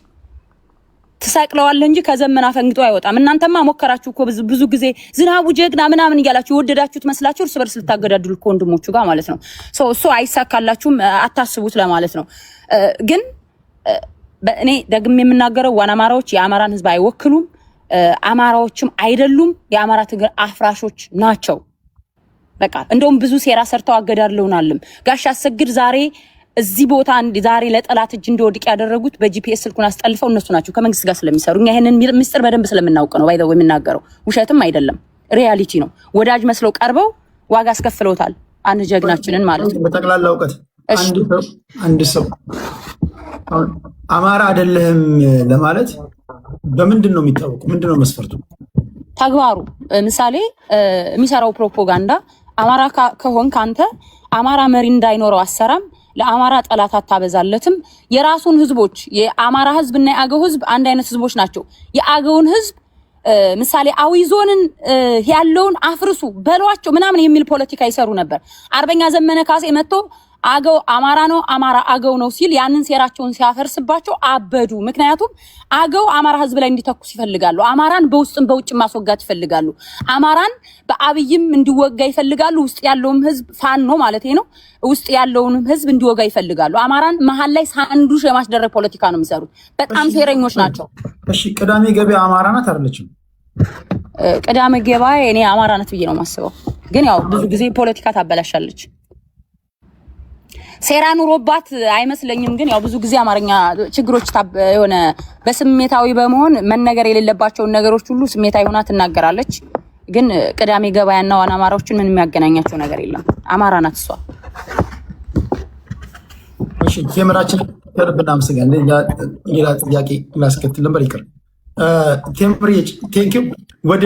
ትሰቅለዋለህ እንጂ ከዘመና ፈንግጦ አይወጣም። እናንተማ ሞከራችሁ እኮ ብዙ ጊዜ ዝናቡ ጀግና ምናምን እያላችሁ የወደዳችሁት መስላችሁ እርስ በርስ ልታገዳድሉ ከወንድሞቹ ጋር ማለት ነው። እሱ አይሳካላችሁም፣ አታስቡት ለማለት ነው። ግን እኔ ደግሜ የምናገረው ዋና አማራዎች የአማራን ህዝብ አይወክሉም፣ አማራዎችም አይደሉም። የአማራ ትግል አፍራሾች ናቸው። በቃ እንደውም ብዙ ሴራ ሰርተው አገዳድለውናልም። ጋሽ አሰግድ ዛሬ እዚህ ቦታ ዛሬ ለጠላት እጅ እንዲወድቅ ያደረጉት በጂፒኤስ ስልኩን አስጠልፈው እነሱ ናቸው፣ ከመንግስት ጋር ስለሚሰሩ። እኛ ይሄንን ምስጢር በደንብ ስለምናውቅ ነው ባይዘው የምናገረው። ውሸትም አይደለም፣ ሪያሊቲ ነው። ወዳጅ መስለው ቀርበው ዋጋ አስከፍለውታል አንድ ጀግናችንን ማለት ነው። በጠቅላላ እውቀት አንድ ሰው አማራ አይደለህም ለማለት በምንድን ነው የሚታወቁ? ምንድን ነው መስፈርቱ? ተግባሩ። ምሳሌ የሚሰራው ፕሮፓጋንዳ አማራ ከሆንክ አንተ አማራ መሪ እንዳይኖረው አሰራም ለአማራ ጠላት አታበዛለትም። የራሱን ህዝቦች የአማራ ህዝብና የአገው ህዝብ አንድ አይነት ህዝቦች ናቸው። የአገውን ህዝብ ምሳሌ አዊ ዞንን ያለውን አፍርሱ በሏቸው ምናምን የሚል ፖለቲካ ይሰሩ ነበር። አርበኛ ዘመነ ካሴ መጥቶ አገው አማራ ነው አማራ አገው ነው ሲል ያንን ሴራቸውን ሲያፈርስባቸው አበዱ። ምክንያቱም አገው አማራ ህዝብ ላይ እንዲተኩስ ይፈልጋሉ። አማራን በውስጥም በውጭ ማስወጋት ይፈልጋሉ። አማራን በአብይም እንዲወጋ ይፈልጋሉ። ውስጥ ያለውም ህዝብ ፋኖ ማለት ነው ውስጥ ያለውንም ህዝብ እንዲወጋ ይፈልጋሉ። አማራን መሀል ላይ ሳንዱሽ የማስደረግ ፖለቲካ ነው የሚሰሩት። በጣም ሴረኞች ናቸው። እሺ ቅዳሜ ገበያ አማራ ናት አይደለችም? ቅዳሜ ገበያ እኔ አማራ ናት ብዬ ነው የማስበው። ግን ያው ብዙ ጊዜ ፖለቲካ ታበላሻለች። ሴራ ኑሮባት አይመስለኝም። ግን ያው ብዙ ጊዜ አማርኛ ችግሮች የሆነ በስሜታዊ በመሆን መነገር የሌለባቸውን ነገሮች ሁሉ ስሜታዊ ሆና ትናገራለች። ግን ቅዳሜ ገበያና ዋና አማራዎችን ምን የሚያገናኛቸው ነገር የለም። አማራ ናት እሷ። እሺ ቴምራችን ከልብና ምስጋና ሌላ ጥያቄ ላስከትል ነበር ይቅር። ቴምሪ ቴንኪው ወደ